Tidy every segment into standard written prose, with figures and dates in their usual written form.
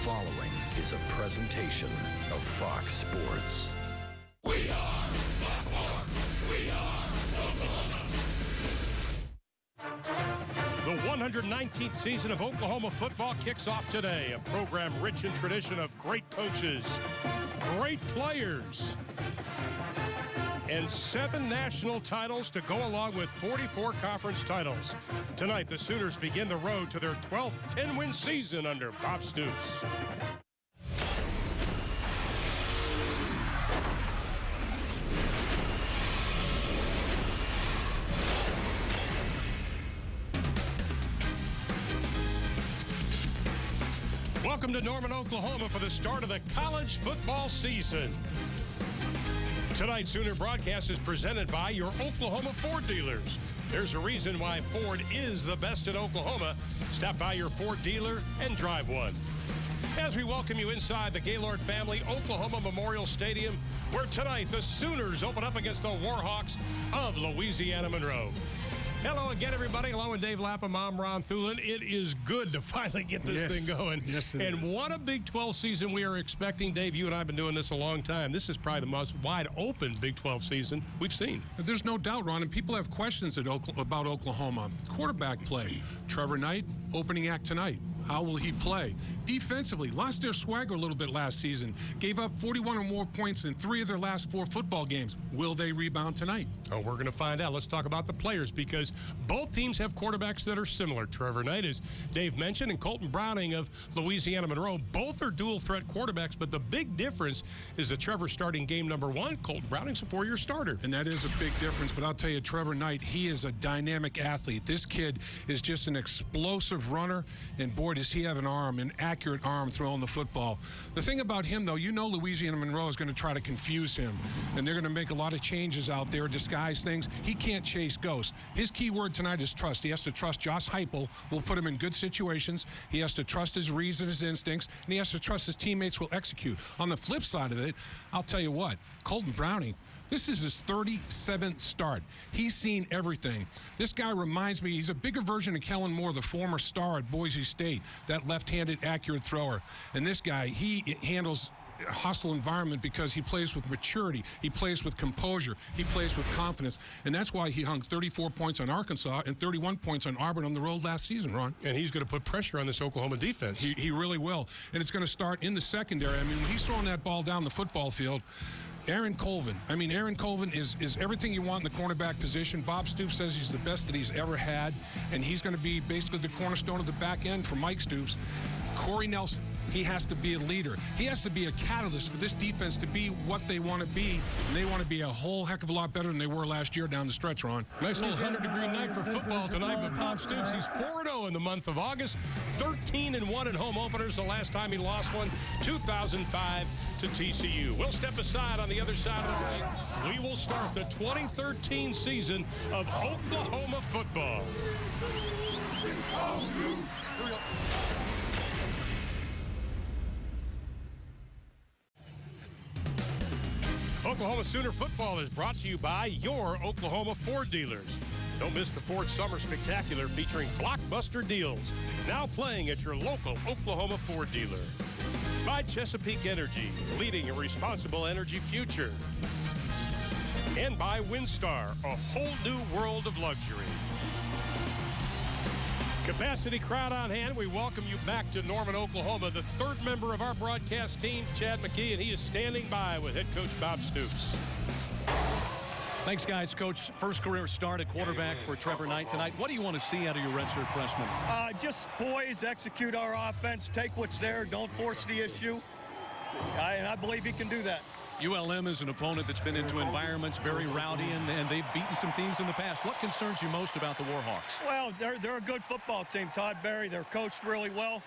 following is a presentation of Fox Sports. We are Black Hawk. We are Oklahoma. The 119th season of Oklahoma football kicks off today. A program rich in tradition of great coaches, great players, and 7 national titles to go along with 44 conference titles. Tonight, the Sooners begin the road to their 12th 10-win season under Bob Stoops. Welcome to Norman, Oklahoma for the start of the college football season. Tonight's Sooner broadcast is presented by your Oklahoma Ford dealers. There's a reason why Ford is the best in Oklahoma. Stop by your Ford dealer and drive one. As we welcome you inside the Gaylord Family Oklahoma Memorial Stadium, where tonight the Sooners open up against the Warhawks of Louisiana Monroe. Hello again, everybody. Hello, and Dave Lapham. I'm Ron Thulin. It is good to finally get this thing going. Yes, it and is. What a Big 12 season we are expecting. Dave, you and I have been doing this a long time. This is probably the most wide-open Big 12 season we've seen. There's no doubt, Ron, and people have questions about Oklahoma. Quarterback play. Trevor Knight, opening act tonight. How will he play? Defensively, lost their swagger a little bit last season. Gave up 41 or more points in 3 of their last 4 football games. Will they rebound tonight? Oh, we're going to find out. Let's talk about the players because both teams have quarterbacks that are similar. Trevor Knight, as Dave mentioned, and Colton Browning of Louisiana Monroe. Both are dual-threat quarterbacks, but the big difference is that Trevor's starting game number 1. Colton Browning's a 4-year starter. And that is a big difference, but I'll tell you, Trevor Knight, he is a dynamic athlete. This kid is just an explosive runner, and boy, does he have an accurate arm throwing the football. The thing about him, though, you know Louisiana Monroe is going to try to confuse him, and they're going to make a lot of changes out there, disguise things. He can't chase ghosts. His key word tonight is trust. He has to trust Josh Heupel will put him in good situations. He has to trust his reads and his instincts, and he has to trust his teammates will execute. On the flip side of it, I'll tell you what, Colton Browning, this is his 37th start. He's seen everything. This guy reminds me, he's a bigger version of Kellen Moore, the former star at Boise State, that left-handed accurate thrower. And this guy, he handles a hostile environment because he plays with maturity. He plays with composure. He plays with confidence. And that's why he hung 34 points on Arkansas and 31 points on Auburn on the road last season, Ron. And he's going to put pressure on this Oklahoma defense. He really will. And it's going to start in the secondary. I mean, when he's throwing that ball down the football field, Aaron Colvin is everything you want in the cornerback position. Bob Stoops says he's the best that he's ever had, and he's going to be basically the cornerstone of the back end for Mike Stoops. Corey Nelson, he has to be a leader. He has to be a catalyst for this defense to be what they want to be, and they want to be a whole heck of a lot better than they were last year down the stretch, Ron. Nice little 100-degree night for football tonight, but Bob Stoops, he's 4-0 in the month of August, 13-1 in home openers. The last time he lost one, 2005 to TCU. We'll step aside on the other side of the ring. We will start the 2013 season of Oklahoma football. Oklahoma Sooner football is brought to you by your Oklahoma Ford dealers. Don't miss the Ford Summer Spectacular featuring blockbuster deals. Now playing at your local Oklahoma Ford dealer. By Chesapeake Energy, leading a responsible energy future. And by WinStar, a whole new world of luxury. Capacity crowd on hand. We welcome you back to Norman, Oklahoma. The third member of our broadcast team, Chad McKee, and he is standing by with head coach Bob Stoops. Thanks, guys. Coach, first career start at quarterback for Trevor Knight tonight. What do you want to see out of your redshirt freshman? Just poise, execute our offense, take what's there, don't force the issue. And I believe he can do that. ULM is an opponent that's been into environments very rowdy, and they've beaten some teams in the past. What concerns you most about the Warhawks? Well, they're a good football team. Todd Berry, they're coached really well.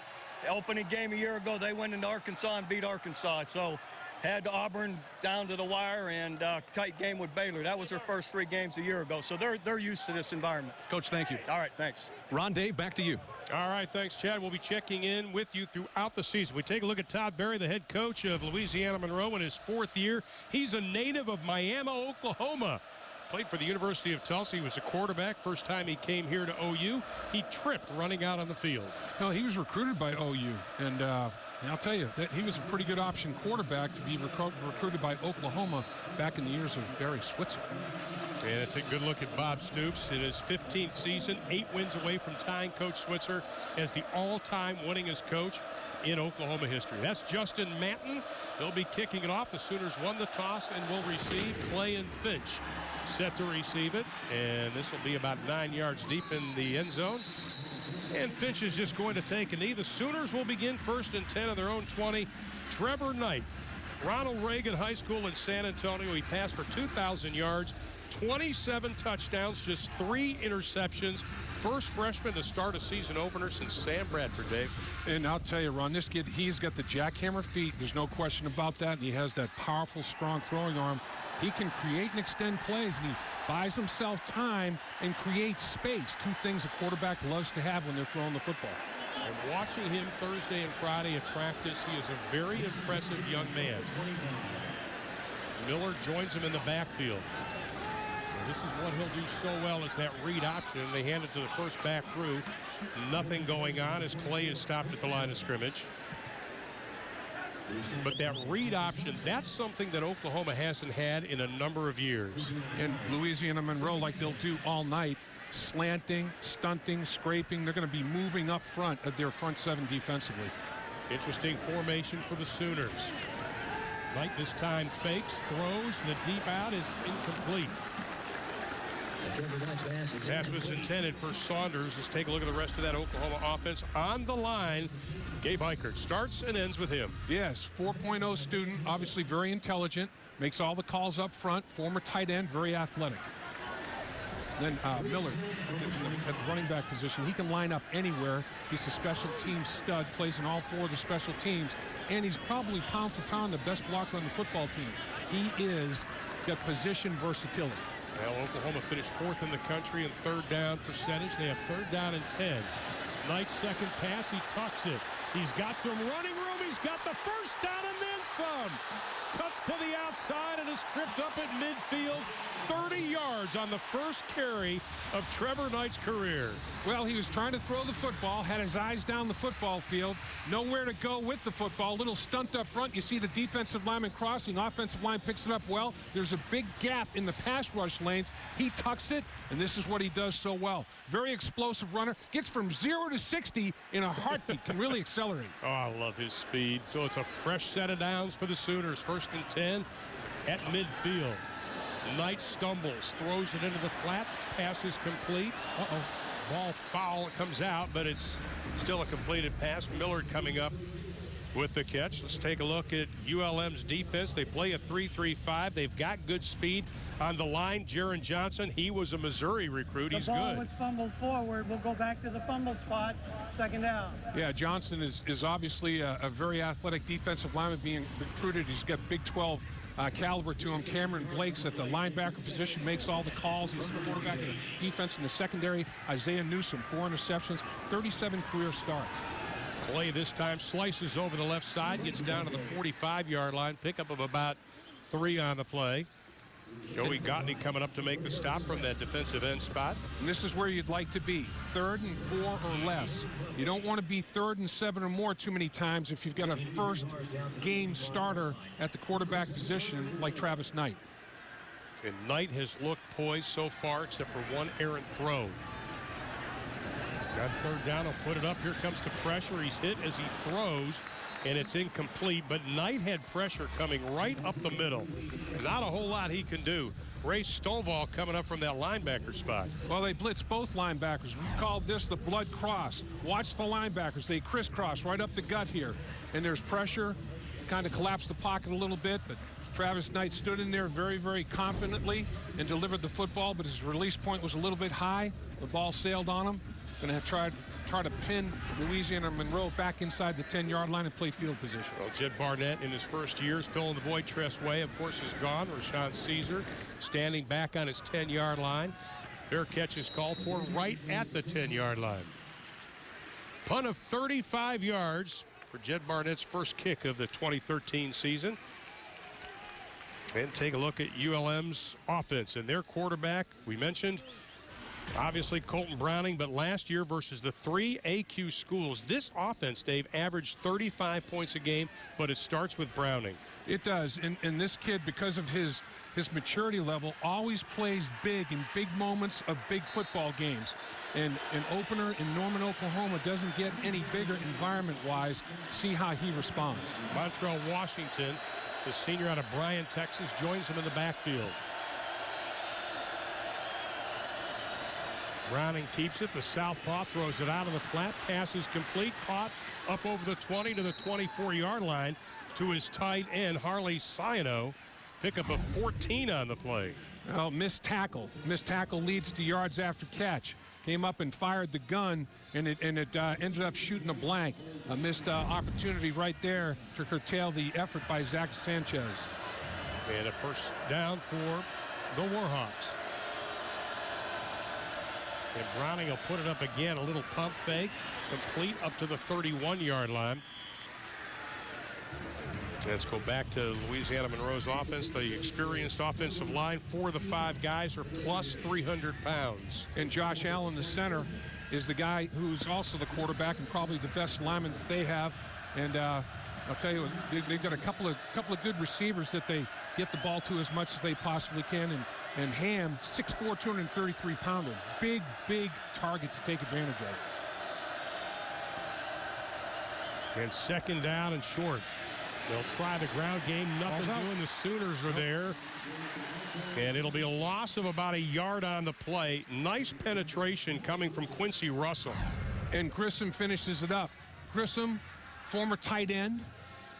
The opening game a year ago, they went into Arkansas and beat Arkansas. So had Auburn down to the wire and tight game with Baylor. That was their first 3 games a year ago. So they're used to this environment. Coach, thank you. All right, thanks. Ron, Dave, back to you. All right, thanks, Chad. We'll be checking in with you throughout the season. We take a look at Todd Berry, the head coach of Louisiana Monroe in his 4th year. He's a native of Miami, Oklahoma. played for the University of Tulsa. He was a quarterback. First time he came here to OU, he tripped running out on the field. No, he was recruited by OU, and I'll tell you that he was a pretty good option quarterback to be recruited by Oklahoma back in the years of Barry Switzer. And it's a good look at Bob Stoops in his 15th season, 8 wins away from tying Coach Switzer as the all-time winningest coach in Oklahoma history. That's Justin Manton. They'll be kicking it off. The Sooners won the toss and will receive. Clay and Finch set to receive it, and this will be about 9 yards deep in the end zone. And Finch is just going to take a knee. The Sooners will begin 1st and 10 on their own 20. Trevor Knight, Ronald Reagan High School in San Antonio. He passed for 2,000 yards, 27 touchdowns, just 3 interceptions. First freshman to start a season opener since Sam Bradford, Dave. And I'll tell you, Ron, this kid, he's got the jackhammer feet. There's no question about that. And he has that powerful, strong throwing arm. He can create and extend plays, and he buys himself time and creates space. 2 things a quarterback loves to have when they're throwing the football. And watching him Thursday and Friday at practice, he is a very impressive young man. Miller joins him in the backfield. This is what he'll do so well, is that read option. They hand it to the first back through. Nothing going on as Clay is stopped at the line of scrimmage. But that read option, that's something that Oklahoma hasn't had in a number of years. And Louisiana Monroe, like they'll do all night, slanting, stunting, scraping. They're going to be moving up front at their front 7 defensively. Interesting formation for the Sooners. Knight this time fakes, throws, the deep out is incomplete. Pass was intended for Saunders. Let's take a look at the rest of that Oklahoma offense. On the line, Gabe Eichert starts and ends with him. Yes, 4.0 student, obviously very intelligent, makes all the calls up front, former tight end, very athletic. Then Miller at the running back position. He can line up anywhere. He's a special teams stud, plays in all 4 of the special teams, and he's probably pound for pound the best blocker on the football team. He is got position versatility. Well, Oklahoma finished 4th in the country in 3rd down percentage. They have 3rd down and 10. Knight's second pass, he tucks it. He's got some running room. He's got the first down and then some. Cuts to the outside and is tripped up at midfield. 30 yards on the first carry of Trevor Knight's career. Well, he was trying to throw the football, had his eyes down the football field, nowhere to go with the football. Little stunt up front. You see the defensive lineman crossing. Offensive line picks it up well. There's a big gap in the pass rush lanes. He tucks it, and this is what he does so well. Very explosive runner. Gets from 0 to 60 in a heartbeat. Can really accelerate. Oh, I love his speed. So it's a fresh set of downs for the Sooners. 1st and 10 at midfield. Knight stumbles, throws it into the flat. Pass is complete. Ball foul. It comes out, but it's still a completed pass. Miller coming up with the catch. Let's take a look at ULM's defense. They play a 3-3-5. They've got good speed on the line. Jaron Johnson, he was a Missouri recruit. He's good. The ball was fumbled forward. We'll go back to the fumble spot. 2nd down. Yeah, Johnson is obviously a very athletic defensive lineman being recruited. He's got Big 12 caliber to him. Cameron Blake's at the linebacker position, makes all the calls. He's the quarterback of the defense in the secondary. Isaiah Newsom, 4 interceptions, 37 career starts. Clay this time slices over the left side, gets down to the 45-yard line, pickup of about 3 on the play. Joey Gottlieb coming up to make the stop from that defensive end spot. And this is where you'd like to be, 3rd and 4 or less. You don't want to be 3rd and 7 or more too many times if you've got a first game starter at the quarterback position like Travis Knight. And Knight has looked poised so far except for one errant throw. On 3rd down, he'll put it up. Here comes the pressure. He's hit as he throws, and it's incomplete. But Knight had pressure coming right up the middle. Not a whole lot he can do. Ray Stovall coming up from that linebacker spot. Well, they blitz both linebackers. We called this the blood cross. Watch the linebackers. They crisscross right up the gut here. And there's pressure. Kind of collapsed the pocket a little bit, but Travis Knight stood in there very, very confidently and delivered the football, but his release point was a little bit high. The ball sailed on him. Going to try to pin Louisiana Monroe back inside the 10-yard line and play field position. Well, Jed Barnett in his first year is filling the void. Tress Way, of course, is gone. Rashawn Caesar standing back on his 10-yard line. Fair catch is called for right at the 10-yard line. Punt of 35 yards for Jed Barnett's first kick of the 2013 season. And take a look at ULM's offense. And their quarterback, we mentioned, obviously Colton Browning, but last year versus the 3 AQ schools, this offense, Dave, averaged 35 points a game, but it starts with Browning. It does. And this kid, because of his maturity level, always plays big in big moments of big football games. And an opener in Norman, Oklahoma doesn't get any bigger environment-wise. See how he responds. Monroe Washington, the senior out of Bryan, Texas, joins him in the backfield. Browning keeps it. The southpaw throws it out of the flat. Pass is complete. Caught up over the 20 to the 24-yard line to his tight end, Harley Ciano. Pick up a 14 on the play. Well, missed tackle. Missed tackle leads to yards after catch. Came up and fired the gun, and it ended up shooting a blank. A missed opportunity right there to curtail the effort by Zach Sanchez. And a first down for the Warhawks. And Browning will put it up again. A little pump fake, complete up to the 31-yard line. Let's go back to Louisiana Monroe's offense. The experienced offensive line, 4 of the 5 guys are plus 300 pounds. And Josh Allen, the center, is the guy who's also the quarterback and probably the best lineman that they have. And I'll tell you, they've got a couple of good receivers that they get the ball to as much as they possibly can. And Ham, 6'4", 233-pounder. Big target to take advantage of. And second down and short. They'll try the ground game. Nothing doing. The Sooners are there. And it'll be a loss of about a yard on the play. Nice penetration coming from Quincy Russell. And Grissom finishes it up. Grissom, former tight end,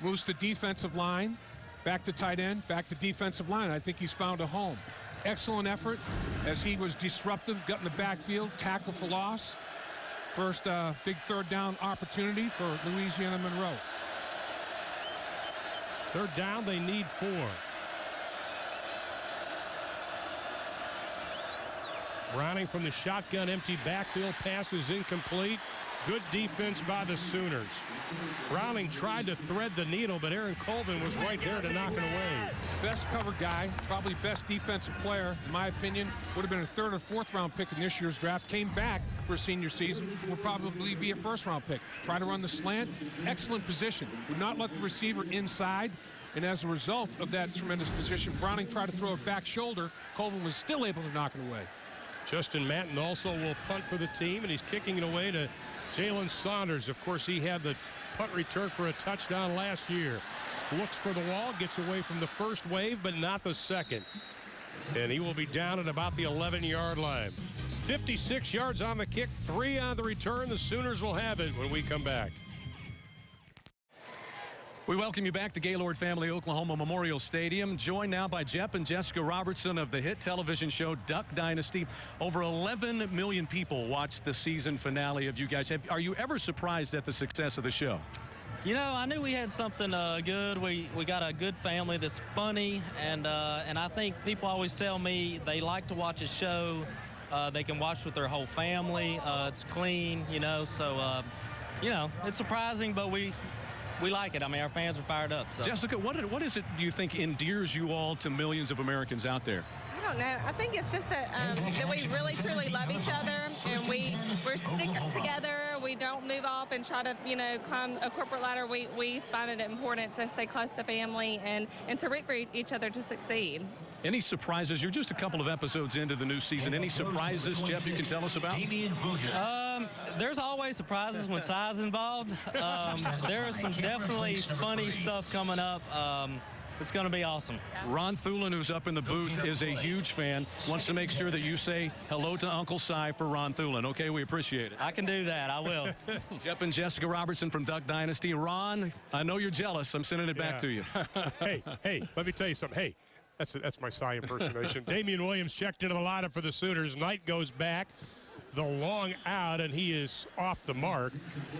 moves to defensive line, back to tight end, back to defensive line. I think he's found a home. Excellent effort as he was disruptive, got in the backfield, tackle for loss. First big third down opportunity for Louisiana Monroe. Third down, they need 4. Browning from the shotgun, empty backfield, pass is incomplete. Good defense by the Sooners. Browning tried to thread the needle, but Aaron Colvin was right there to knock it away. Best cover guy, probably best defensive player, in my opinion. Would have been a 3rd or 4th round pick in this year's draft. Came back for senior season. Will probably be a 1st round pick. Try to run the slant. Excellent position. Would not let the receiver inside. And as a result of that tremendous position, Browning tried to throw it back shoulder. Colvin was still able to knock it away. Justin Matten also will punt for the team, and he's kicking it away to Jalen Saunders. Of course, he had the punt return for a touchdown last year. Looks for the wall, gets away from the first wave, but not the second. And he will be down at about the 11-yard line. 56 yards on the kick, 3 on the return. The Sooners will have it when we come back. We welcome you back to Gaylord Family Oklahoma Memorial Stadium. Joined now by Jeff and Jessica Robertson of the hit television show Duck Dynasty. Over 11 million people watched the season finale of you guys. Are you ever surprised at the success of the show? You know, I knew we had something good. We got a good family that's funny, and I think people always tell me they like to watch a show they can watch with their whole family. It's clean, you know, so you know, it's surprising, but we like it. I mean, our fans are fired up. So. Jessica, what is it do you think endears you all to millions of Americans out there? I don't know. I think it's just that we really, truly love each other, and we're stick together. We don't move off and try to, you know, climb a corporate ladder. We find it important to stay close to family and to root for each other to succeed. Any surprises? You're just a couple of episodes into the new season. Any surprises, Jeff, you can tell us about? There's always surprises when Cy's involved. There is some definitely funny stuff coming up. It's going to be awesome. Ron Thulin, who's up in the booth, is a huge fan. Wants to make sure that you say hello to Uncle Cy for Ron Thulin. Okay, we appreciate it. I can do that. I will. Jeff and Jessica Robertson from Duck Dynasty. Ron, I know you're jealous. I'm sending it back to you. Hey, let me tell you something. Hey, that's my Cy impersonation. Damian Williams checked into the lineup for the Sooners. Knight goes back. The long out, and he is off the mark.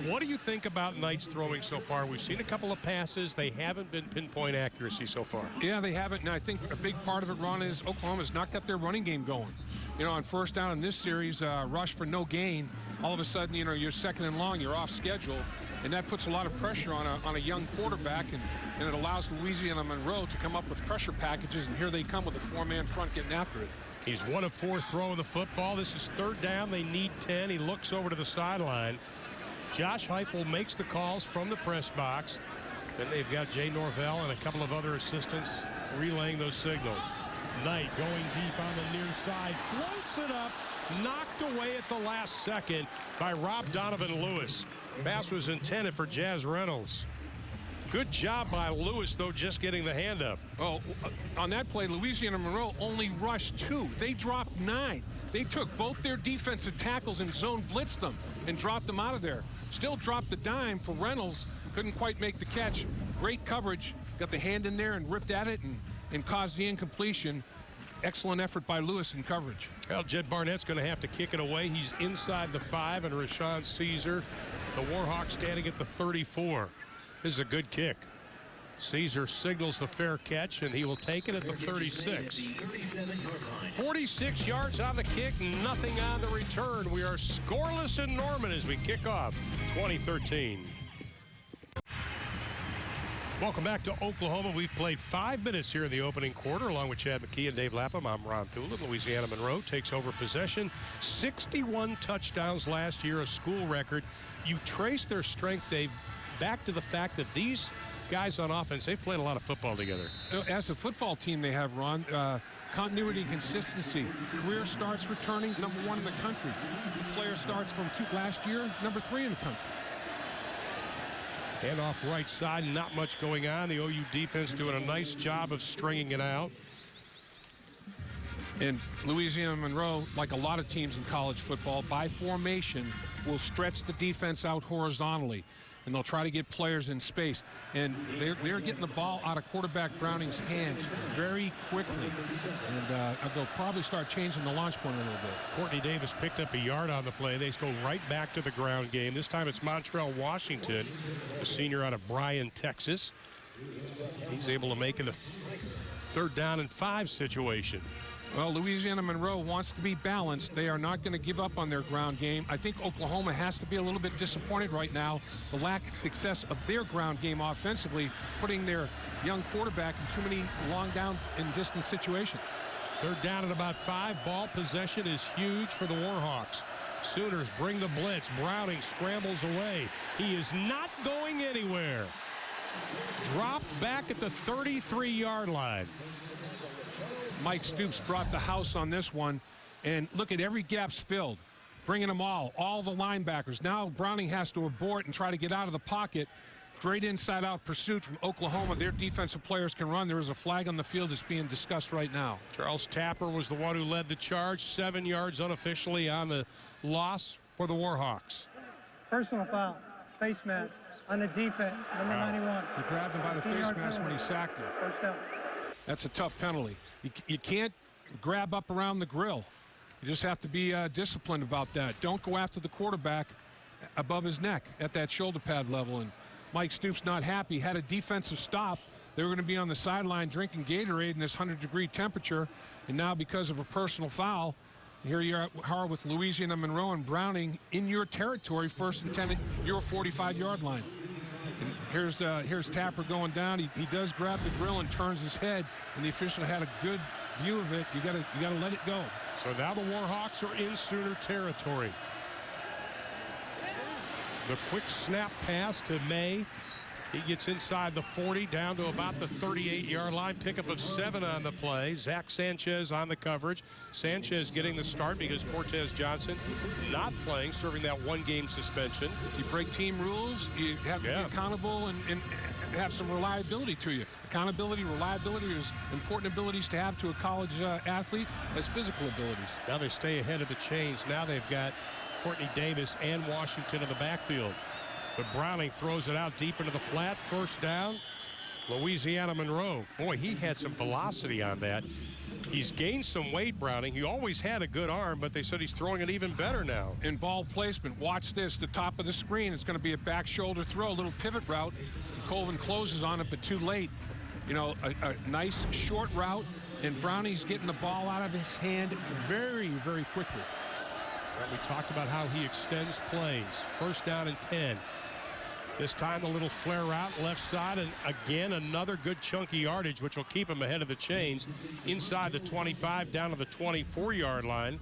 What do you think about Knight's throwing so far? We've seen a couple of passes. They haven't been pinpoint accuracy so far. Yeah, they haven't, and I think a big part of it, Ron, is Oklahoma's not got their running game going. You know, on first down in this series, rush for no gain, all of a sudden, you know, you're second and long, you're off schedule, and that puts a lot of pressure on a young quarterback, and it allows Louisiana Monroe to come up with pressure packages, and here they come with a 4-man front getting after it. He's 1 of 4 throwing the football. This is 3rd down. They need 10. He looks over to the sideline. Josh Heupel makes the calls from the press box. Then they've got Jay Norvell and a couple of other assistants relaying those signals. Knight going deep on the near side, floats it up, knocked away at the last second by Rob Donovan Lewis. Pass was intended for Jazz Reynolds. Good job by Lewis, though, just getting the hand up. Well, on that play, Louisiana Monroe only rushed 2. They dropped 9. They took both their defensive tackles and zone blitzed them and dropped them out of there. Still dropped the dime for Reynolds. Couldn't quite make the catch. Great coverage. Got the hand in there and ripped at it and caused the incompletion. Excellent effort by Lewis in coverage. Well, Jed Barnett's going to have to kick it away. He's inside the 5, and Rashawn Caesar, the Warhawks, standing at the 34. This is a good kick. Caesar signals the fair catch, and he will take it at the 36. 46 yards on the kick, nothing on the return. We are scoreless in Norman as we kick off 2013. Welcome back to Oklahoma. We've played 5 minutes here in the opening quarter, along with Chad McKee and Dave Lapham. I'm Ron Thulin. Louisiana Monroe takes over possession. 61 touchdowns last year, a school record. You trace their strength, Dave, back to the fact that these guys on offense, they've played a lot of football together. As a football team they have, Ron, continuity, consistency. Career starts returning, #1 in the country. The player starts from last year, #3 in the country. And off right side, not much going on. The OU defense doing a nice job of stringing it out. And Louisiana Monroe, like a lot of teams in college football, by formation will stretch the defense out horizontally. And they'll try to get players in space. And they're getting the ball out of quarterback Browning's hands very quickly. And they'll probably start changing the launch point a little bit. Courtney Davis picked up a yard on the play. They go right back to the ground game. This time it's Montrell Washington, a senior out of Bryan, Texas. He's able to make it a 3rd down and 5 situation. Well, Louisiana Monroe wants to be balanced. They are not going to give up on their ground game. I think Oklahoma has to be a little bit disappointed right now. The lack of success of their ground game offensively, putting their young quarterback in too many long down and distance situations. 3rd down at about 5. Ball possession is huge for the Warhawks. Sooners bring the blitz. Browning scrambles away. He is not going anywhere. Dropped back at the 33-yard line. Mike Stoops brought the house on this one, and look at every gap's filled, bringing them all the linebackers. Now Browning has to abort and try to get out of the pocket. Great inside-out pursuit from Oklahoma. Their defensive players can run. There is a flag on the field that's being discussed right now. Charles Tapper was the one who led the charge. 7 yards unofficially on the loss for the Warhawks. Personal foul, face mask on the defense, number 91. He grabbed him by the face mask when he sacked him. First down. That's a tough penalty. You can't grab up around the grill. You just have to be disciplined about that. Don't go after the quarterback above his neck at that shoulder pad level. And Mike Stoops not happy. Had a defensive stop. They were going to be on the sideline drinking Gatorade in this 100-degree temperature. And now because of a personal foul, here you are with Louisiana Monroe and Browning in your territory, 1st and 10 at your 45-yard line. And here's Tapper going down. He does grab the grill and turns his head, and the official had a good view of it. You gotta let it go. So now the Warhawks are in Sooner territory. The quick snap pass to May. He gets inside the 40, down to about the 38-yard line. Pickup of 7 on the play. Zach Sanchez on the coverage. Sanchez getting the start because Cortez Johnson not playing, serving that 1-game suspension. You break team rules, you have to be accountable and have some reliability to you. Accountability, reliability is important abilities to have to a college athlete as physical abilities. Now they stay ahead of the chains. Now they've got Courtney Davis and Washington in the backfield. But Browning throws it out deep into the flat. 1st down, Louisiana Monroe. Boy, he had some velocity on that. He's gained some weight, Browning. He always had a good arm, but they said he's throwing it even better now. In ball placement, watch this. The top of the screen, it's going to be a back shoulder throw, a little pivot route. Colvin closes on it, but too late. You know, a nice short route, and Browning's getting the ball out of his hand very, very quickly. Well, we talked about how he extends plays. First down and 10. This time the little flare route left side, and again another good chunky yardage, which will keep him ahead of the chains inside the 25 down to the 24-yard line.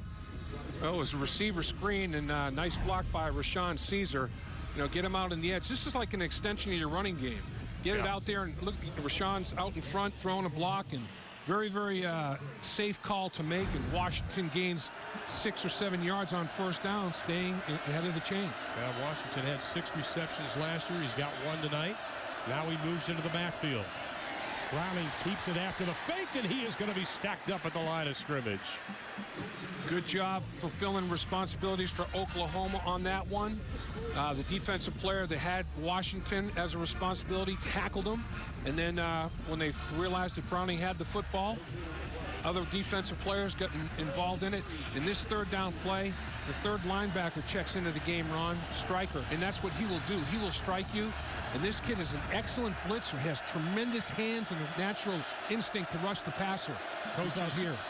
Oh, it was a receiver screen, and nice block by Rashawn Caesar. You know, get him out on the edge. This is like an extension of your running game. Get it out there, and look, Rashawn's out in front throwing a block, and very, very safe call to make, and Washington gains 6 or 7 yards on first down, staying ahead of the chains. Washington had 6 receptions last year. He's got 1 tonight. Now he moves into the backfield. Browning keeps it after the fake, and he is going to be stacked up at the line of scrimmage. Good job fulfilling responsibilities for Oklahoma on that one. The defensive player that had Washington as a responsibility tackled him. And then when they realized that Browning had the football, other defensive players got involved in it. In this third down play, the third linebacker checks into the game, Ron, striker, and that's what he will do. He will strike you, and this kid is an excellent blitzer. He has tremendous hands and a natural instinct to rush the passer.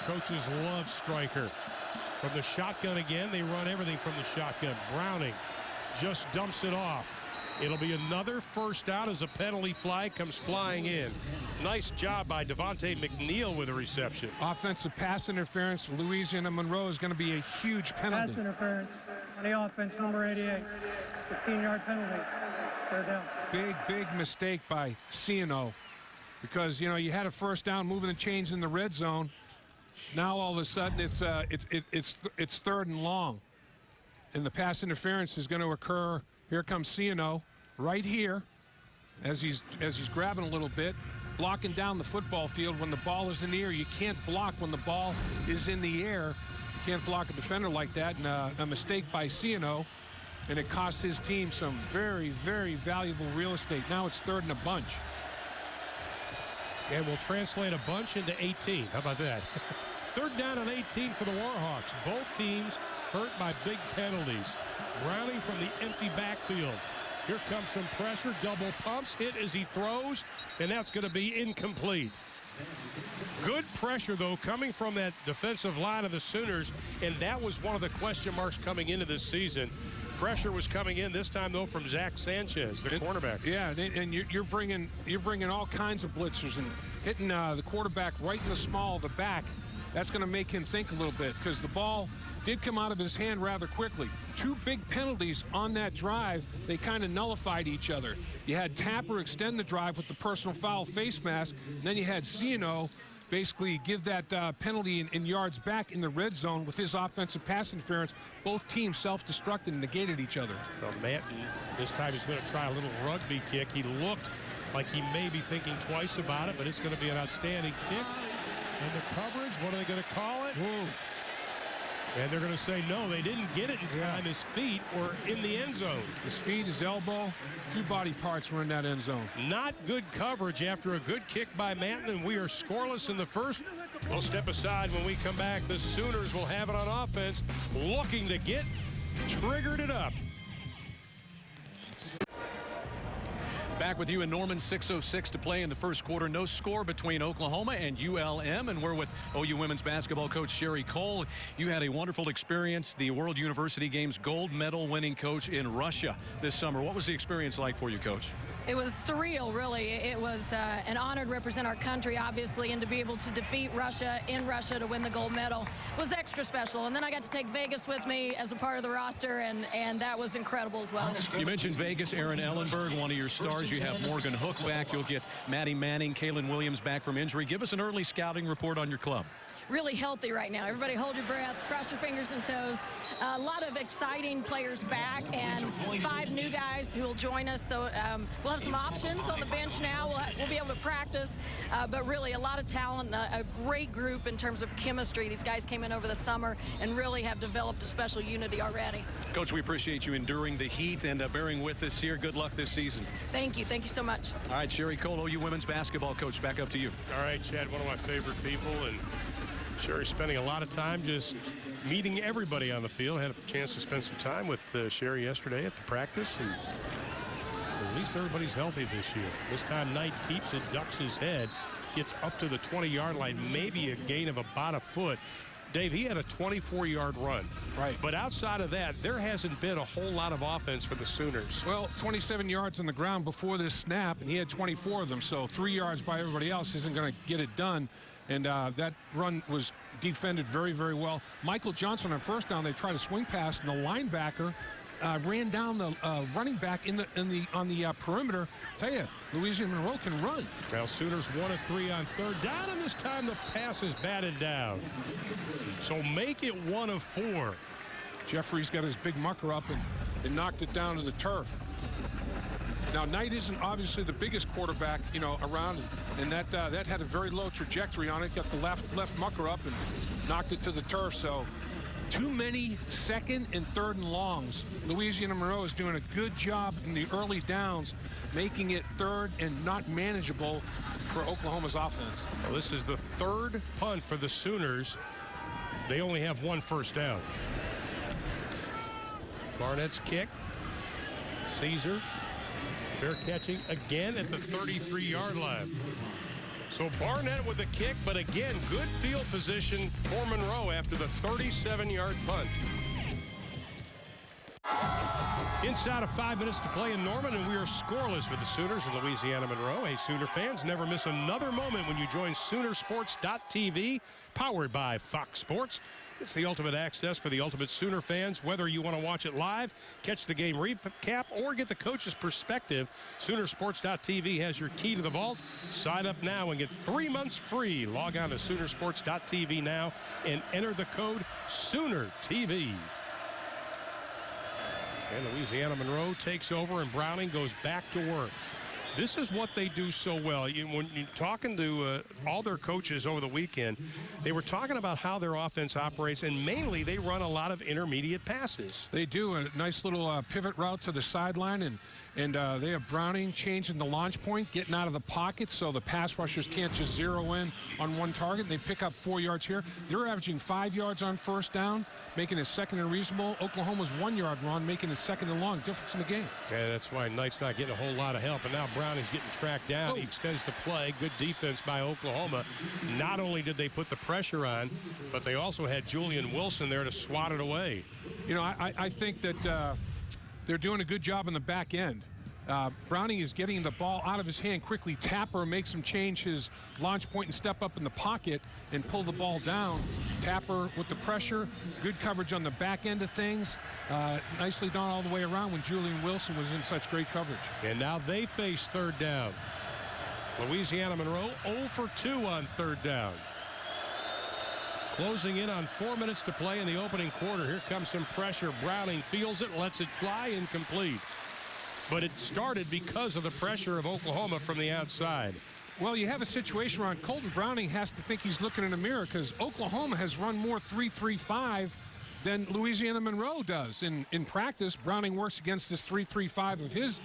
Coaches love Striker. From the shotgun again, they run everything from the shotgun. Browning just dumps it off. It'll be another first down as a penalty flag comes flying in. Nice job by Devontae McNeil with a reception. Offensive pass interference. Louisiana Monroe is going to be a huge penalty. Pass interference on the offense, number 88. 15-yard penalty. Third down. Big mistake by Ciano, because you know you had a first down, moving the chains in the red zone. Now all of a sudden it's third and long, and the pass interference is going to occur. Here comes Ciano right here as he's grabbing a little bit, blocking down the football field. When the ball is in the air, you can't block when the ball is in the air. You can't block a defender like that, and a mistake by Ciano, and it cost his team some very, very valuable real estate. Now it's third and a bunch. And we'll translate a bunch into 18. How about that? Third down and 18 for the Warhawks. Both teams hurt by big penalties. Browning from the empty backfield. Here comes some pressure. Double pumps. Hit as he throws. And that's going to be incomplete. Good pressure, though, coming from that defensive line of the Sooners. And that was one of the question marks coming into this season. Pressure was coming in this time, though, from Zach Sanchez, the cornerback. Yeah, and you're bringing all kinds of blitzers and hitting the quarterback right in the small of the back. That's going to make him think a little bit, because the ball did come out of his hand rather quickly. 2 big penalties on that drive. They kind of nullified each other. You had Tapper extend the drive with the personal foul face mask. And then you had Ciano basically give that penalty in yards back in the red zone with his offensive pass interference. Both teams self-destructed and negated each other. Well, Manton, this time he's going to try a little rugby kick. He looked like he may be thinking twice about it, but it's going to be an outstanding kick. And the coverage, what are they going to call it? Whoa. And they're going to say, no, they didn't get it in time. His feet were in the end zone. His feet, his elbow, 2 body parts were in that end zone. Not good coverage after a good kick by Manton, and we are scoreless in the first. We'll step aside when we come back. The Sooners will have it on offense, looking to get triggered it up. Back with you in Norman, 6:06 to play in the first quarter. No score between Oklahoma and ULM, and we're with OU women's basketball coach Sherry Cole. You had a wonderful experience, the World University Games gold medal winning coach in Russia this summer. What was the experience like for you, Coach? It was surreal, really. It was an honor to represent our country, obviously, and to be able to defeat Russia in Russia to win the gold medal was extra special. And then I got to take Vegas with me as a part of the roster, and that was incredible as well. You mentioned Vegas, Aaron Ellenberg, one of your stars. You have Morgan Hook back. You'll get Maddie Manning, Kaylin Williams back from injury. Give us an early scouting report on your club. Really healthy right now. Everybody hold your breath, cross your fingers and toes. A lot of exciting players back, and 5 new guys who will join us. So we'll have some options on the bench now. We'll be able to practice, but really a lot of talent, a great group in terms of chemistry. These guys came in over the summer and really have developed a special unity already. Coach, we appreciate you enduring the heat and bearing with us here. Good luck this season. Thank you. Thank you so much. All right, Sherry Cole, OU women's basketball coach, back up to you. All right, Chad, one of my favorite people, and Sherry's spending a lot of time just meeting everybody on the field. Had a chance to spend some time with Sherry yesterday at the practice, and at least everybody's healthy this year. This time Knight keeps it, ducks his head, gets up to the 20-yard line, maybe a gain of about a foot. Dave, he had a 24-yard run. Right. But outside of that, there hasn't been a whole lot of offense for the Sooners. Well, 27 yards on the ground before this snap, and he had 24 of them, so 3 yards by everybody else isn't going to get it done. And that run was defended very, very well. Michael Johnson on first down, they tried a swing pass, and the linebacker ran down the running back on the perimeter. Tell you, Louisiana Monroe can run. Well, Sooners 1 of 3 on third down, and this time the pass is batted down. So make it 1 of 4. Jeffrey's got his big mucker up and knocked it down to the turf. Now, Knight isn't obviously the biggest quarterback, around, and that had a very low trajectory on it. Got the left mucker up and knocked it to the turf. So, too many second and third and longs. Louisiana Monroe is doing a good job in the early downs, making it third and not manageable for Oklahoma's offense. Well, this is the third punt for the Sooners. They only have 1 first down. Barnett's kick. Caesar. Fair catching again at the 33-yard line. So Barnett with the kick, but again, good field position for Monroe after the 37-yard punt. Inside of 5 minutes to play in Norman, and we are scoreless with the Sooners in Louisiana Monroe. Hey, Sooner fans, never miss another moment when you join Soonersports.tv, powered by Fox Sports. It's the ultimate access for the ultimate Sooner fans. Whether you want to watch it live, catch the game recap, or get the coach's perspective, Soonersports.tv has your key to the vault. Sign up now and get 3 months free. Log on to Soonersports.tv now and enter the code SoonerTV. And Louisiana Monroe takes over, and Browning goes back to work. This is what they do so well. When you're talking to all their coaches over the weekend, they were talking about how their offense operates, and mainly they run a lot of intermediate passes. They do a nice little pivot route to the sideline, and they have Browning changing the launch point, getting out of the pocket so the pass rushers can't just zero in on one target. They pick up 4 yards here. They're averaging 5 yards on first down, making it second and reasonable. Oklahoma's 1 yard run, making it second and long. Difference in the game. Yeah, that's why Knight's not getting a whole lot of help. And now Browning's getting tracked down. He extends the play. Good defense by Oklahoma. Not only did they put the pressure on, but they also had Julian Wilson there to swat it away. I think that they're doing a good job in the back end. Browning is getting the ball out of his hand quickly. Tapper makes him change his launch point and step up in the pocket and pull the ball down. Tapper with the pressure, good coverage on the back end of things. Nicely done all the way around when Julian Wilson was in such great coverage. And now they face third down. Louisiana Monroe 0 for 2 on third down. Closing in on 4 minutes to play in the opening quarter. Here comes some pressure. Browning feels it, lets it fly, incomplete. But it started because of the pressure of Oklahoma from the outside. Well, you have a situation where Colton Browning has to think he's looking in a mirror because Oklahoma has run more 3-3-5 than Louisiana Monroe does. In practice, Browning works against this 3-3-5 of his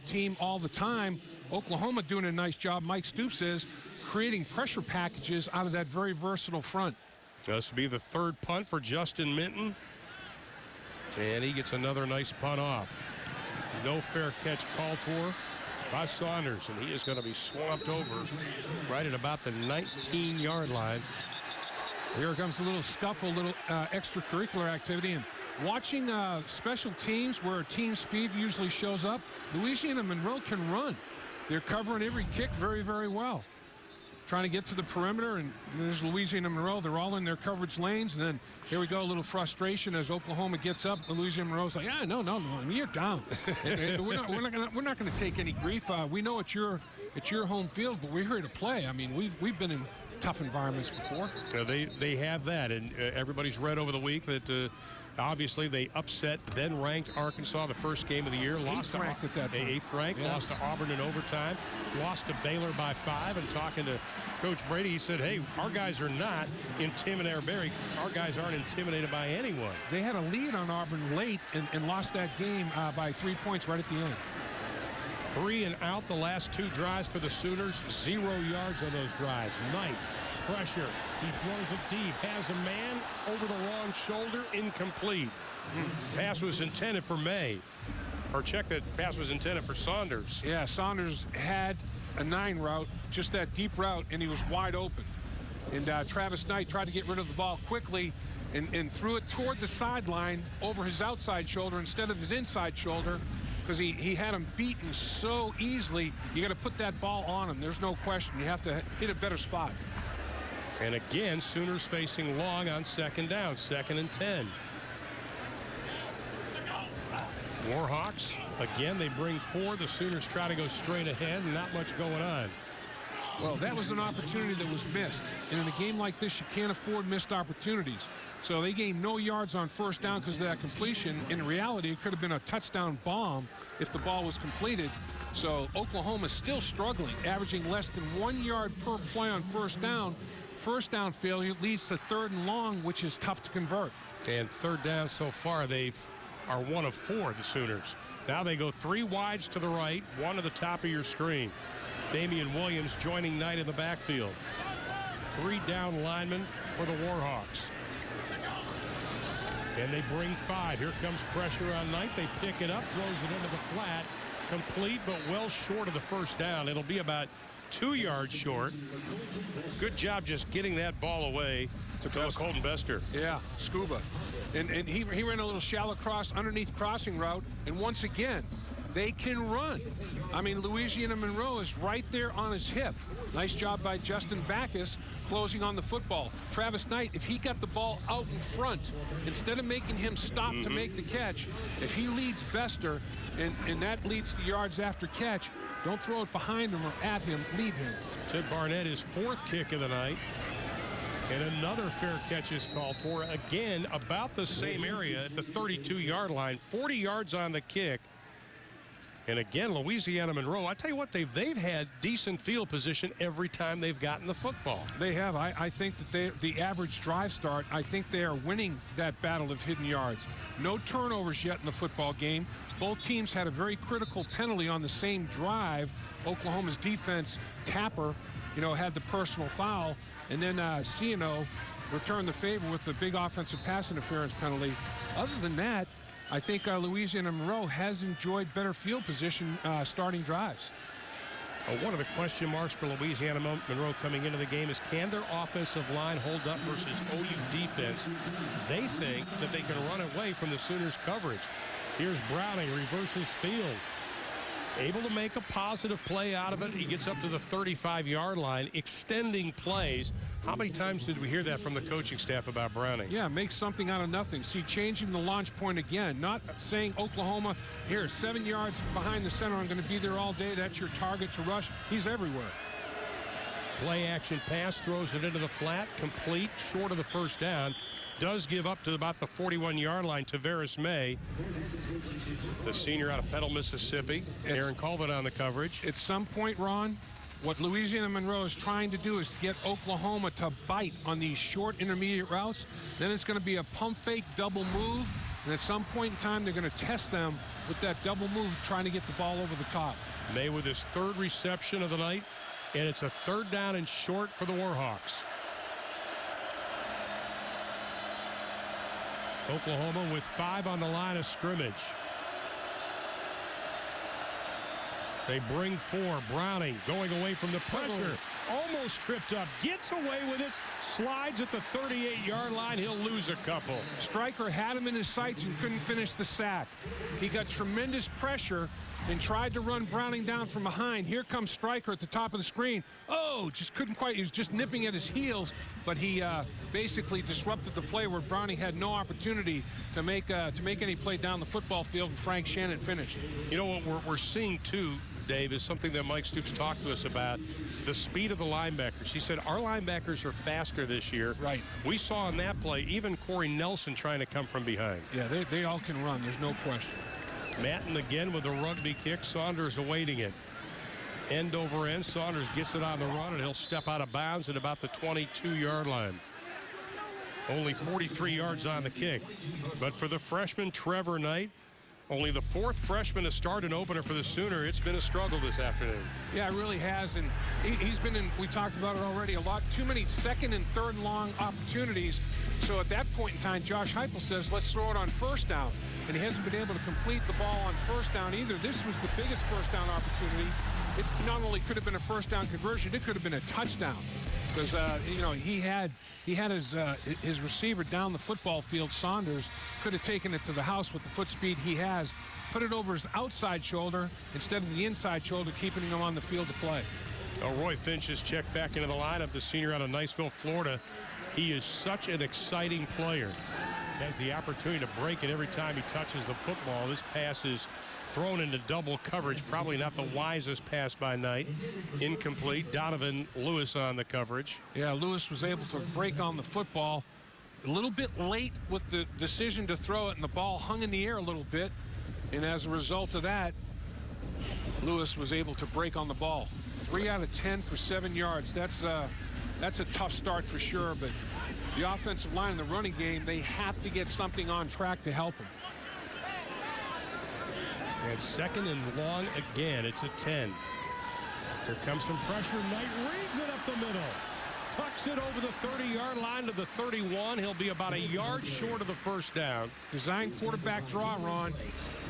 team all the time. Oklahoma doing a nice job, Mike Stoops says, creating pressure packages out of that very versatile front. This will be the third punt for Justin Minton. And he gets another nice punt off. No fair catch called for by Saunders, and he is going to be swamped over right at about the 19-yard line. Here comes a little scuffle, a little extracurricular activity. And watching special teams where team speed usually shows up, Louisiana Monroe can run. They're covering every kick very, very well. Trying to get to the perimeter, and there's Louisiana Monroe. They're all in their coverage lanes, and then here we go, a little frustration as Oklahoma gets up. Louisiana Monroe's like, no, you're down. we're not going to take any grief. We know it's your home field, but we're here to play. I mean, we've been in tough environments before. They have that, and everybody's read over the week that. Obviously, they upset then-ranked Arkansas the first game of the year. Eighth ranked at that time. Eighth ranked, yeah. Lost to Auburn in overtime. Lost to Baylor by 5. And talking to Coach Brady, he said, hey, our guys are not intimidated. Our guys aren't intimidated by anyone. They had a lead on Auburn late and lost that game by 3 points right at the end. 3 and out the last 2 drives for the Sooners. 0 yards on those drives. Knight. Pressure. He throws it deep. Has a man over the wrong shoulder. Incomplete. Pass was intended for May. Or check that pass was intended for Saunders. Yeah, Saunders had a 9 route, just that deep route, and he was wide open. And Travis Knight tried to get rid of the ball quickly and threw it toward the sideline over his outside shoulder instead of his inside shoulder, because he had him beaten so easily. You got to put that ball on him. There's no question. You have to hit a better spot. And again, Sooners facing long on 2nd down, 2nd and 10. Warhawks, again, they bring 4. The Sooners try to go straight ahead, and not much going on. Well, that was an opportunity that was missed. And in a game like this, you can't afford missed opportunities. So they gained no yards on 1st down because of that completion. In reality, it could have been a touchdown bomb if the ball was completed. So Oklahoma's still struggling, averaging less than 1 yard per play on 1st down. 1st down failure leads to 3rd and long, which is tough to convert. And 3rd down so far, they are 1 of 4, the Sooners. Now they go 3 wides to the right, 1 to the top of your screen. Damian Williams joining Knight in the backfield. 3 down linemen for the Warhawks. And they bring 5. Here comes pressure on Knight. They pick it up, throws it into the flat. Complete, but well short of the 1st down. It'll be about 2 yards short. Good job just getting that ball away to Colton Bester. Yeah, scuba. And he ran a little shallow cross underneath crossing route. And once again, they can run. I mean, Louisiana Monroe is right there on his hip. Nice job by Justin Backus closing on the football. Travis Knight, if he got the ball out in front, instead of making him stop to make the catch, if he leads Bester, and that leads to yards after catch, don't throw it behind him or at him, lead him. Sid Barnett, his 4th kick of the night. And another fair catch is called for. Again, about the same area at the 32-yard line. 40 yards on the kick. And again, Louisiana Monroe, I tell you what, they've had decent field position every time they've gotten the football. They have. I think that the average drive start, I think they are winning that battle of hidden yards. No turnovers yet in the football game. Both teams had a very critical penalty on the same drive. Oklahoma's defense, Tapper, had the personal foul. And then Ciano returned the favor with the big offensive pass interference penalty. Other than that, I think Louisiana Monroe has enjoyed better field position starting drives. One of the question marks for Louisiana Monroe coming into the game is, can their offensive line hold up versus OU defense? They think that they can run away from the Sooners' coverage. Here's Browning, reverses field. Able to make a positive play out of it. He gets up to the 35-yard line, extending plays. How many times did we hear that from the coaching staff about Browning? Yeah, make something out of nothing. See, changing the launch point again. Not saying Oklahoma, here, 7 yards behind the center, I'm going to be there all day. That's your target to rush. He's everywhere. Play action pass, throws it into the flat, complete, short of the 1st down. Does give up to about the 41-yard line to Tavares May, the senior out of Petal, Mississippi. Aaron Colvin on the coverage. At some point, Ron, what Louisiana Monroe is trying to do is to get Oklahoma to bite on these short intermediate routes. Then it's going to be a pump fake double move. And at some point in time, they're going to test them with that double move, trying to get the ball over the top. May with his 3rd reception of the night. And it's a 3rd down and short for the Warhawks. Oklahoma with 5 on the line of scrimmage. They bring 4. Browning going away from the pressure. Almost tripped up. Gets away with it. Slides at the 38-yard line. He'll lose a couple. Stryker had him in his sights and couldn't finish the sack. He got tremendous pressure and tried to run Browning down from behind. Here comes Stryker at the top of the screen. Oh, just couldn't quite. He was just nipping at his heels, but he basically disrupted the play where Browning had no opportunity to make any play down the football field, and Frank Shannon finished. You know what we're seeing too, Dave, is something that Mike Stoops talked to us about, the speed of the linebackers. He said our linebackers are faster this year. Right. We saw in that play even Corey Nelson trying to come from behind. Yeah, they all can run. There's no question. Matten again with a rugby kick. Saunders awaiting it. End over end. Saunders gets it on the run, and he'll step out of bounds at about the 22-yard line. Only 43 yards on the kick. But for the freshman, Trevor Knight, only the 4th freshman to start an opener for the Sooner. It's been a struggle this afternoon. Yeah, it really has. And he's been in, we talked about it already, a lot too many 2nd and 3rd and long opportunities. So at that point in time, Josh Heupel says, let's throw it on 1st down. And he hasn't been able to complete the ball on 1st down either. This was the biggest 1st down opportunity. It not only could have been a 1st down conversion, it could have been a touchdown. because you know he had his receiver down the football field. Saunders could have taken it to the house with the foot speed he has, put it over his outside shoulder instead of the inside shoulder, keeping him on the field to play. Roy Finch is checked back into the lineup, the senior out of Niceville, Florida. He is such an exciting player. Has the opportunity to break it every time he touches the football. This pass is thrown into double coverage. Probably not the wisest pass by Knight. Incomplete. Donovan Lewis on the coverage. Yeah, Lewis was able to break on the football a little bit late with the decision to throw it, and the ball hung in the air a little bit. And as a result of that, Lewis was able to break on the ball. 3 out of 10 for 7 yards. That's a tough start for sure, but the offensive line in the running game, they have to get something on track to help them. And second and long again. It's a 10. Here comes some pressure. Knight reads it up the middle. Tucks it over the 30-yard line to the 31. He'll be about a yard short of the first down. Design quarterback draw, Ron.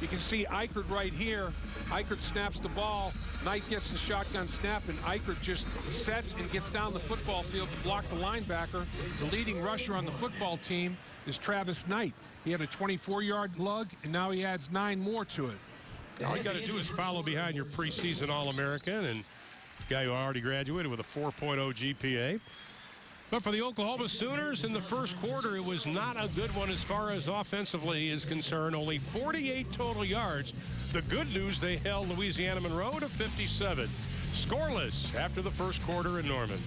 You can see Eichert right here. Eichert snaps the ball. Knight gets the shotgun snap, and Eichert just sets and gets down the football field to block the linebacker. The leading rusher on the football team is Travis Knight. He had a 24-yard lug, and now he adds 9 more to it. All you got to do is follow behind your preseason All-American and guy who already graduated with a 4.0 GPA. But for the Oklahoma Sooners in the first quarter, it was not a good one as far as offensively is concerned. Only 48 total yards. The good news, they held Louisiana Monroe to 57. Scoreless after the first quarter in Norman.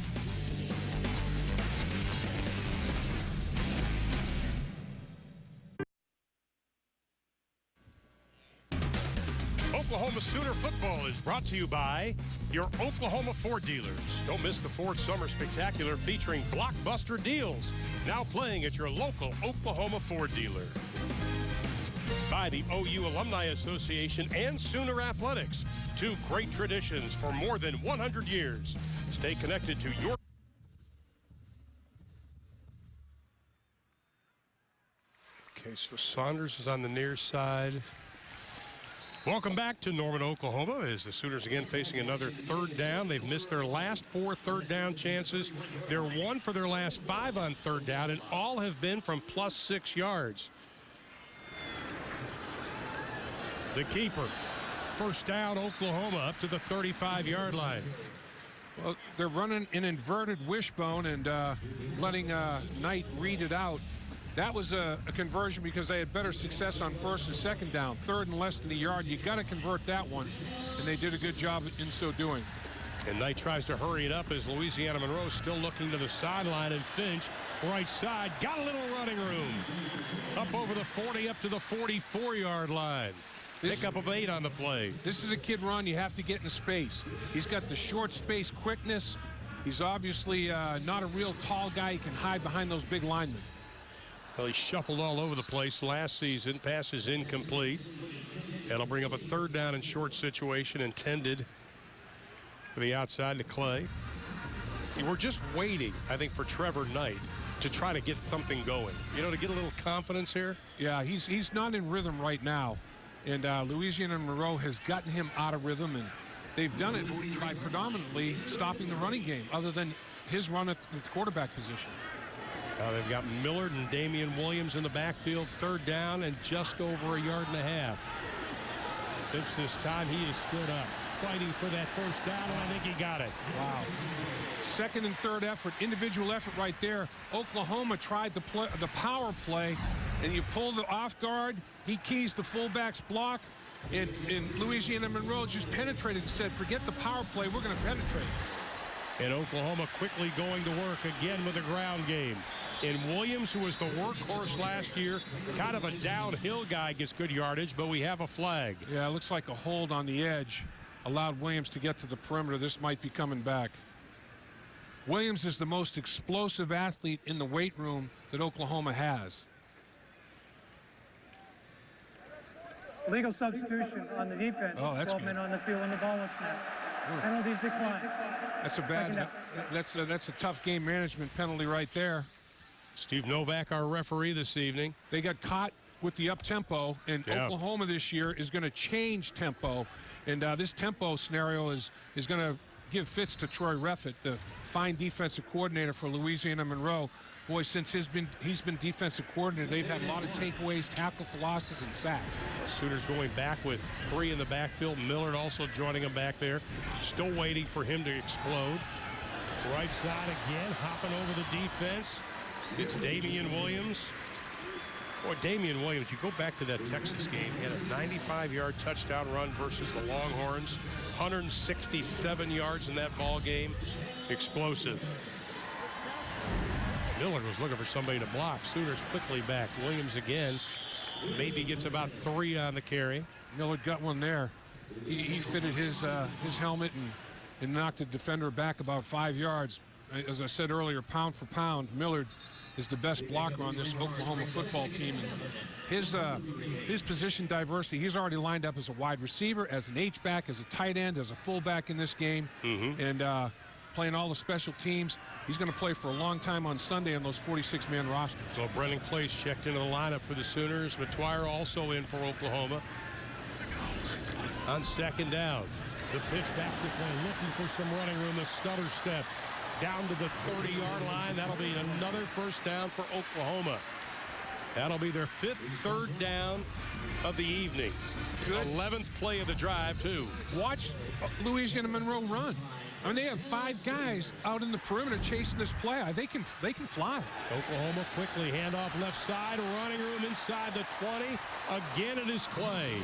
Oklahoma Sooner football is brought to you by your Oklahoma Ford dealers. Don't miss the Ford Summer Spectacular featuring blockbuster deals. Now playing at your local Oklahoma Ford dealer. By the OU Alumni Association and Sooner Athletics. 2 great traditions for more than 100 years. Stay connected to your... Okay, so Saunders is on the near side. Welcome back to Norman, Oklahoma, as the Sooners again facing another third down. They've missed their last 4 third down chances. They're 1 for their last 5 on third down, and all have been from plus 6 yards. The keeper. First down, Oklahoma, up to the 35-yard line. Well, they're running an inverted wishbone and letting Knight read it out. That was a conversion because they had better success on first and second down. Third and less than a yard, you got to convert that one, and they did a good job in so doing. And Knight tries to hurry it up as Louisiana Monroe still looking to the sideline, and Finch, right side, got a little running room. Up over the 40, up to the 44-yard line. Pickup of 8 on the play. This is a kid, Ron, you have to get in space. He's got the short space quickness. He's obviously not a real tall guy. He can hide behind those big linemen. Well, he shuffled all over the place last season. Pass is incomplete. That'll bring up a third down and short situation intended for the outside to Clay. We're just waiting, I think, for Trevor Knight to try to get something going. You know, to get a little confidence here. Yeah, he's not in rhythm right now. And Louisiana Monroe has gotten him out of rhythm, and they've done it by predominantly stopping the running game, other than his run at the quarterback position. Now they've got Millard and Damian Williams in the backfield. Third down and just over a yard and a half. Finch this time, he has stood up, fighting for that first down, and I think he got it. Wow. Second and third effort, individual effort right there. Oklahoma tried the power play, and you pull the off guard. He keys the fullback's block, and Louisiana Monroe just penetrated and said, forget the power play, we're going to penetrate. And Oklahoma quickly going to work again with the ground game. And Williams, who was the workhorse last year, kind of a downhill guy, gets good yardage, but we have a flag. Yeah, it looks like a hold on the edge allowed Williams to get to the perimeter. This might be coming back. Williams is the most explosive athlete in the weight room that Oklahoma has. Legal substitution on the defense. Oh, that's 12 men on the field when the ball was snapped. Penalties decline. That's a bad. That's a tough game management penalty right there. Steve Novak, our referee this evening. They got caught with the up tempo, and Oklahoma this year is going to change tempo, and this tempo scenario is going to give fits to Troy Reffett, the fine defensive coordinator for Louisiana Monroe. Boy, since he's been defensive coordinator, they've had a lot of takeaways, tackle for losses, and sacks. Sooners going back with 3 in the backfield. Millard also joining them back there. Still waiting for him to explode. Right side again, hopping over the defense. It's Damian Williams. Boy, Damian Williams, you go back to that Texas game, he had a 95-yard touchdown run versus the Longhorns. 167 yards in that ball game. Explosive. Millard was looking for somebody to block. Sooners quickly back. Williams again. Maybe gets about 3 on the carry. Millard got one there. He fitted his helmet and knocked the defender back about 5 yards. As I said earlier, pound for pound, Millard is the best blocker on this Oklahoma football team. His position diversity, he's already lined up as a wide receiver, as an H-back, as a tight end, as a fullback in this game, and playing all the special teams. He's going to play for a long time on Sunday on those 46-man rosters. So Brennan Clay's checked into the lineup for the Sooners. McTwire also in for Oklahoma. On second down, the pitch back to Clay, looking for some running room. The stutter step down to the 30-yard line. That'll be another first down for Oklahoma. That'll be their 5th third down of the evening. Good. 11th play of the drive, too. Watch Louisiana Monroe run. I mean, they have 5 guys out in the perimeter chasing this play. They can fly. Oklahoma quickly handoff left side, running room inside the 20. Again, it is Clay.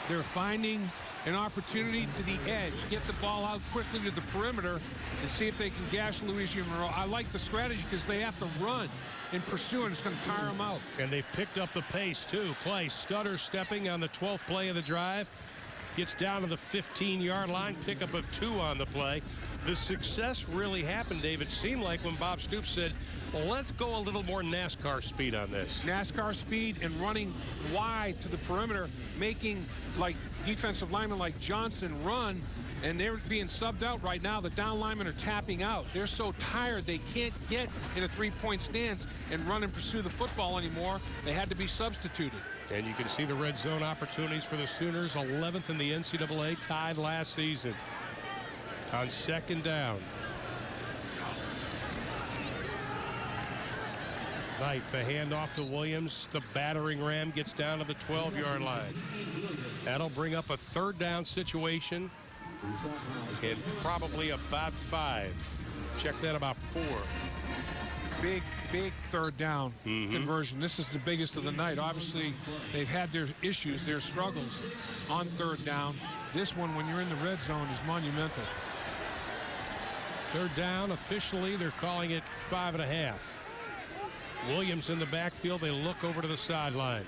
They're finding an opportunity to the edge, get the ball out quickly to the perimeter, and see if they can gash Louisiana Monroe. I like the strategy because they have to run and pursue, and it's going to tire them out. And they've picked up the pace, too. Clay stutter stepping on the 12th play of the drive. Gets down to the 15-yard line, pickup of 2 on the play. The success really happened, Dave. It seemed like when Bob Stoops said, well, let's go a little more NASCAR speed on this. NASCAR speed and running wide to the perimeter, making like defensive linemen like Johnson run, and they're being subbed out right now. The down linemen are tapping out. They're so tired they can't get in a 3-point stance and run and pursue the football anymore. They had to be substituted. And you can see the red zone opportunities for the Sooners, 11th in the NCAA, tied last season. On second down. Knight, the handoff to Williams. The battering ram gets down to the 12-yard line. That'll bring up a third down situation in probably about 5. Check that, about 4. Big third down conversion. This is the biggest of the night. Obviously, they've had their issues, their struggles on third down. This one, when you're in the red zone, is monumental. Third down, officially, they're calling it 5.5. Williams in the backfield. They look over to the sideline.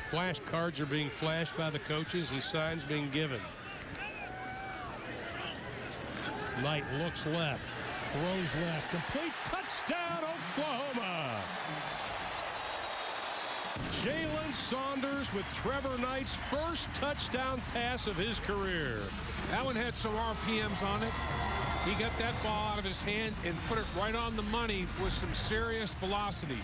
Flash cards are being flashed by the coaches and signs being given. Knight looks left, throws left, complete, touchdown, Oklahoma. Jalen Saunders with Trevor Knight's first touchdown pass of his career. That one had some RPMs on it. He got that ball out of his hand and put it right on the money with some serious velocity.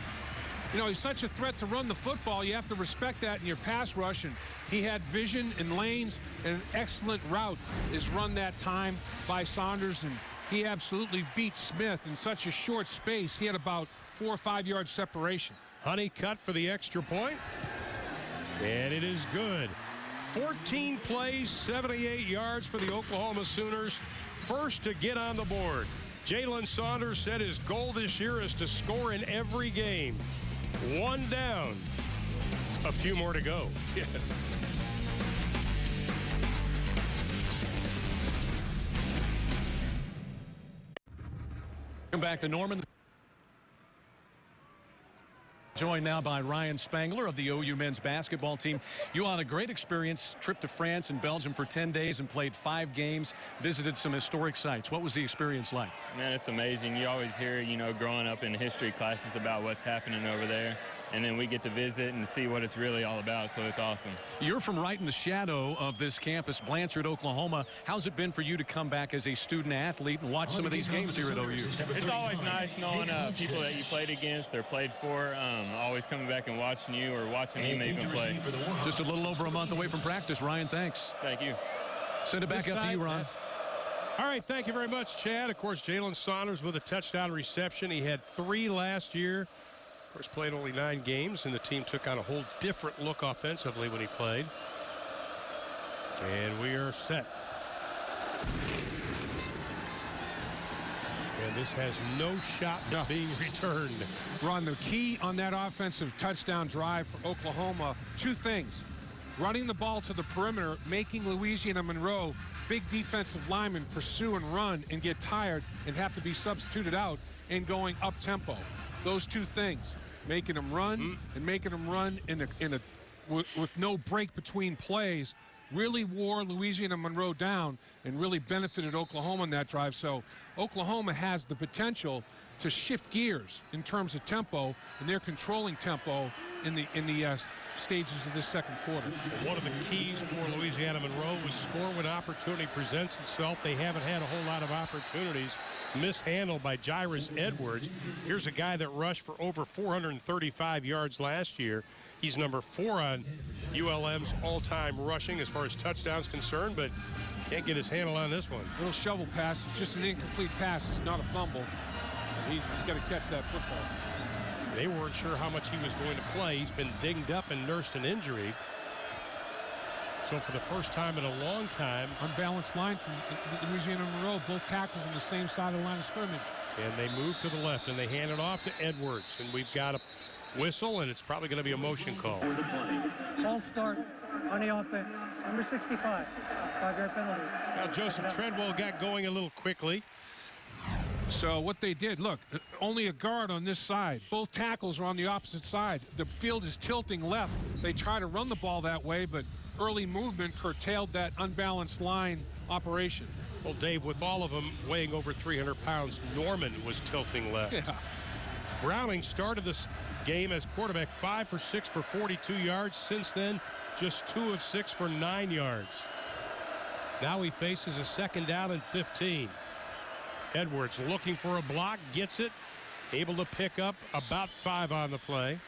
You know, he's such a threat to run the football. You have to respect that in your pass rush. And he had vision and lanes, and an excellent route is run that time by Saunders. And he absolutely beat Smith in such a short space. He had about 4 or 5 yard separation. Honey cut for the extra point. And it is good. 14 plays, 78 yards for the Oklahoma Sooners. First to get on the board. Jalen Saunders said his goal this year is to score in every game. 1 down. A few more to go. Yes. Come back to Norman. Joined now by Ryan Spangler of the OU men's basketball team. You had a great experience, trip to France and Belgium for 10 days and played 5 games, visited some historic sites. What was the experience like? Man, it's amazing. You always hear, you know, growing up in history classes about what's happening over there. And then we get to visit and see what it's really all about, so it's awesome. You're from right in the shadow of this campus, Blanchard, Oklahoma. How's it been for you to come back as a student athlete and watch some of these games here at OU? It's always nice knowing people that you played against or played for, always coming back and watching you or watching me maybe play. Just a little over a month away from practice. Ryan, thanks. Thank you. Send it back up to you, Ron. All right, thank you very much, Chad. Of course, Jalen Saunders with a touchdown reception. He had 3 last year. Of course, played only 9 games, and the team took on a whole different look offensively when he played. And we are set. And this has no shot at being returned. Ron, the key on that offensive touchdown drive for Oklahoma, 2 things. Running the ball to the perimeter, making Louisiana Monroe, big defensive linemen, pursue and run and get tired and have to be substituted out, and going up tempo. Those 2 things, making them run and making them run with no break between plays, really wore Louisiana Monroe down and really benefited Oklahoma in that drive. So Oklahoma has the potential to shift gears in terms of tempo, and they're controlling tempo in the stages of this second quarter. One of the keys for Louisiana Monroe was score when opportunity presents itself. They haven't had a whole lot of opportunities. Mishandled by Jairus Edwards. Here's a guy that rushed for over 435 yards last year. He's number 4 on ULM's all-time rushing as far as touchdowns concerned, but can't get his handle on this one. Little shovel pass. It's just an incomplete pass. It's not a fumble. He's got to catch that football. They weren't sure how much he was going to play. He's been dinged up and nursed an injury. So for the first time in a long time, unbalanced line from Louisiana Monroe, both tackles on the same side of the line of scrimmage. And they move to the left, and they hand it off to Edwards. And we've got a whistle, and it's probably going to be a motion call. False start on the offense. Number 65, 5-yard penalty. Now Joseph Treadwell got going a little quickly. So what they did, look, only a guard on this side. Both tackles are on the opposite side. The field is tilting left. They try to run the ball that way, but early movement curtailed that unbalanced line operation. Well, Dave, with all of them weighing over 300 pounds, Norman was tilting left. Yeah. Browning started this game as quarterback, 5 for 6 for 42 yards. Since then, just 2 of 6 for 9 yards. Now he faces a 2nd down and 15. Edwards looking for a block, gets it, able to pick up about 5 on the play.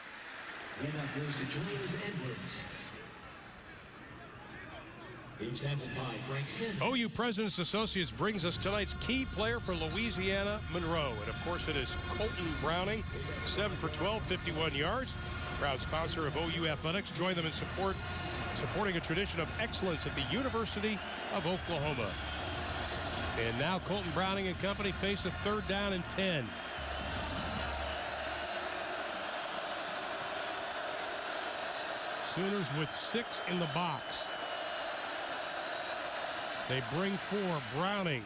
OU President's Associates brings us tonight's key player for Louisiana Monroe. And of course it is Colton Browning, 7 for 12, 51 yards. Proud sponsor of OU Athletics. Join them in supporting a tradition of excellence at the University of Oklahoma. And now Colton Browning and company face a 3rd down and 10. Sooners with 6 in the box. They bring 4. Browning.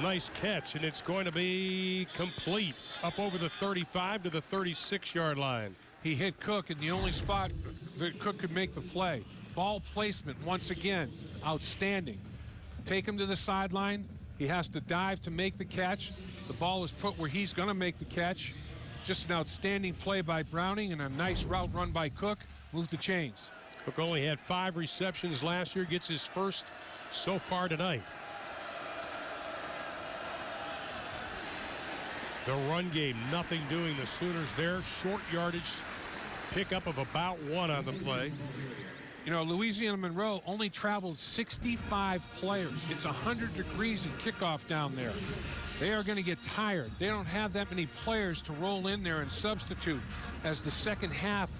Nice catch, and it's going to be complete. Up over the 35 to the 36-yard line. He hit Cook in the only spot that Cook could make the play. Ball placement, once again, outstanding. Take him to the sideline. He has to dive to make the catch. The ball is put where he's going to make the catch. Just an outstanding play by Browning and a nice route run by Cook. Move the chains. Cook only had 5 receptions last year. Gets his first so far tonight. The run game, nothing doing. The Sooners there. Short yardage pickup of about 1 on the play. You know, Louisiana Monroe only traveled 65 players. It's 100 degrees at kickoff down there. They are going to get tired. They don't have that many players to roll in there and substitute as the second half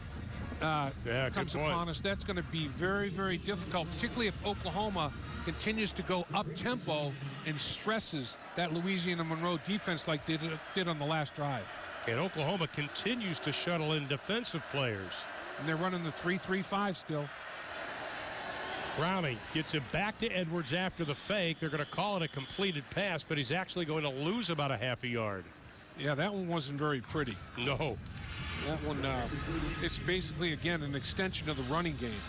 comes upon us. That's going to be very, very difficult, particularly if Oklahoma continues to go up-tempo and stresses that Louisiana Monroe defense like they did on the last drive. And Oklahoma continues to shuttle in defensive players. And they're running the 3-3-5 still. Browning gets it back to Edwards after the fake. They're going to call it a completed pass, but he's actually going to lose about a half a yard. Yeah, that one wasn't very pretty. No. That one, it's basically, again, an extension of the running game.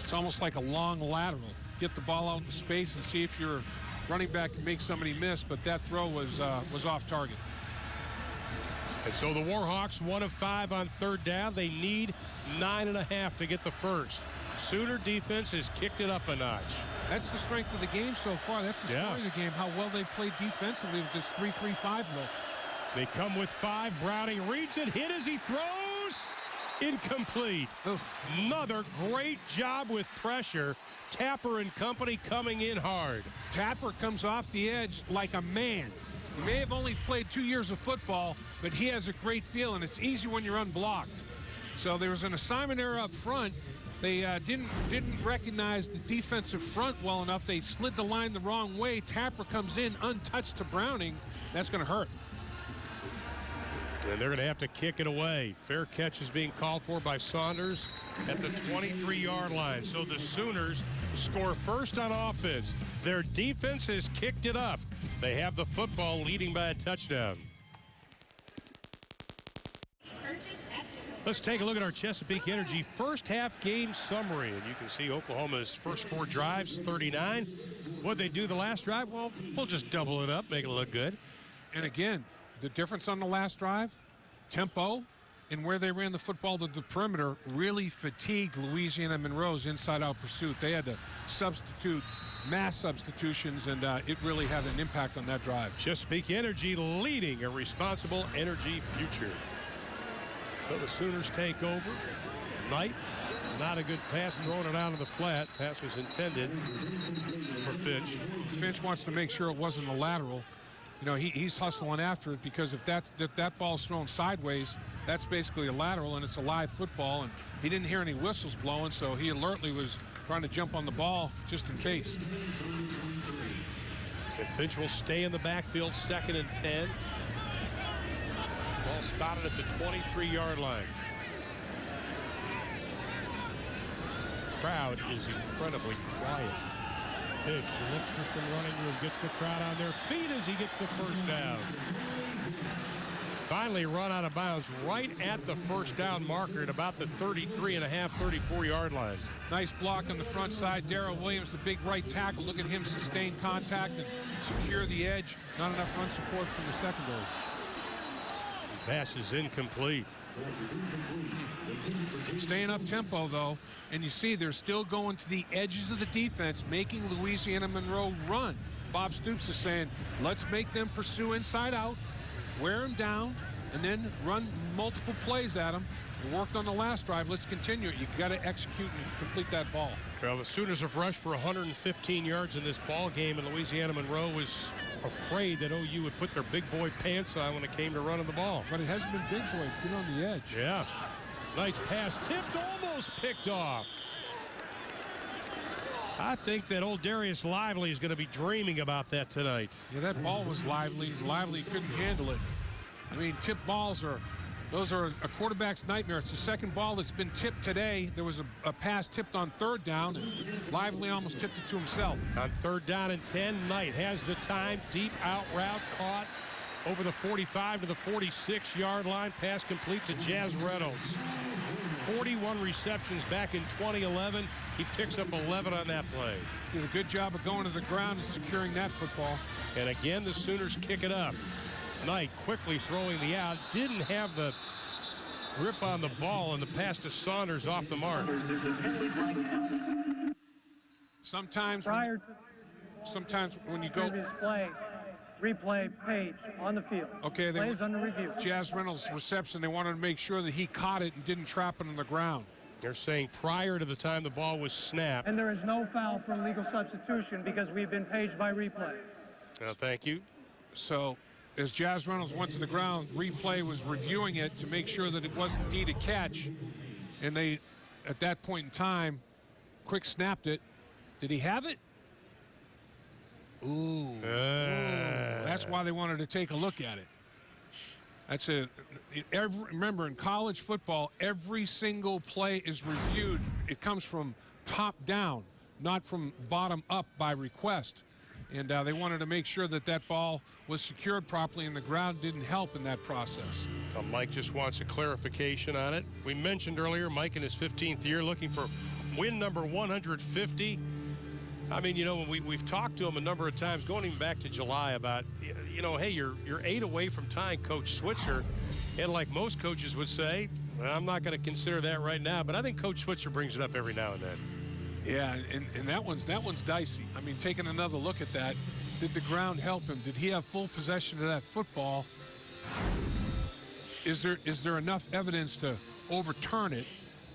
It's almost like a long lateral. Get the ball out in space and see if your running back can make somebody miss, but that throw was off target. And so the Warhawks, 1 of 5 on 3rd down. They need 9.5 to get the first. Sooner defense has kicked it up a notch. That's the strength of the game so far. That's the story of the game, how well they played defensively with this 3-3-5 look. They come with 5. Browning reads it, hit as he throws. Incomplete. Another great job with pressure. Tapper and company coming in hard. Tapper comes off the edge like a man. He may have only played 2 years of football, but he has a great feel, and it's easy when you're unblocked. So there was an assignment error up front. They didn't recognize the defensive front well enough. They slid the line the wrong way. Tapper comes in untouched to Browning. That's going to hurt. And they're going to have to kick it away. Fair catch is being called for by Saunders at the 23-yard line. So the Sooners score first on offense. Their defense has kicked it up. They have the football, leading by a touchdown. Let's take a look at our Chesapeake Energy first half game summary. And you can see Oklahoma's first 4 drives, 39. What'd they do the last drive? Well, we'll just double it up, make it look good. And again, the difference on the last drive, tempo, and where they ran the football to the perimeter really fatigued Louisiana Monroe's inside-out pursuit. They had to substitute, mass substitutions, and it really had an impact on that drive. Chesapeake Energy leading a responsible energy future. So the Sooners take over. Knight, not a good pass, throwing it out of the flat. Pass was intended for Finch. Finch wants to make sure it wasn't a lateral. You know, he's hustling after it, because if that ball's thrown sideways, that's basically a lateral, and it's a live football, and he didn't hear any whistles blowing, so he alertly was trying to jump on the ball just in case. And Finch will stay in the backfield, 2nd and 10. Ball spotted at the 23-yard line. Crowd is incredibly quiet. Finch looks for some running room, gets the crowd on their feet as he gets the first down. Finally run out of bounds right at the first down marker at about the 33.5, 34-yard line. Nice block on the front side. Darrell Williams, the big right tackle. Look at him sustain contact and secure the edge. Not enough run support from the secondary. Pass is incomplete. Staying up tempo, though, and you see they're still going to the edges of the defense, making Louisiana Monroe run. Bob Stoops is saying, let's make them pursue inside out, wear them down, and then run multiple plays at them. It worked on the last drive. Let's continue it. You got to execute and complete that ball. Well, the Sooners have rushed for 115 yards in this ball game, and Louisiana Monroe was afraid that OU would put their big boy pants on when it came to running the ball. But it hasn't been big boy. It's been on the edge. Yeah. Nice pass. Tipped, almost picked off. I think that old Darius Lively is going to be dreaming about that tonight. Yeah, that ball was lively. Lively couldn't handle it. I mean, tip balls those are a quarterback's nightmare. It's the second ball that's been tipped today. There was a pass tipped on 3rd down, and Lively almost tipped it to himself. On 3rd down and 10, Knight has the time. Deep out route caught over the 45 to the 46-yard line. Pass complete to Jazz Reynolds. 41 receptions back in 2011. He picks up 11 on that play. Did a good job of going to the ground and securing that football. And again, the Sooners kick it up. Knight quickly throwing the out. Didn't have the grip on the ball, and the pass to Saunders off the mark. Sometimes when you go... Replay page on the field. Okay, plays under review. Jazz Reynolds' reception, they wanted to make sure that he caught it and didn't trap it on the ground. They're saying prior to the time the ball was snapped. And there is no foul for legal substitution because we've been paged by replay. Thank you. So, as Jazz Reynolds went to the ground, replay was reviewing it to make sure that it was indeed a catch. And they, at that point in time, quick snapped it. Did he have it? Ooh. That's why they wanted to take a look at it. That's it. Remember, in college football, every single play is reviewed. It comes from top down, not from bottom up by request. And they wanted to make sure that that ball was secured properly, and the ground didn't help in that process. Mike just wants a clarification on it. We mentioned earlier Mike in his 15th year looking for win number 150. I mean, you know, we've talked to him a number of times, going even back to July, about, you know, hey, you're 8 away from tying Coach Switzer. And like most coaches would say, well, I'm not going to consider that right now. But I think Coach Switzer brings it up every now and then. Yeah, and that one's dicey. I mean, taking another look at that, did the ground help him? Did he have full possession of that football? Is there enough evidence to overturn it.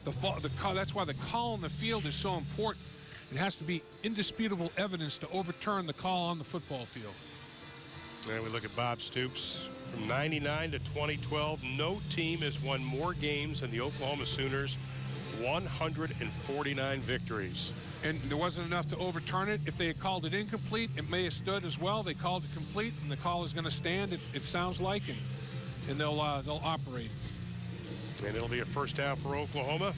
That's why the call on the field is so important. It has to be indisputable evidence to overturn the call on the football field. And we look at Bob Stoops. From 99 to 2012, no team has won more games than the Oklahoma Sooners, 149 victories. And there wasn't enough to overturn it. If they had called it incomplete, it may have stood as well. They called it complete, and the call is going to stand, it sounds like, and they'll operate. And it'll be a first down for Oklahoma.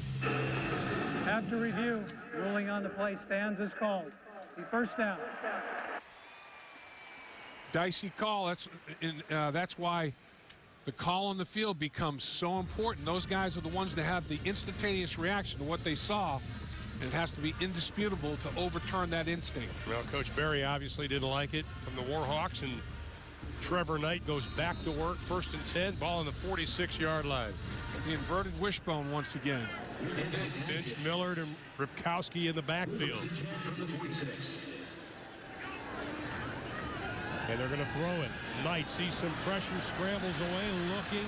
After review, ruling on the play stands as called. The first down. Dicey call. That's why the call on the field becomes so important. Those guys are the ones that have the instantaneous reaction to what they saw, and it has to be indisputable to overturn that instinct. Well, Coach Berry obviously didn't like it from the Warhawks, and Trevor Knight goes back to work. 1st and 10, ball on the 46-yard line. The inverted wishbone once again. Finch, Millard, and Ripkowski in the backfield. And they're going to throw it. Knight sees some pressure, scrambles away, looking,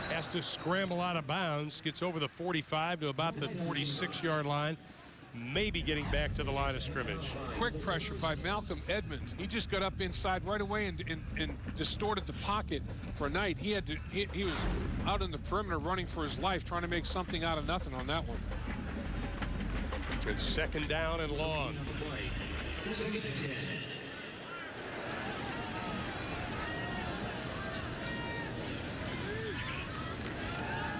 has to scramble out of bounds, gets over the 45 to about the 46-yard line, maybe getting back to the line of scrimmage. Quick pressure by Malcolm Edmond. He just got up inside right away and distorted the pocket for Knight. He was out in the perimeter running for his life, trying to make something out of nothing on that one. And 2nd down and long.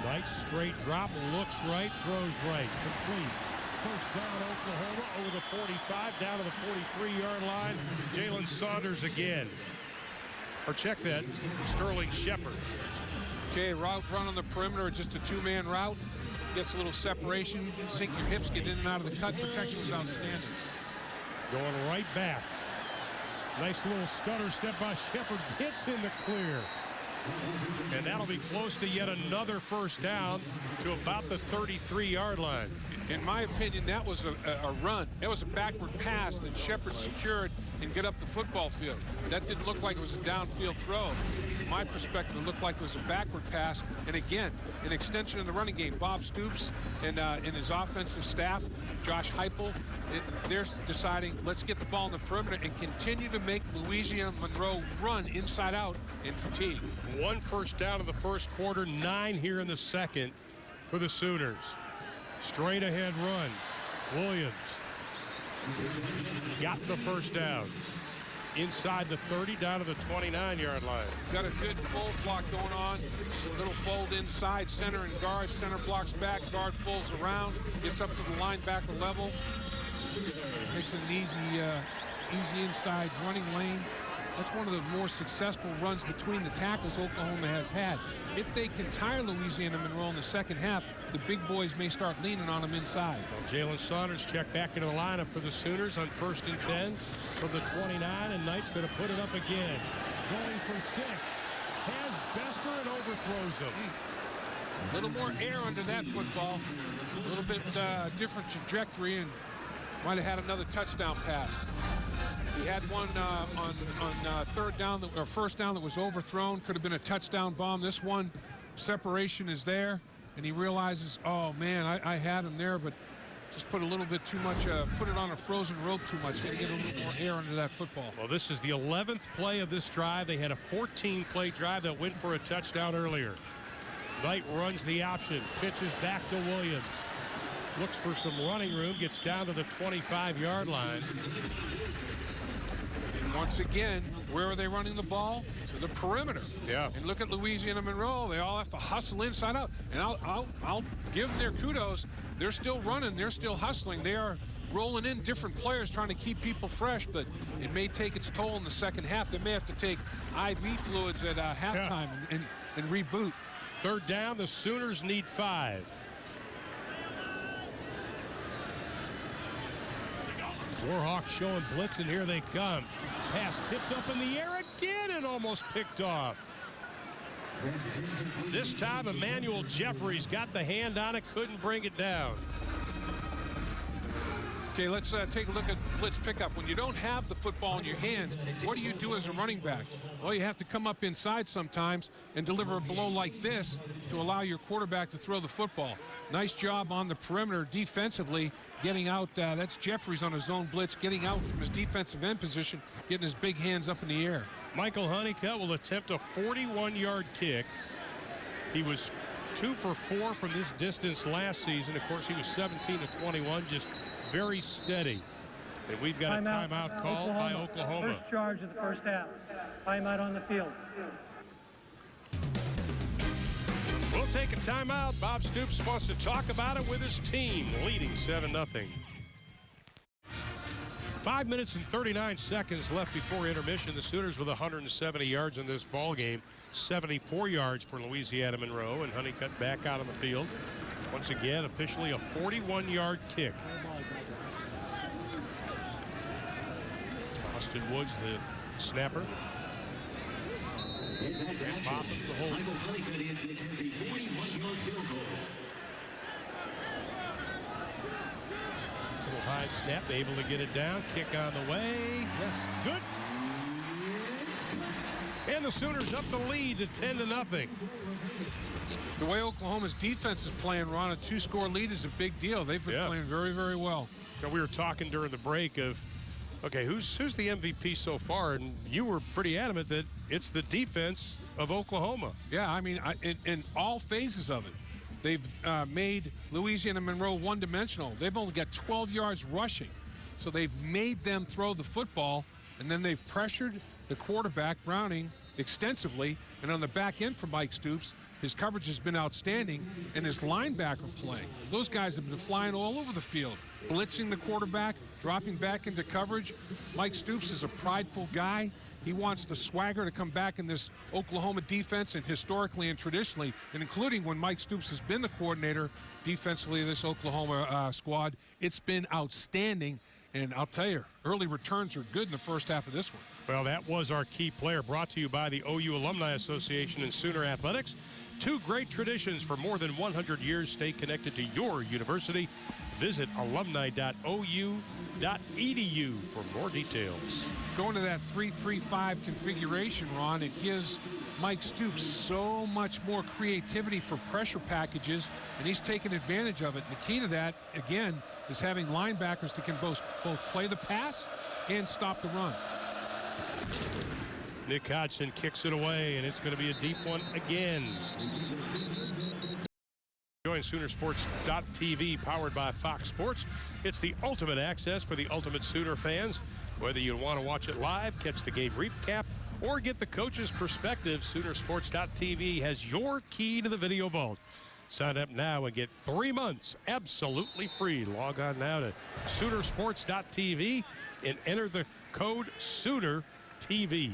Knight straight drop, looks right, throws right, complete. First down, Oklahoma, over the 45, down to the 43-yard line. Jalen Saunders again. Or check that, Sterling Shepard. Okay, route run on the perimeter, just a 2-man route. Gets a little separation, sink your hips, get in and out of the cut. Protection was outstanding. Going right back. Nice little stutter step by Shepard, gets in the clear. And that'll be close to yet another first down to about the 33-yard line. In my opinion, that was a run. That was a backward pass that Shepard secured and get up the football field. That didn't look like it was a downfield throw. From my perspective, it looked like it was a backward pass. And again, an extension of the running game. Bob Stoops and his offensive staff, Josh Heupel, they're deciding, let's get the ball in the perimeter and continue to make Louisiana Monroe run inside out in fatigue. 1 first down in the first quarter, 9 here in the second for the Sooners. Straight ahead run. Williams got the first down. Inside the 30, down to the 29-yard line. Got a good fold block going on. Little fold inside, center and guard. Center blocks back, guard folds around. Gets up to the linebacker level. Makes it an easy inside running lane. That's one of the more successful runs between the tackles Oklahoma has had. If they can tire Louisiana Monroe in the second half, the big boys may start leaning on them inside. Well, Jalen Saunders checked back into the lineup for the Sooners on 1st and 10 from the 29, and Knight's going to put it up again. Going for 6. Has Bester and overthrows him. A little more air under that football. A little bit different trajectory, and might have had another touchdown pass. He had one on third down or first down that was overthrown. Could have been a touchdown bomb. This one, separation is there, and he realizes, oh man, I had him there, but just put a little bit too much, put it on a frozen rope too much. Got to get a little more air under that football. Well, this is the 11th play of this drive. They had a 14-play drive that went for a touchdown earlier. Knight runs the option, pitches back to Williams. Looks for some running room, gets down to the 25-yard line. Once again, where are they running the ball? To the perimeter. Yeah. And look at Louisiana Monroe. They all have to hustle inside out. And I'll give them their kudos. They're still running. They're still hustling. They are rolling in different players trying to keep people fresh, but it may take its toll in the second half. They may have to take IV fluids at halftime and reboot. Third down, the Sooners need 5. Warhawks showing blitz, and here they come. Pass tipped up in the air again and almost picked off. This time, Emmanuel Jeffries got the hand on it, couldn't bring it down. Okay, let's take a look at blitz pickup. When you don't have the football in your hands, what do you do as a running back? Well, you have to come up inside sometimes and deliver a blow like this to allow your quarterback to throw the football. Nice job on the perimeter defensively, getting out. That's Jeffries on a zone blitz, getting out from his defensive end position, getting his big hands up in the air. Michael Honeycutt will attempt a 41-yard kick. He was 2 for 4 from this distance last season. Of course, he was 17 to 21, just very steady. And we've got a timeout called by Oklahoma. First charge of the first half. Timeout on the field. We'll take a timeout. Bob Stoops wants to talk about it with his team, leading 7-0. 5 minutes and 39 seconds left before intermission. The Sooners with 170 yards in this ball game, 74 yards for Louisiana Monroe, and Honeycutt back out on the field. Once again, officially a 41-yard kick. Austin Woods, the snapper. Botham the hold. Little high snap, able to get it down. Kick on the way. Yes. Good. And the Sooners up the lead to 10-0. The way Oklahoma's defense is playing, Ron, a 2-score lead is a big deal. They've been playing very, very well. So we were talking during the break of, okay, who's the MVP so far? And you were pretty adamant that it's the defense of Oklahoma. Yeah, I mean, in all phases of it. They've made Louisiana Monroe one-dimensional. They've only got 12 yards rushing. So they've made them throw the football, and then they've pressured the quarterback, Browning, extensively. And on the back end for Mike Stoops, his coverage has been outstanding, and his linebacker play. Those guys have been flying all over the field, blitzing the quarterback, dropping back into coverage. Mike Stoops is a prideful guy. He wants the swagger to come back in this Oklahoma defense, and historically and traditionally, and including when Mike Stoops has been the coordinator defensively of this Oklahoma squad, it's been outstanding. And I'll tell you, early returns are good in the first half of this one. Well, that was our key player, brought to you by the OU Alumni Association and Sooner Athletics. 2 great traditions for more than 100 years. Stay connected to your university. Visit alumni.ou.edu for more details. Going to that 3-3-5 configuration, Ron, it gives Mike Stoops so much more creativity for pressure packages, and he's taken advantage of it. And the key to that, again, is having linebackers that can both play the pass and stop the run. Nick Hodgson kicks it away, and it's going to be a deep one again. Join Soonersports.tv, powered by Fox Sports. It's the ultimate access for the ultimate Sooner fans. Whether you want to watch it live, catch the game recap, or get the coach's perspective, Soonersports.tv has your key to the video vault. Sign up now and get 3 months absolutely free. Log on now to Soonersports.tv and enter the code SoonerTV.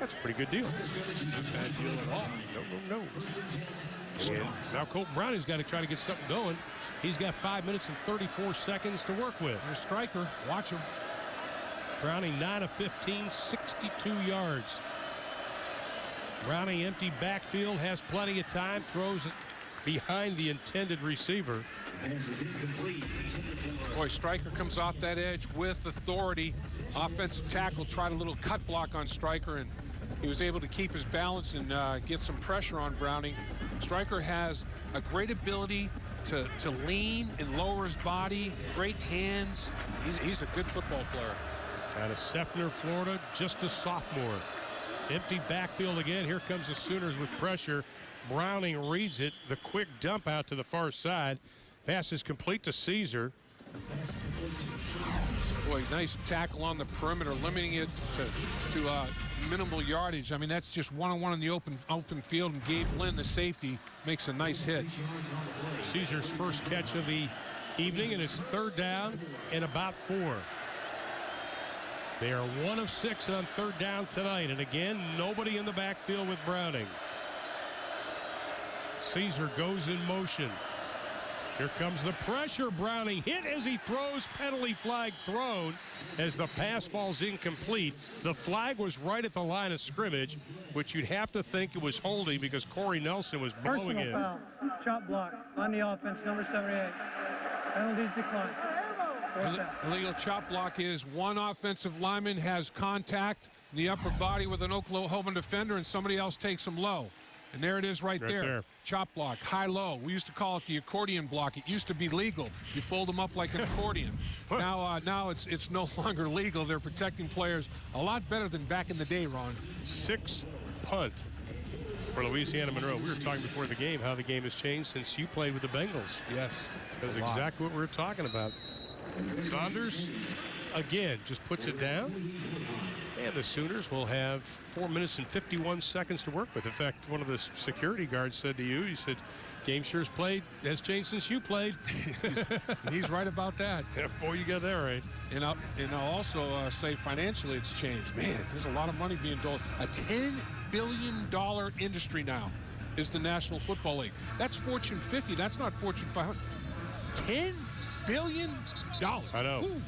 That's a pretty good deal. Not bad deal at all. No. And now Colton Browning's got to try to get something going. He's got 5 minutes and 34 seconds to work with. There's Striker. Watch him. Browning 9 of 15, 62 yards. Browning empty backfield, has plenty of time, throws it behind the intended receiver. Boy, Striker comes off that edge with authority. Offensive tackle tried a little cut block on Striker, and he was able to keep his balance and get some pressure on Browning. Striker has a great ability to lean and lower his body, great hands. He's a good football player. Out of Seffner, Florida, just a sophomore. Empty backfield again. Here comes the Sooners with pressure. Browning reads it. The quick dump out to the far side. Pass is complete to Caesar. Boy, nice tackle on the perimeter, limiting it to minimal yardage. I mean, that's just one-on-one in the open field, and Gabe Lynn, the safety, makes a nice hit. Caesar's first catch of the evening, and it's 3rd down and about 4. They are 1 of 6 on 3rd down tonight, and again, nobody in the backfield with Browning. Caesar goes in motion. Here comes the pressure. Browning hit as he throws. Penalty flag thrown as the pass falls incomplete. The flag was right at the line of scrimmage, which you'd have to think it was holding because Corey Nelson was blowing Personal in. Foul. Chop block on the offense, number 78. Penalties declined. First down. Illegal chop block is one offensive lineman has contact in the upper body with an Oklahoma defender, and somebody else takes him low. And there it is right there. Chop block, high-low. We used to call it the accordion block. It used to be legal. You fold them up like an accordion. Now it's no longer legal. They're protecting players a lot better than back in the day, Ron. 6 punt for Louisiana Monroe. We were talking before the game how the game has changed since you played with the Bengals. Yes. That's exactly what we were talking about. Saunders, again, just puts it down. And the Sooners will have 4 minutes and 51 seconds to work with. In fact, one of the security guards said to you, he said, game sure's has changed since you played. He's right about that. Yeah, boy, you got that right. And I'll also say financially it's changed. Man, there's a lot of money being doled. A $10 billion industry now is the National Football League. That's Fortune 50. That's not Fortune 500. $10 billion. I know. Ooh.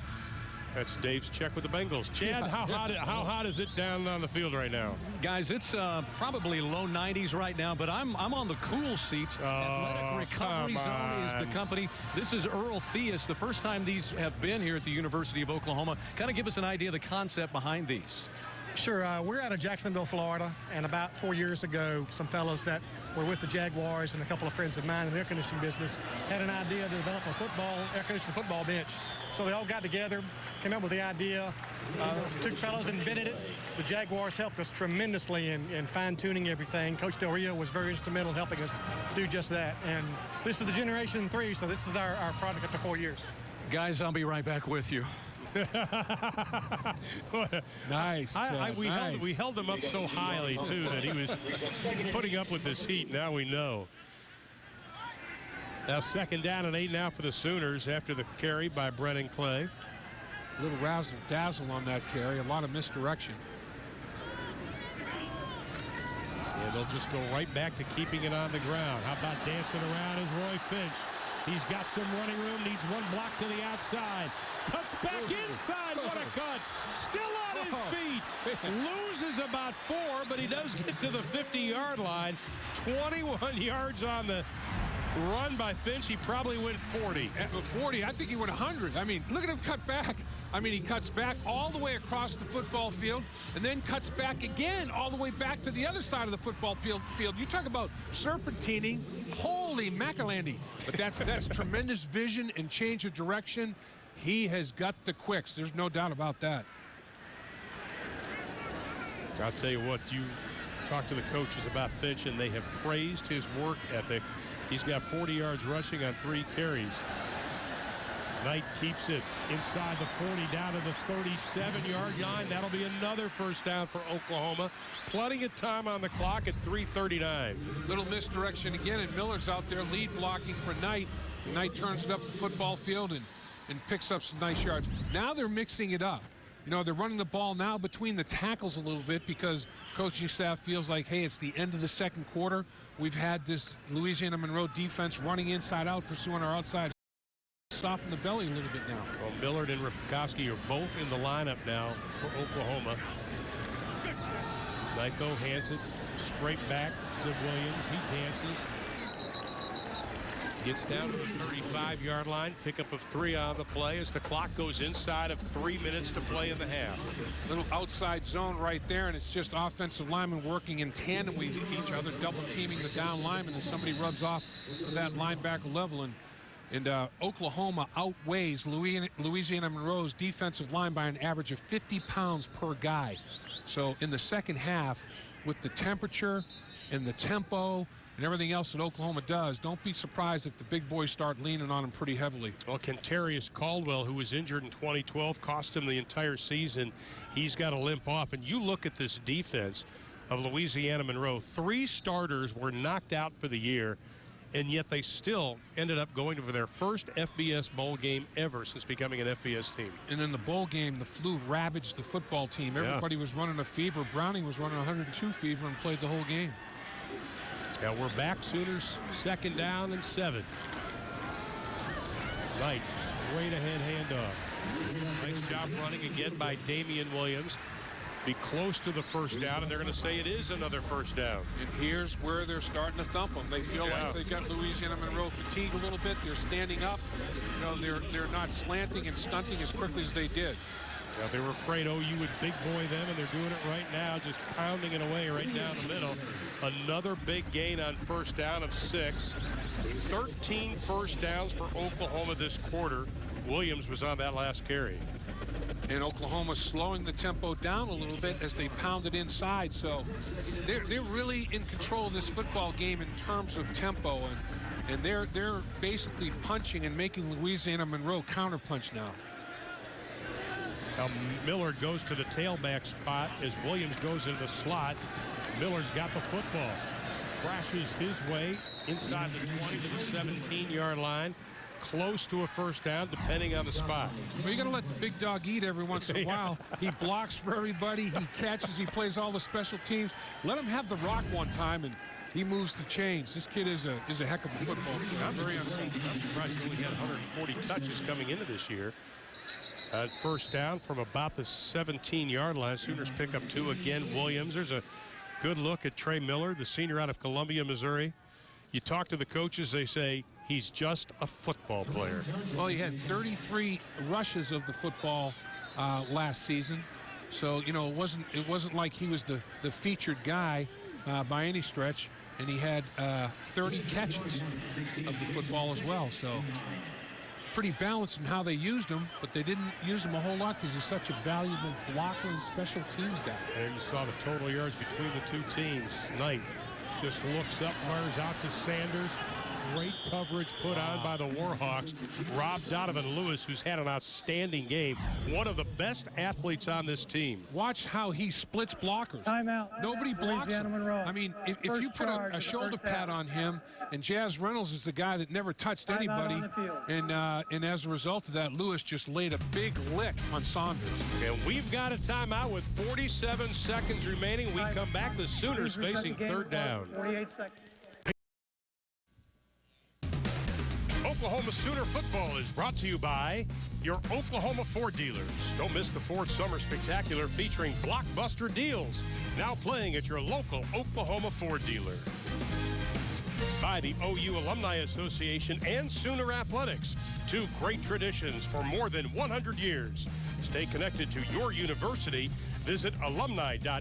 That's Dave's check with the Bengals. Chad, how hot is it down on the field right now? Guys, it's probably low 90s right now, but I'm on the cool seats. Athletic Recovery Zone is the company. This is Earl Theus. The first time these have been here at the University of Oklahoma. Kind of give us an idea of the concept behind these. Sure. We're out of Jacksonville, Florida, and about 4 years ago, some fellows that were with the Jaguars and a couple of friends of mine in the air conditioning business had an idea to develop a air conditioning football bench. So they all got together, came up with the idea. Those two fellows invented it. The Jaguars helped us tremendously in fine-tuning everything. Coach Del Rio was very instrumental in helping us do just that. And this is the Generation 3, so this is our product after 4 years. Guys, I'll be right back with you. Nice. We held him up so highly, too, that he was putting up with this heat. Now we know. Now 2nd down and 8 now for the Sooners after the carry by Brennan Clay. A little razzle-dazzle on that carry. A lot of misdirection. And they'll just go right back to keeping it on the ground. How about dancing around is Roy Finch. He's got some running room, needs one block to the outside. Cuts back inside, what a cut. Still on his feet. Loses about 4, but he does get to the 50-yard line. 21 yards on the run by Finch. He probably went 40. 40, I think he went 100. I mean, look at him cut back. I mean, he cuts back all the way across the football field and then cuts back again all the way back to the other side of the football field. You talk about serpentining. Holy Macalandy. But that's tremendous vision and change of direction. He has got the quicks. There's no doubt about that. I'll tell you what, you talk to the coaches about Finch, and they have praised his work ethic. He's got 40 yards rushing on 3 carries. Knight keeps it inside the 40 down to the 37-yard line. That'll be another first down for Oklahoma. Plenty of time on the clock at 3:39. Little misdirection again, and Miller's out there lead blocking for Knight. Knight turns it up the football field and picks up some nice yards. Now they're mixing it up. You know, they're running the ball now between the tackles a little bit because coaching staff feels like, hey, it's the end of the 2nd quarter. We've had this Louisiana Monroe defense running inside out, pursuing our outside. Soften the belly a little bit now. Well, Millard and Ripkowski are both in the lineup now for Oklahoma. Nyko hands it straight back to Williams. He dances. Gets down to the 35-yard line. Pickup of 3 on the play as the clock goes inside of 3 minutes to play in the half. Little outside zone right there, and it's just offensive linemen working in tandem with each other, double teaming the down lineman, and somebody rubs off to that linebacker level. And Oklahoma outweighs Louisiana Monroe's defensive line by an average of 50 pounds per guy. So in the second half, with the temperature and the tempo and everything else that Oklahoma does, don't be surprised if the big boys start leaning on him pretty heavily. Well, Kentarius Caldwell, who was injured in 2012, cost him the entire season. He's got to limp off. And you look at this defense of Louisiana Monroe. 3 starters were knocked out for the year, and yet they still ended up going for their first FBS bowl game ever since becoming an FBS team. And in the bowl game, the flu ravaged the football team. Everybody was running a fever. Browning was running 102 fever and played the whole game. Now we're back. Sooners 2nd down and 7. Knight straight ahead handoff. Nice job running again by Damian Williams. be close to the first down, and they're going to say it is another first down. And here's where they're starting to thump them. They feel like they got Louisiana Monroe fatigue a little bit. They're standing up. You know, they're not slanting and stunting as quickly as they did. Yeah, they were afraid OU would big boy them, and they're doing it right now, just pounding it away right down the middle. Another big gain on first down of 6. 13 first downs for Oklahoma this quarter. Williams was on that last carry. And Oklahoma's slowing the tempo down a little bit as they pound it inside. So they're really in control of this football game in terms of tempo. And they're basically punching and making Louisiana Monroe counterpunch now. Now Miller goes to the tailback spot as Williams goes into the slot. Miller's got the football. Crashes his way inside the 20 to the 17-yard line. Close to a first down, depending on the spot. Well, you got to let the big dog eat every once in a while. He blocks for everybody. He catches. He plays all the special teams. Let him have the rock one time, and he moves the chains. This kid is a heck of a football player. I'm surprised he only had 140 touches coming into this year. First down from about the 17-yard line. Sooners pick up 2 again. Williams. There's a good look at Trey Miller, the senior out of Columbia, Missouri. You talk to the coaches, they say he's just a football player. Well, he had 33 rushes of the football last season. So, you know, it wasn't like he was the featured guy by any stretch. And he had 30 catches of the football as well. So pretty balanced in how they used him, but they didn't use him a whole lot because he's such a valuable blocker and special teams guy. And you saw the total yards between the two teams. Knight just looks up, fires out to Sanders. Great coverage put on by the Warhawks. Rob Donovan Lewis, who's had an outstanding game. One of the best athletes on this team. Watch how he splits blockers. Timeout. Nobody blocks him. I mean, if you put a shoulder pad on him, and Jazz Reynolds is the guy that never touched anybody, and as a result of that, Lewis just laid a big lick on Saunders. And we've got a timeout with 47 seconds remaining. We come back, the Sooners facing third down. 48 seconds. Oklahoma Sooner football is brought to you by your Oklahoma Ford dealers. Don't miss the Ford Summer Spectacular featuring blockbuster deals. Now playing at your local Oklahoma Ford dealer. By the OU Alumni Association and Sooner Athletics. 2 great traditions for more than 100 years. Stay connected to your university. Visit alumni.ou.edu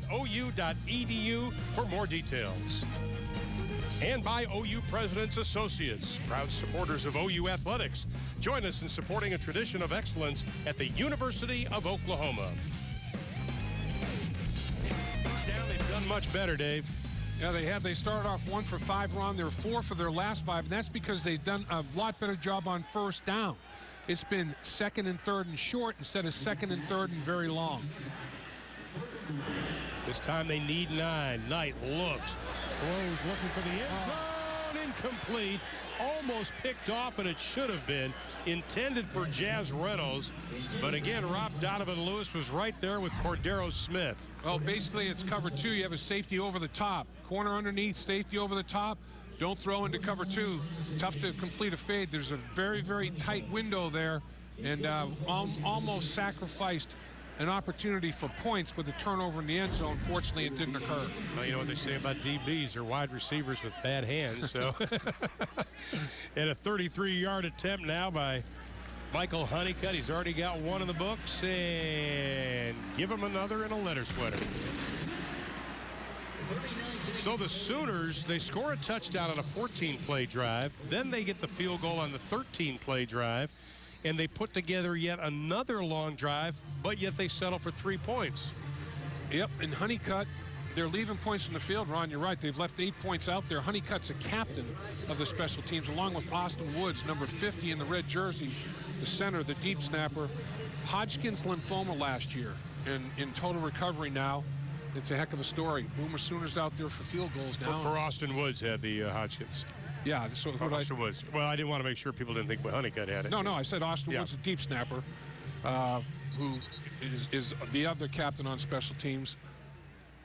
for more details. And by OU President's Associates, proud supporters of OU athletics. Join us in supporting a tradition of excellence at the University of Oklahoma. Now they've done much better, Dave. Yeah, they have. They started off 1 for 5 run. They're 4 for their last 5, and that's because they've done a lot better job on first down. It's been 2nd and 3rd and short instead of 2nd and 3rd and very long. This time they need 9. Knight looks. Throws looking for the end zone. Incomplete. Almost picked off, and it should have been intended for Jazz Reynolds. But again, Rob Donovan Lewis was right there with Cordero Smith. Well, basically, it's cover 2. You have a safety over the top. Corner underneath, safety over the top. Don't throw into cover 2. Tough to complete a fade. There's a very, very tight window there, and almost sacrificed an opportunity for points with a turnover in the end zone. Fortunately, it didn't occur. Well, you know what they say about DBs, or wide receivers with bad hands. So, and a 33-yard attempt now by Michael Honeycutt. He's already got 1 in the books, and give him another in a letter sweater. So the Sooners, they score a touchdown on a 14-play drive. Then they get the field goal on the 13-play drive. And they put together yet another long drive, but yet they settle for 3 points. Yep, and Honeycutt, they're leaving points in the field, Ron. You're right. They've left 8 points out there. Honeycutt's a captain of the special teams, along with Austin Woods, number 50 in the red jersey, the center, the deep snapper. Hodgkin's lymphoma last year, and in total recovery now. It's a heck of a story. Boomer Sooners out there for field goals now. For Austin Woods had the Hodgkins. Yeah, so Austin Woods. Well, I didn't want to make sure people didn't think Honeycutt had it. No, I said Austin Woods, a deep snapper, who is the other captain on special teams.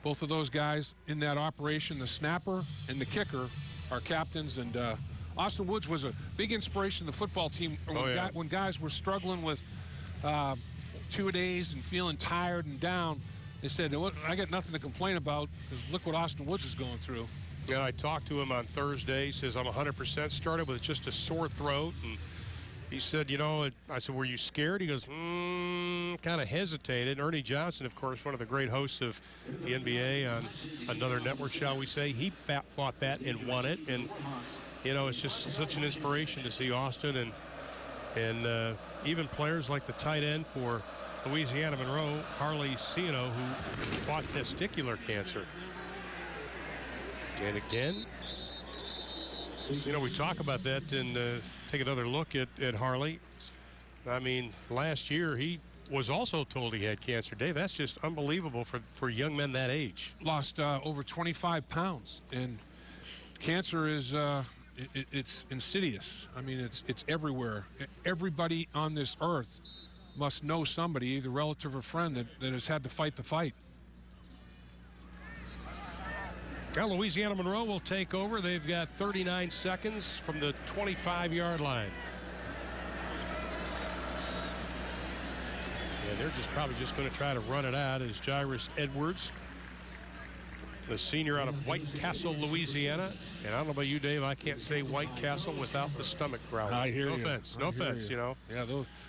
Both of those guys in that operation, the snapper and the kicker, are captains. And Austin Woods was a big inspiration to the football team when guys were struggling with 2-a-days and feeling tired and down. They said, I got nothing to complain about because look what Austin Woods is going through. Yeah, I talked to him on Thursday. He says, I'm 100%. Started with just a sore throat. And he said, I said, were you scared? He goes, kind of hesitated. Ernie Johnson, of course, one of the great hosts of the NBA on another network, shall we say. He fought that and won it. And, it's just such an inspiration to see Austin and even players like the tight end for Louisiana Monroe, Harley Ciano, who fought testicular cancer. And again, we talk about that and take another look at Harley. I mean, last year he was also told he had cancer. Dave, that's just unbelievable for young men that age. Lost over 25 pounds. And cancer is, it's insidious. I mean, it's everywhere. Everybody on this earth must know somebody, either relative or friend, that has had to fight the fight. Now Louisiana Monroe will take over. They've got 39 seconds from the 25-yard line. And they're probably just going to try to run it out as Jairus Edwards, the senior out of White Castle, Louisiana. And I don't know about you, Dave, I can't say White Castle without the stomach growling. I hear you. No offense, Yeah,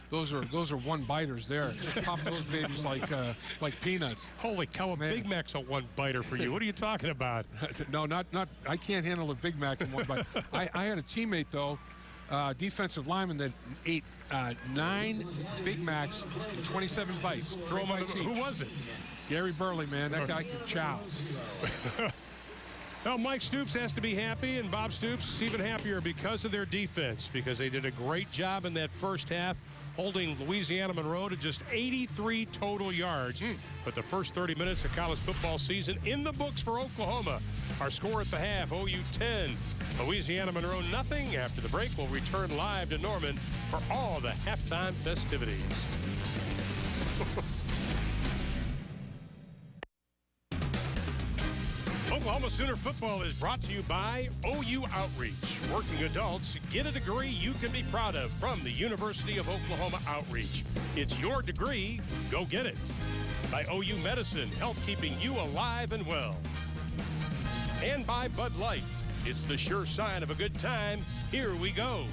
those are one-biters there. Just pop those babies like peanuts. Holy cow, a Big Mac's a one-biter for you. What are you talking about? No, not. I can't handle a Big Mac in one bite. I had a teammate, though, defensive lineman, that ate 9 Big Macs in 27 bites. Throw him on who was it? Gary Burley, man. That guy can chow. Well, Mike Stoops has to be happy, and Bob Stoops even happier because of their defense, because they did a great job in that first half, holding Louisiana Monroe to just 83 total yards. But the first 30 minutes of college football season in the books for Oklahoma. Our score at the half, OU 10, Louisiana Monroe nothing. After the break, we'll return live to Norman for all the halftime festivities. Oklahoma Sooner football is brought to you by OU Outreach. Working adults, get a degree you can be proud of from the University of Oklahoma Outreach. It's your degree. Go get it. By OU Medicine, health keeping you alive and well. And by Bud Light. It's the sure sign of a good time. Here we go.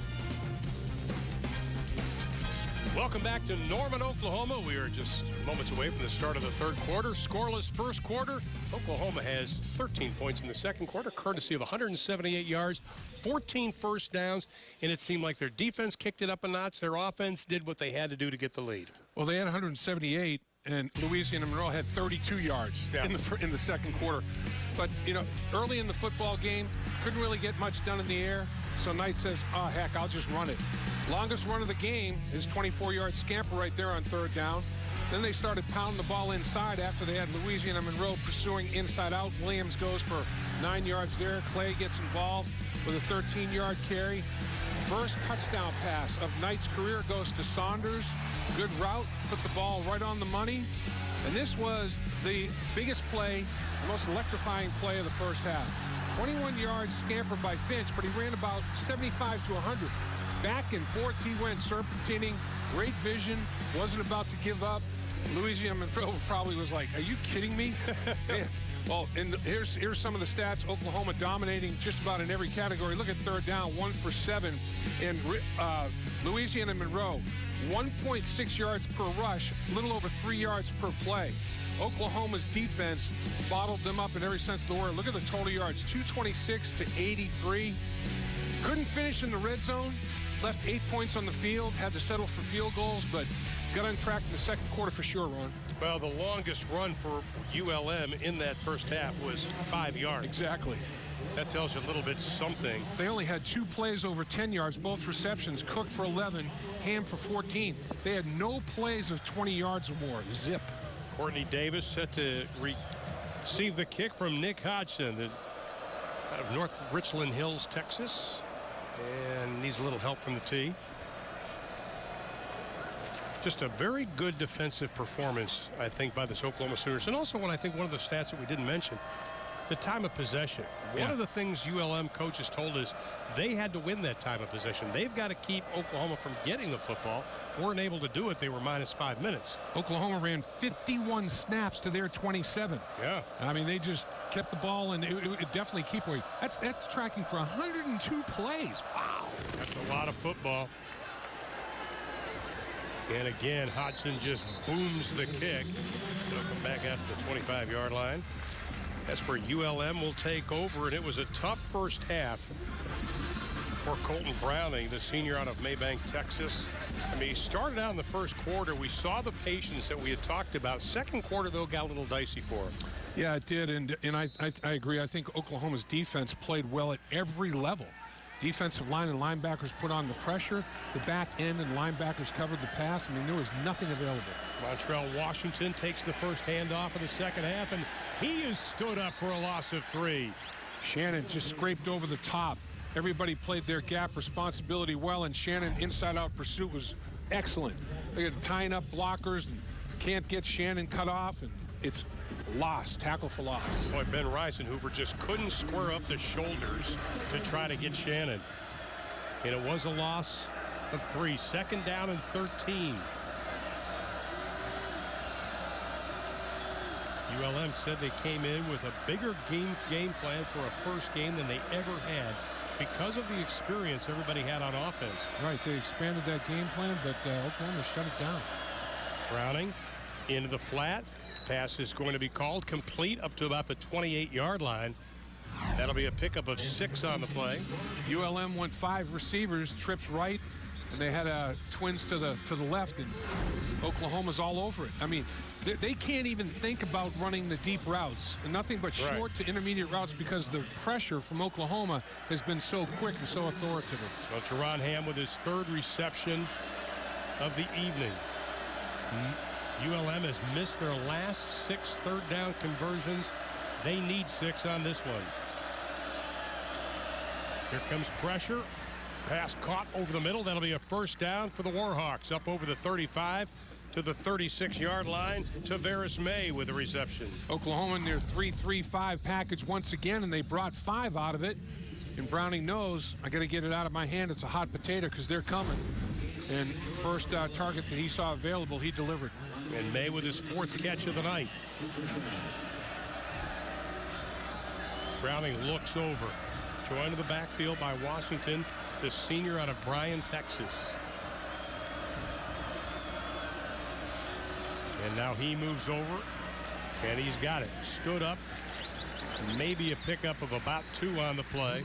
Welcome back to Norman, Oklahoma. We are just moments away from the start of the third quarter. Scoreless first quarter. Oklahoma has 13 points in the second quarter, courtesy of 178 yards, 14 first downs, and it seemed like their defense kicked it up a notch. Their offense did what they had to do to get the lead. Well, they had 178, and Louisiana Monroe had 32 yards in the second quarter. But, early in the football game, couldn't really get much done in the air. So Knight says, heck, I'll just run it. Longest run of the game is 24-yard scamper right there on third down. Then they started pounding the ball inside after they had Louisiana Monroe pursuing inside out. Williams goes for 9 yards there. Clay gets involved with a 13-yard carry. First touchdown pass of Knight's career goes to Saunders. Good route, put the ball right on the money. And this was the biggest play, the most electrifying play of the first half. 21-yard scamper by Finch, but he ran about 75 to 100. Back and forth he went, serpentining, great vision, wasn't about to give up. Louisiana Monroe probably was like, are you kidding me? Man. Well, and here's some of the stats. Oklahoma dominating just about in every category. Look at third down, 1 for 7. And Louisiana Monroe, 1.6 yards per rush, a little over 3 yards per play. Oklahoma's defense bottled them up in every sense of the word. Look at the total yards, 226 to 83. Couldn't finish in the red zone. Left 8 points on the field, had to settle for field goals, but got on track in the second quarter for sure, Ron. Well, the longest run for ULM in that first half was 5 yards. Exactly. That tells you a little bit something. They only had 2 plays over 10 yards, both receptions. Cook for 11, Ham for 14. They had no plays of 20 yards or more. Zip. Courtney Davis set to receive the kick from Nick Hodgson out of North Richland Hills, Texas. And needs a little help from the tee. Just a very good defensive performance, I think, by this Oklahoma Sooners. And also, I think one of the stats that we didn't mention, the time of possession. Yeah. One of the things ULM coaches told us, they had to win that time of possession. They've got to keep Oklahoma from getting the football. Weren't able to do it. They were minus 5 minutes. Oklahoma ran 51 snaps to their 27. Yeah. I mean, they just kept the ball, and it definitely keep away. That's tracking for 102 plays. Wow. That's a lot of football. And again, Hodgson just booms the kick. It'll come back out to the 25-yard line. That's where ULM will take over, and it was a tough first half for Colton Browning, the senior out of Maybank, Texas. I mean, he started out in the first quarter. We saw the patience that we had talked about. Second quarter, though, got a little dicey for him. Yeah, it did, and I agree. I think Oklahoma's defense played well at every level. Defensive line and linebackers put on the pressure. The back end and linebackers covered the pass. I mean, there was nothing available. Montrell Washington takes the first handoff of the second half, and he is stood up for a loss of 3. Shannon just scraped over the top. Everybody played their gap responsibility well, and Shannon inside-out pursuit was excellent. They had tying up blockers and can't get Shannon cut off, and it's loss, tackle for loss. Boy, Ben Reisenhofer just couldn't square up the shoulders to try to get Shannon. And it was a loss of 3. Second down and 13. ULM said they came in with a bigger game plan for a first game than they ever had because of the experience everybody had on offense. Right, they expanded that game plan, but Oklahoma shut it down. Browning into the flat. Pass is going to be called complete up to about the 28-yard line. That'll be a pickup of 6 on the play. ULM went 5 receivers, trips right, and they had twins to the left, and Oklahoma's all over it. I mean, they can't even think about running the deep routes, and nothing but short to intermediate routes because the pressure from Oklahoma has been so quick and so authoritative. Well, Teron Ham with his 3rd reception of the evening. ULM has missed their last 6 third-down conversions. They need 6 on this one. Here comes pressure. Pass caught over the middle. That'll be a first down for the Warhawks. Up over the 35 to the 36-yard line. Tavares May with the reception. Oklahoma in their 3-3-5 package once again, and they brought 5 out of it. And Browning knows, I got to get it out of my hand. It's a hot potato because they're coming. And first target that he saw available, he delivered. And May with his 4th catch of the night. Browning looks over. Joined in the backfield by Washington, the senior out of Bryan, Texas. And now he moves over, and he's got it. Stood up. Maybe a pickup of about 2 on the play.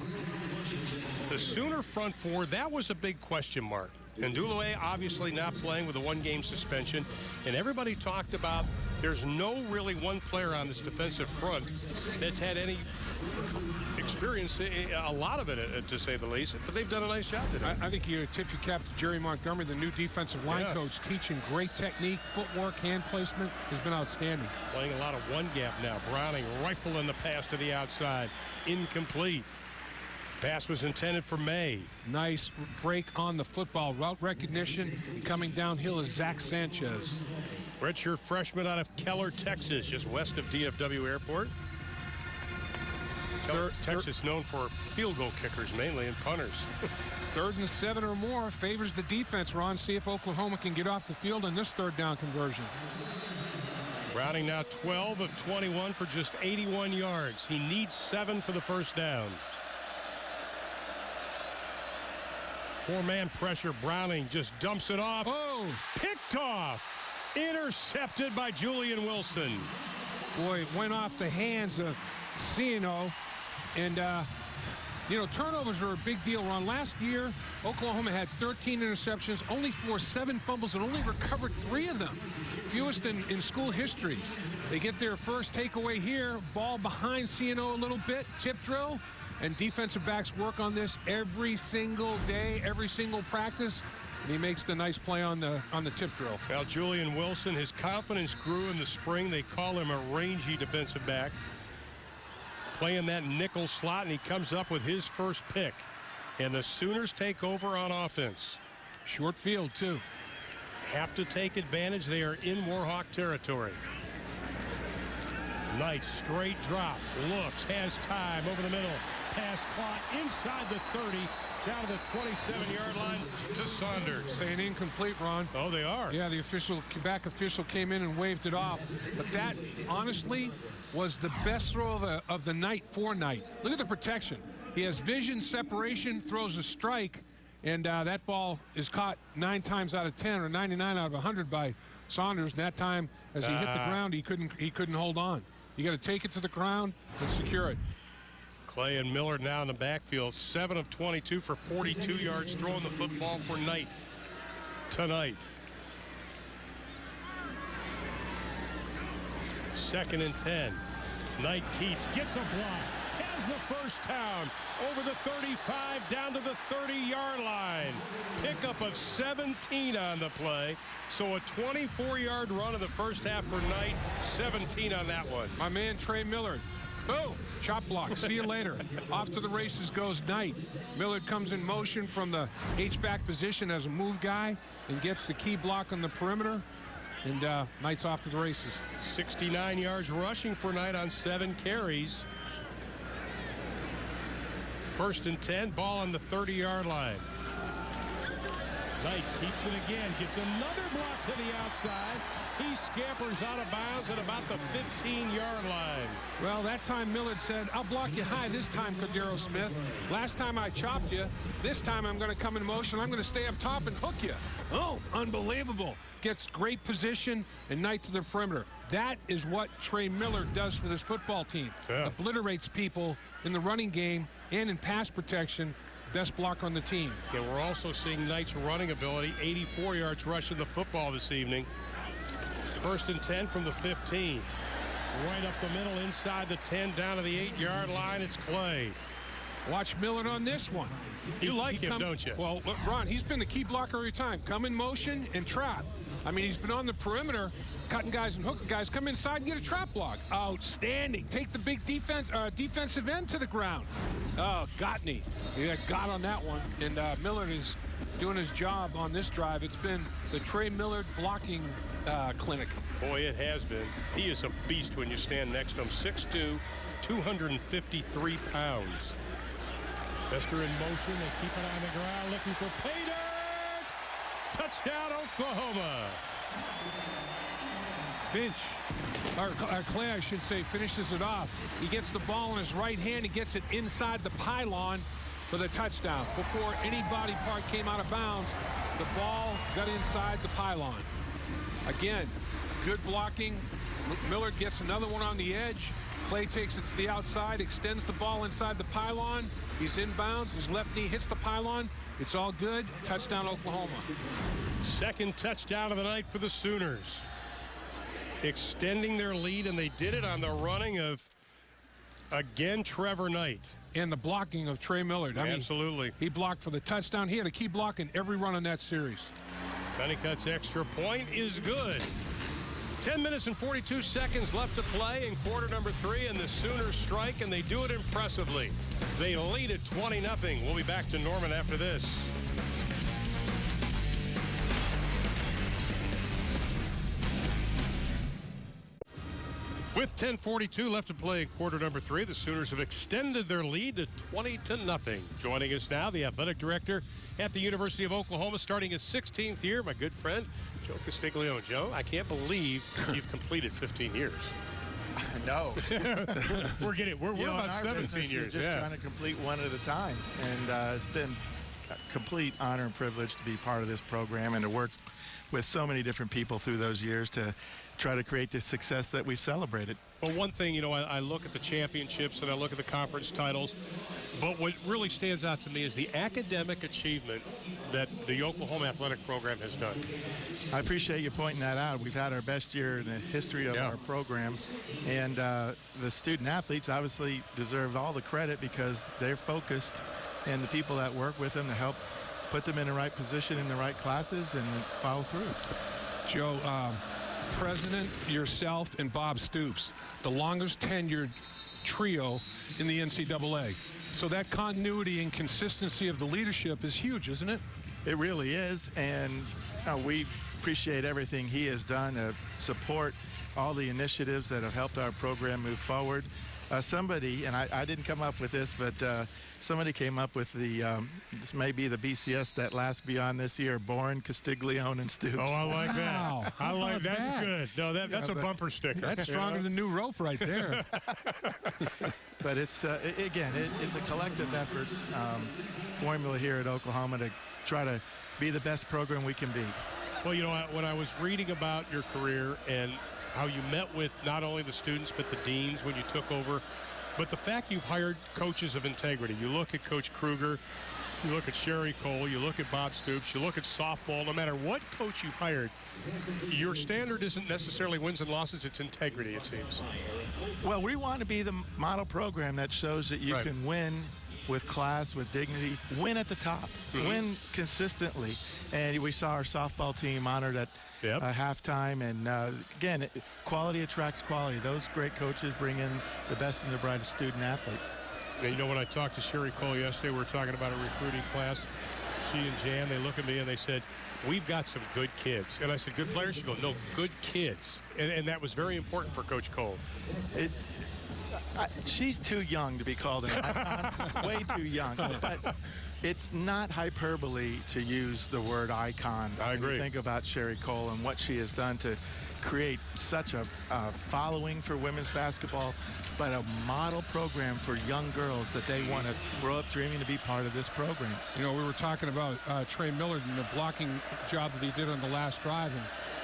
The Sooner front 4, that was a big question mark. And Ndulue obviously not playing with a 1-game suspension. And everybody talked about there's no really one player on this defensive front that's had any experience, a lot of it, to say the least. But they've done a nice job today. I think you tip your cap to Jerry Montgomery, the new defensive line coach, teaching great technique, footwork, hand placement has been outstanding. Playing a lot of one gap now. Browning rifling the pass to the outside. Incomplete. Pass was intended for May. Nice break on the football. Route recognition. Coming downhill is Zach Sanchez. Redshirt freshman out of Keller, Texas, just west of DFW Airport. Texas known for field goal kickers mainly and punters. 3rd and 7 or more favors the defense, Ron. See if Oklahoma can get off the field in this 3rd down conversion. Browning now 12 of 21 for just 81 yards. He needs 7 for the first down. 4-man pressure. Browning just dumps it off. Oh! Picked off. Intercepted by Julian Wilson. Boy, it went off the hands of Ciano. And, you know, turnovers are a big deal, Ron. Last year, Oklahoma had 13 interceptions, only forced 7 fumbles, and only recovered 3 of them. Fewest in school history. They get their first takeaway here. Ball behind Ciano a little bit. Tip drill. And defensive backs work on this every single day, every single practice. And he makes the nice play on the tip drill. Well, Julian Wilson, his confidence grew in the spring. They call him a rangy defensive back. Playing that nickel slot, and he comes up with his first pick. And the Sooners take over on offense. Short field, too. Have to take advantage. They are in Warhawk territory. Knight straight drop, looks, has time over the middle. Pass caught inside the 30, down to the 27-yard line to Saunders. Saying incomplete, Ron. Oh, they are? Yeah, the back official came in and waved it off. But that, honestly, was the best throw of the night for Knight. Look at the protection. He has vision, separation, throws a strike, and that ball is caught 9 times out of 10 or 99 out of 100 by Saunders. And that time, as he hit the ground, he couldn't hold on. You got to take it to the ground and secure it. Clay and Millard now in the backfield. 7 of 22 for 42 yards throwing the football for Knight tonight. 2nd and 10. Knight keeps, gets a block, has the first down over the 35 down to the 30-yard line. Pickup of 17 on the play. So a 24-yard run in the first half for Knight, 17 on that one. My man Trey Millard. Boom, chop block. See you later. Off to the races goes Knight. Millard comes in motion from the H-back position as a move guy and gets the key block on the perimeter. And Knight's off to the races. 69 yards rushing for Knight on 7 carries. 1st and 10, ball on the 30-yard line. Knight keeps it again, gets another block to the outside. He scampers out of bounds at about the 15-yard line. Well, that time Millard said, I'll block you high this time, Cordero Smith. Last time I chopped you. This time I'm going to come in motion. I'm going to stay up top and hook you. Oh, unbelievable. Gets great position and Knight to the perimeter. That is what Trey Millard does for this football team. Yeah. Obliterates people in the running game and in pass protection. Best blocker on the team. And we're also seeing Knight's running ability. 84 yards rushing the football this evening. 1st and 10 from the 15. Right up the middle, inside the 10, down to the 8-yard line. It's Clay. Watch Millard on this one. You like him, don't you? Well, Ron, he's been the key blocker every time. Come in motion and trap. I mean, he's been on the perimeter, cutting guys and hooking guys. Come inside and get a trap block. Outstanding. Take the big defensive end to the ground. Oh, Gottney. He got on that one. And Millard is doing his job on this drive. It's been the Trey Millard blocking clinic. Boy, it has been. He is a beast when you stand next to him. 6'2", 253 pounds. Bester in motion. They keep it on the ground looking for pay dirt. Touchdown, Oklahoma. Finch, or Clay, I should say, finishes it off. He gets the ball in his right hand. He gets it inside the pylon for the touchdown. Before any body part came out of bounds, the ball got inside the pylon. Again, good blocking. Millard gets another one on the edge. Clay takes it to the outside, extends the ball inside the pylon. He's in bounds. His left knee hits the pylon. It's all good. Touchdown, Oklahoma. 2nd touchdown of the night for the Sooners. Extending their lead, and they did it on the running of, again, Trevor Knight. And the blocking of Trey Millard. Absolutely. He blocked for the touchdown. He had a key block in every run in that series. Pennicut's extra point is good. 10 minutes and 42 seconds left to play in quarter number 3, and the Sooners strike, and they do it impressively. They lead at 20-0. We'll be back to Norman after this. With 10:42 left to play in quarter number 3, the Sooners have extended their lead to 20-0. Joining us now, the athletic director at the University of Oklahoma, starting his 16th year, my good friend, Joe Castiglione. Joe, I can't believe you've completed 15 years. No. We're about 17 years. Just trying to complete one at a time. And it's been a complete honor and privilege to be part of this program and to work with so many different people through those years to try to create this success that we celebrated. Well, one thing, I look at the championships and I look at the conference titles, but what really stands out to me is the academic achievement that the Oklahoma athletic program has done. I appreciate you pointing that out. We've had our best year in the history of our program, and the student athletes obviously deserve all the credit because they're focused, and the people that work with them to help put them in the right position in the right classes and follow through. Joe, President, yourself, and Bob Stoops, the longest tenured trio in the NCAA. So that continuity and consistency of the leadership is huge, isn't it? It really is, and we appreciate everything he has done to support all the initiatives that have helped our program move forward. Somebody, and I didn't come up with this, but somebody came up with the, this may be the BCS that lasts beyond this year, Bourne, Castiglione, and Stoops. Oh, I like that. Wow. I like that's that? good. No, that's a bumper sticker. That's stronger than new rope right there. But it's, again, it's a collective efforts formula here at Oklahoma to try to be the best program we can be. Well, you know, when I was reading about your career and how you met with not only the students but the deans when you took over, but the fact you've hired coaches of integrity. You look at Coach Kruger, you look at Sherry Cole, you look at Bob Stoops, you look at softball. No matter what coach you've hired, your standard isn't necessarily wins and losses, it's integrity, it seems. Well, we want to be the model program that shows that you can win with class, with dignity, win at the top, win consistently. And we saw our softball team honored at halftime. And again, quality attracts quality. Those great coaches bring in the best and the brightest student athletes. And you know, when I talked to Sherry Cole yesterday, we were talking about a recruiting class. She and Jan, they look at me and they said, we've got some good kids. And I said, good players? She goes, no, good kids. And that was very important for Coach Cole. She's too young to be called an icon, way too young. But it's not hyperbole to use the word icon. I agree. When you think about Sherry Cole and what she has done to create such a following for women's basketball, but a model program for young girls that they want to grow up dreaming to be part of this program. You know, we were talking about Trey Millard and the blocking job that he did on the last drive,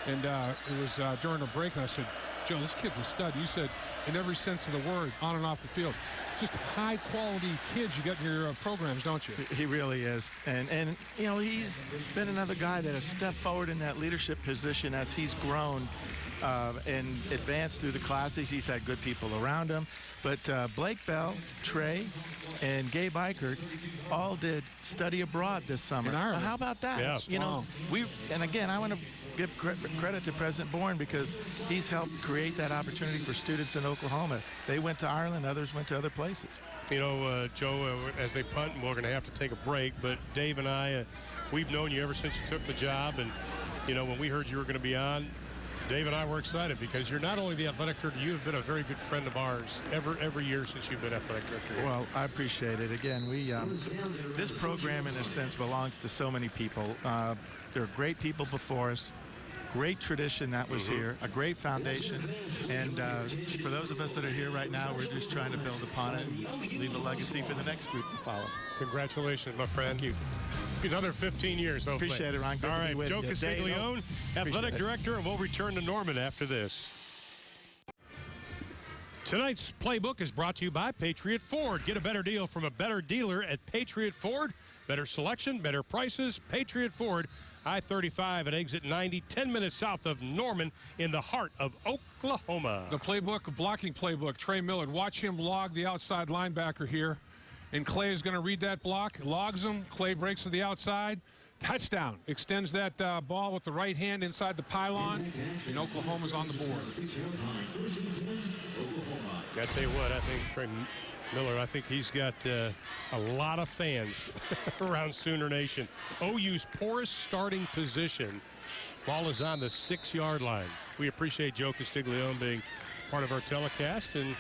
and it was during a break, and I said, Joe, this kid's a stud. You said, in every sense of the word, on and off the field. Just high-quality kids you got in your programs, don't you? He really is. And you know, he's been another guy that has stepped forward in that leadership position as he's grown and advanced through the classes. He's had good people around him. But Blake Bell, Trey, and Gabe Eichert all did study abroad this summer. How about that? Yeah, you know, and again, I want to give credit to President Bourne because he's helped create that opportunity for students in Oklahoma. They went to Ireland, others went to other places. You know, Joe, as they punt, we're going to have to take a break, but Dave and I, we've known you ever since you took the job, and, you know, when we heard you were going to be on, Dave and I were excited because you're not only the athletic director, you've been a very good friend of ours every year since you've been athletic director. Well, I appreciate it. Again, this program, in a sense, belongs to so many people. There are great people before us. Great tradition that was here, a great foundation, and for those of us that are here right now, we're just trying to build upon it and leave a legacy for the next group to follow. Congratulations, my friend. Thank you. Another 15 years, hopefully. Appreciate it, Ron. Good All to be right, with Joe you. Castiglione, athletic director, and we'll return to Norman after this. Tonight's playbook is brought to you by Patriot Ford. Get a better deal from a better dealer at Patriot Ford. Better selection, better prices, Patriot Ford. I-35 at exit 90, 10 minutes south of Norman in the heart of Oklahoma. The playbook, the blocking playbook, Trey Millard. Watch him log the outside linebacker here. And Clay is going to read that block, logs him. Clay breaks to the outside. Touchdown. Extends that ball with the right hand inside the pylon. And Oklahoma's on the board. I tell you what, I think Trey Miller, I think he's got a lot of fans around Sooner Nation. OU's poorest starting position. Ball is on the 6-yard line. We appreciate Joe Castiglione being part of our telecast, and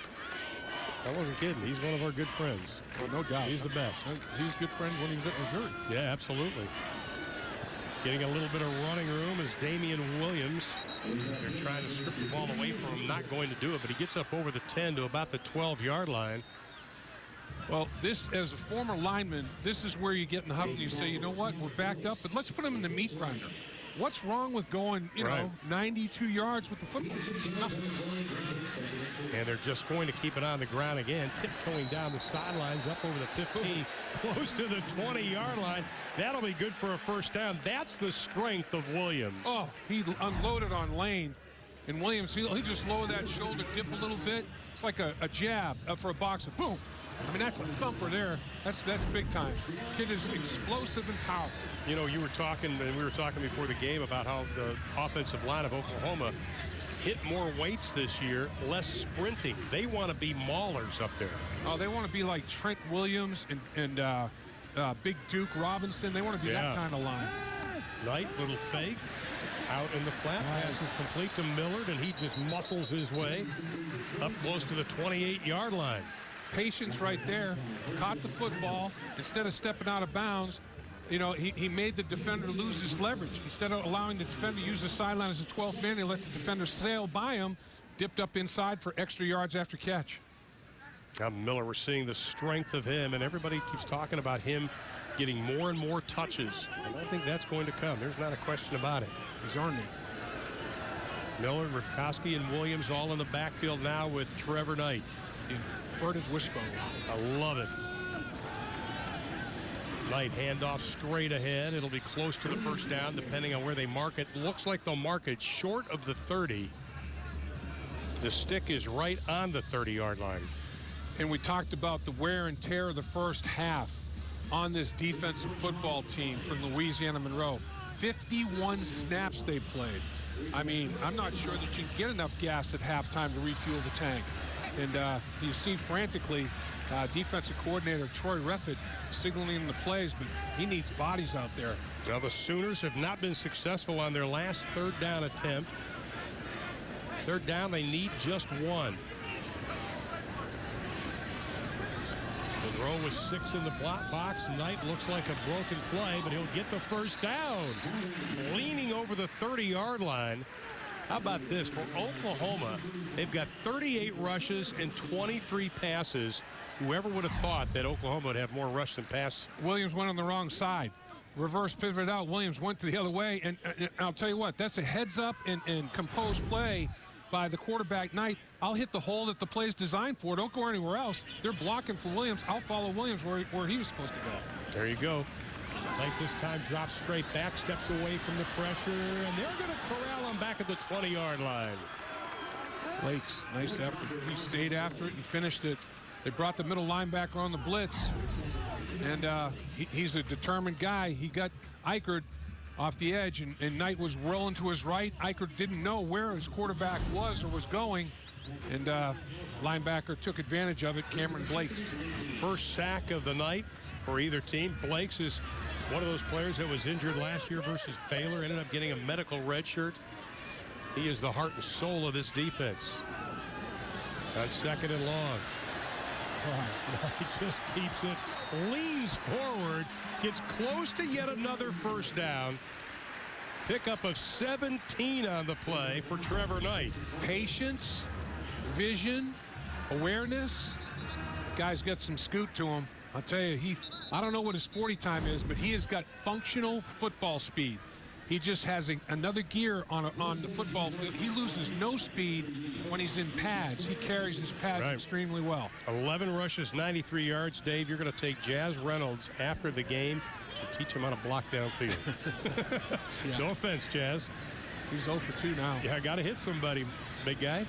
I wasn't kidding. He's one of our good friends. Well, no doubt. He's the best. He's good friends when he was at Missouri. Yeah, absolutely. Getting a little bit of running room is Damian Williams. They're trying to strip the ball away from him, not going to do it, but he gets up over the 10 to about the 12-yard line. Well, this, as a former lineman, this is where you get in the huddle and you say, you know what, we're backed up, but let's put him in the meat grinder. What's wrong with going, you know, 92 yards with the football? Nothing. And they're just going to keep it on the ground again, tiptoeing down the sidelines, up over the 15, close to the 20-yard line. That'll be good for a first down. That's the strength of Williams. Oh, he unloaded on Lane. And Williams, he just lowered that shoulder, dip a little bit. It's like a jab up for a boxer. Boom. I mean, that's a thumper there. That's big time. Kid is explosive and powerful. You know, you were talking, and we were talking before the game about how the offensive line of Oklahoma hit more weights this year, less sprinting. They want to be maulers up there. Oh, they want to be like Trent Williams and Big Duke Robinson. They want to be that kind of line. Knight, little fake. Out in the flat, pass is complete to Millard, and he just muscles his way up close to the 28-yard line. Patience right there. Caught the football. Instead of stepping out of bounds, you know, he made the defender lose his leverage. Instead of allowing the defender to use the sideline as a 12th man, he let the defender sail by him, dipped up inside for extra yards after catch. Now Miller, we're seeing the strength of him, and everybody keeps talking about him getting more and more touches. And I think that's going to come. There's not a question about it. He's earned it. Miller, Ripkowski, and Williams all in the backfield now with Trevor Knight. Inverted wishbone. I love it. Knight handoff straight ahead. It'll be close to the first down depending on where they mark it. Looks like they'll mark it short of the 30. The stick is right on the 30-yard line. And we talked about the wear and tear of the first half on this defensive football team from Louisiana Monroe. 51 snaps they played. I mean, I'm not sure that you can get enough gas at halftime to refuel the tank. And you see frantically defensive coordinator Troy Reffett signaling the plays, but he needs bodies out there. Now the Sooners have not been successful on their last third down attempt. Third down, they need just one. Monroe was 6 in the box. Knight looks like a broken play, but he'll get the first down. Leaning over the 30-yard line. How about this? For Oklahoma, they've got 38 rushes and 23 passes. Whoever would have thought that Oklahoma would have more rush than pass? Williams went on the wrong side. Reverse pivoted out. Williams went to the other way. And I'll tell you what, that's a heads-up and composed play by the quarterback, Knight. I'll hit the hole that the play's designed for. Don't go anywhere else. They're blocking for Williams. I'll follow Williams where he was supposed to go. There you go. Knight this time drops straight back, steps away from the pressure, and they're going to corral him back at the 20-yard line. Lakes, nice effort. He stayed after it and finished it. They brought the middle linebacker on the blitz, and he's a determined guy. He got Eichert off the edge, and Knight was rolling to his right. Eichert didn't know where his quarterback was or was going, and linebacker took advantage of it. Cameron Blakes. First sack of the night for either team. Blakes is one of those players that was injured last year versus Baylor, ended up getting a medical red shirt. He is the heart and soul of this defense. On second and long. He just keeps it, leans forward, gets close to yet another first down. Pickup of 17 on the play for Trevor Knight. Patience, vision, awareness. Guy's got some scoot to him. I'll tell you, I don't know what his 40 time is, but he has got functional football speed. He just has another gear on the football field. He loses no speed when he's in pads. He carries his pads extremely well. 11 rushes, 93 yards. Dave, you're going to take Jazz Reynolds after the game and teach him how to block downfield. Yeah. No offense, Jazz. He's 0 for 2 now. Yeah, got to hit somebody, big guy.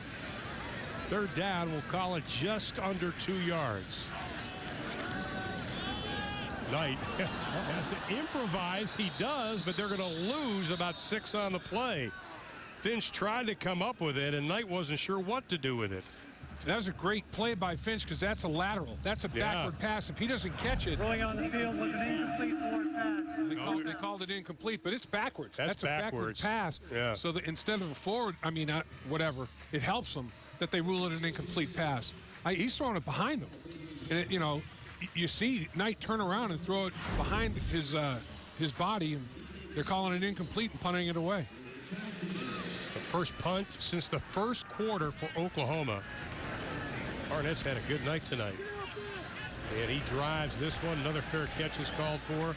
Third down, we'll call it just under 2 yards. Knight has to improvise. He does, but they're going to lose about 6 on the play. Finch tried to come up with it, and Knight wasn't sure what to do with it. That was a great play by Finch because that's a lateral. That's a backward pass. If he doesn't catch it. Rolling on the field was an incomplete forward pass. They called it incomplete, but it's backwards. That's a backward pass. Yeah. So instead of a forward, whatever, it helps them that they rule it an incomplete pass. He's throwing it behind him. And, you see Knight turn around and throw it behind his body, and they're calling it incomplete and punting it away. The first punt since the first quarter for Oklahoma. Barnett's had a good night tonight. And he drives this one. Another fair catch is called for.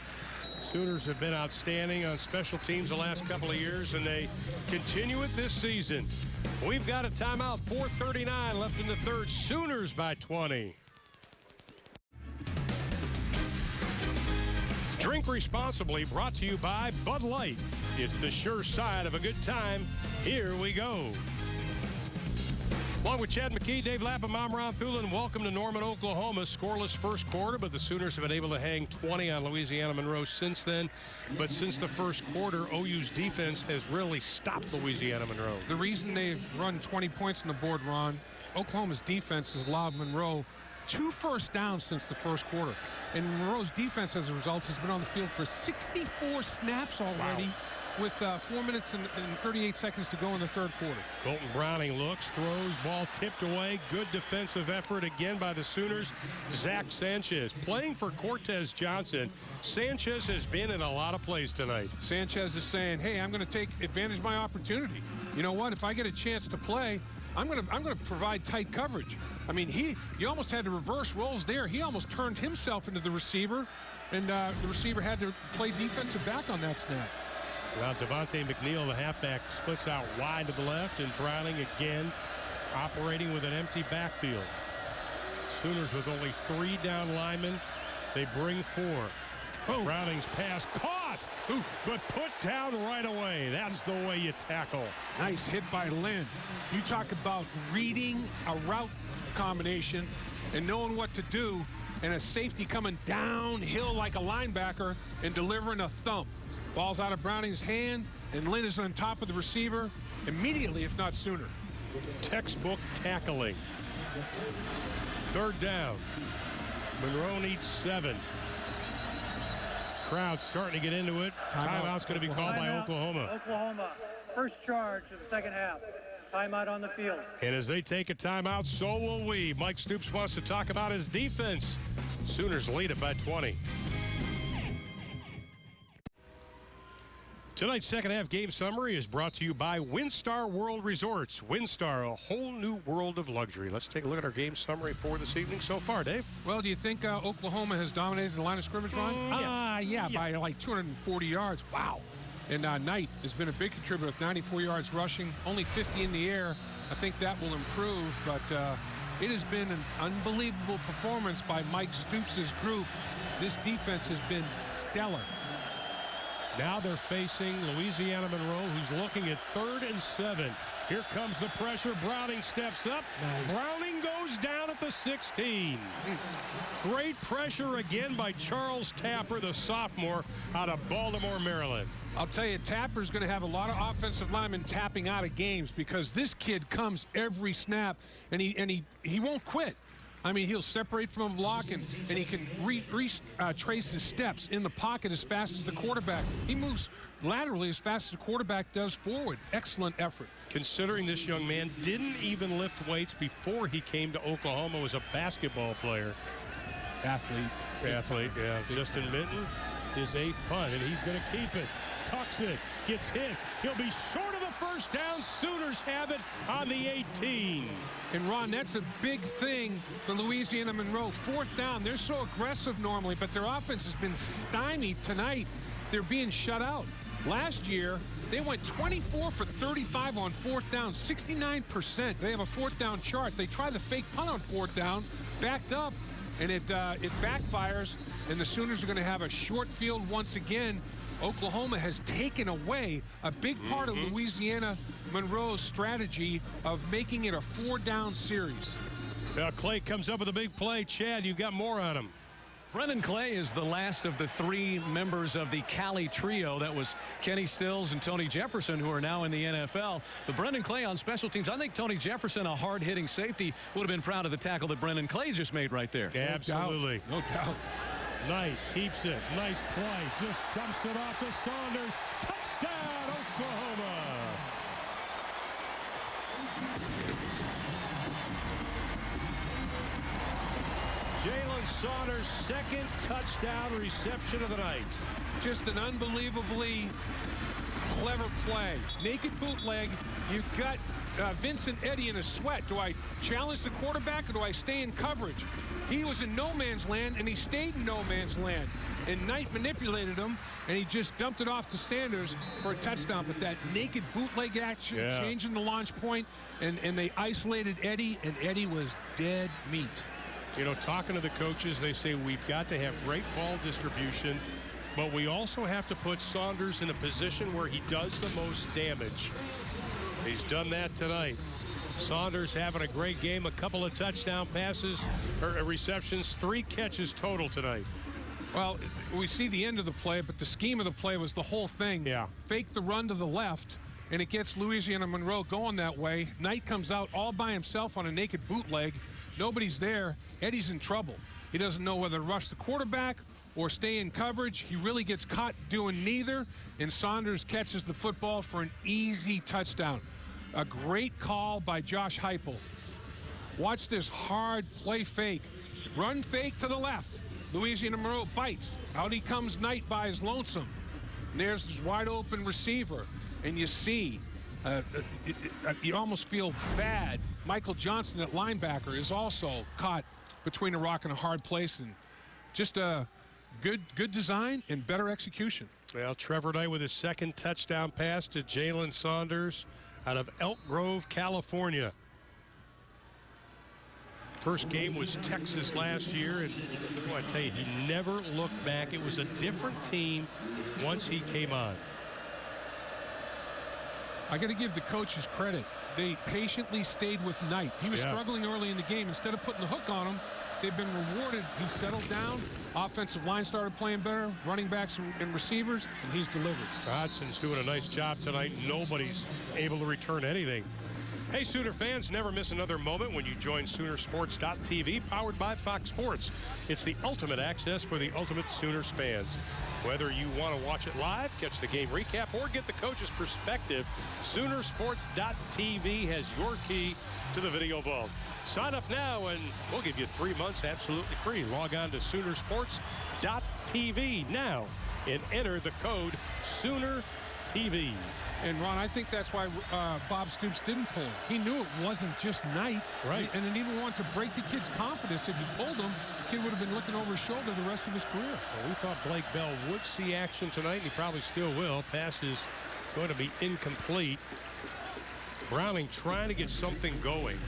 Sooners have been outstanding on special teams the last couple of years, and they continue it this season. We've got a timeout. 4:39 left in the third. Sooners by 20. Drink responsibly, brought to you by Bud Light. It's the sure side of a good time. Here we go. Along with Chad McKee, Dave Lapham, I'm Ron Thulin. Welcome to Norman, Oklahoma. Scoreless first quarter, but the Sooners have been able to hang 20 on Louisiana Monroe since then. But since the first quarter, OU's defense has really stopped Louisiana Monroe. The reason they've run 20 points on the board, Ron, Oklahoma's defense has allowed Monroe 2 first downs since the first quarter. And Monroe's defense, as a result, has been on the field for 64 snaps already. Wow. with 4 minutes and 38 seconds to go in the third quarter. Colton Browning looks, throws, ball tipped away. Good defensive effort again by the Sooners. Zach Sanchez playing for Cortez Johnson. Sanchez has been in a lot of plays tonight. Sanchez is saying, hey, I'm going to take advantage of my opportunity. You know what? If I get a chance to play, I'm going to provide tight coverage. I mean, you almost had to reverse roles there. He almost turned himself into the receiver, and the receiver had to play defensive back on that snap. Well, Devontae McNeil, the halfback, splits out wide to the left, and Browning again operating with an empty backfield. Sooners with only 3 down linemen. They bring 4. Oh. Browning's pass caught, but put down right away. That's the way you tackle. Nice hit by Lynn. You talk about reading a route combination and knowing what to do, and a safety coming downhill like a linebacker and delivering a thump. Ball's out of Browning's hand, and Lynn is on top of the receiver immediately, if not sooner. Textbook tackling. 3rd down. Monroe needs 7. Crowd starting to get into it. Timeout's going to be called by Oklahoma. Oklahoma, first charge of the second half. Timeout on the field. And as they take a timeout, so will we. Mike Stoops wants to talk about his defense. Sooners lead it by 20. Tonight's second half game summary is brought to you by WinStar World Resorts. WinStar, a whole new world of luxury. Let's take a look at our game summary for this evening so far, Dave. Well, do you think Oklahoma has dominated the line of scrimmage, Ron? Yeah, by like 240 yards. Wow. And Knight has been a big contributor with 94 yards rushing, only 50 in the air. I think that will improve, but it has been an unbelievable performance by Mike Stoops' group. This defense has been stellar. Now they're facing Louisiana Monroe, who's looking at 3rd and 7. Here comes the pressure. Browning steps up. Nice. Browning goes down at the 16. Great pressure again by Charles Tapper, the sophomore out of Baltimore, Maryland. I'll tell you, Tapper's going to have a lot of offensive linemen tapping out of games because this kid comes every snap, and he won't quit. I mean, he'll separate from a block, and he can trace his steps in the pocket as fast as the quarterback. He moves laterally as fast as the quarterback does forward. Excellent effort. Considering this young man didn't even lift weights before he came to Oklahoma, was a basketball player. Athlete, yeah. Justin Minton, his 8th punt, and he's going to keep it. Tucks it, gets hit. He'll be short of the first down. Sooners have it on the 18. And Ron, that's a big thing for Louisiana Monroe. 4th down. They're so aggressive normally, but their offense has been stymied tonight. They're being shut out. Last year, they went 24 for 35 on 4th down, 69%. They have a 4th down chart. They try the fake punt on 4th down, backed up, and it backfires, and the Sooners are going to have a short field once again. Oklahoma has taken away a big part of Louisiana Monroe's strategy of making it a 4-down series. Now Clay comes up with a big play. Chad, you've got more on him. Brennan Clay is the last of the 3 members of the Cali trio. That was Kenny Stills and Tony Jefferson, who are now in the NFL. But Brennan Clay on special teams. I think Tony Jefferson, a hard-hitting safety, would have been proud of the tackle that Brennan Clay just made right there. Absolutely. No doubt. Knight keeps it. Nice play. Just dumps it off to Saunders. Touchdown, Oklahoma. Jalen Saunders' 2nd touchdown reception of the night. Just an unbelievably clever play. Naked bootleg. You got Vincent Eddy in a sweat. Do I challenge the quarterback or do I stay in coverage? He was in no man's land, and he stayed in no man's land. And Knight manipulated him, and he just dumped it off to Sanders for a touchdown. But that naked bootleg action, changing the launch point, and they isolated Eddy, and Eddy was dead meat. You know, talking to the coaches, they say we've got to have great ball distribution, but we also have to put Saunders in a position where he does the most damage. He's done that tonight. Saunders having a great game, a couple of touchdown passes, or receptions, 3 catches total tonight. Well, we see the end of the play, but the scheme of the play was the whole thing. Yeah. Fake the run to the left, and it gets Louisiana Monroe going that way. Knight comes out all by himself on a naked bootleg. Nobody's there. Eddy's in trouble. He doesn't know whether to rush the quarterback or stay in coverage. He really gets caught doing neither, and Saunders catches the football for an easy touchdown. A great call by Josh Heupel. Watch this hard play fake. Run fake to the left. Louisiana Monroe bites. Out he comes Knight by his lonesome. And there's this wide open receiver. And you see, you almost feel bad. Michael Johnson at linebacker is also caught between a rock and a hard place. And just a good design and better execution. Well, Trevor Knight with his second touchdown pass to Jalen Saunders out of Elk Grove, California. First game was Texas last year, and I tell you, he never looked back. It was a different team once he came on. I got to give the coaches credit. They patiently stayed with Knight. He was struggling early in the game. Instead of putting the hook on him, they've been rewarded. He settled down. Offensive line started playing better. Running backs and receivers, and he's delivered. Hodgson's doing a nice job tonight. Nobody's able to return anything. Hey, Sooner fans, never miss another moment when you join Soonersports.tv, powered by Fox Sports. It's the ultimate access for the ultimate Sooners fans. Whether you want to watch it live, catch the game recap, or get the coach's perspective, Soonersports.tv has your key to the video vault. Sign up now, and we'll give you 3 months absolutely free. Log on to Soonersports.tv now and enter the code SoonerTV. And, Ron, I think that's why Bob Stoops didn't pull him. He knew it wasn't just Knight. Right. And didn't even want to break the kid's confidence. If he pulled him, the kid would have been looking over his shoulder the rest of his career. Well, we thought Blake Bell would see action tonight, and he probably still will. Pass is going to be incomplete. Browning trying to get something going.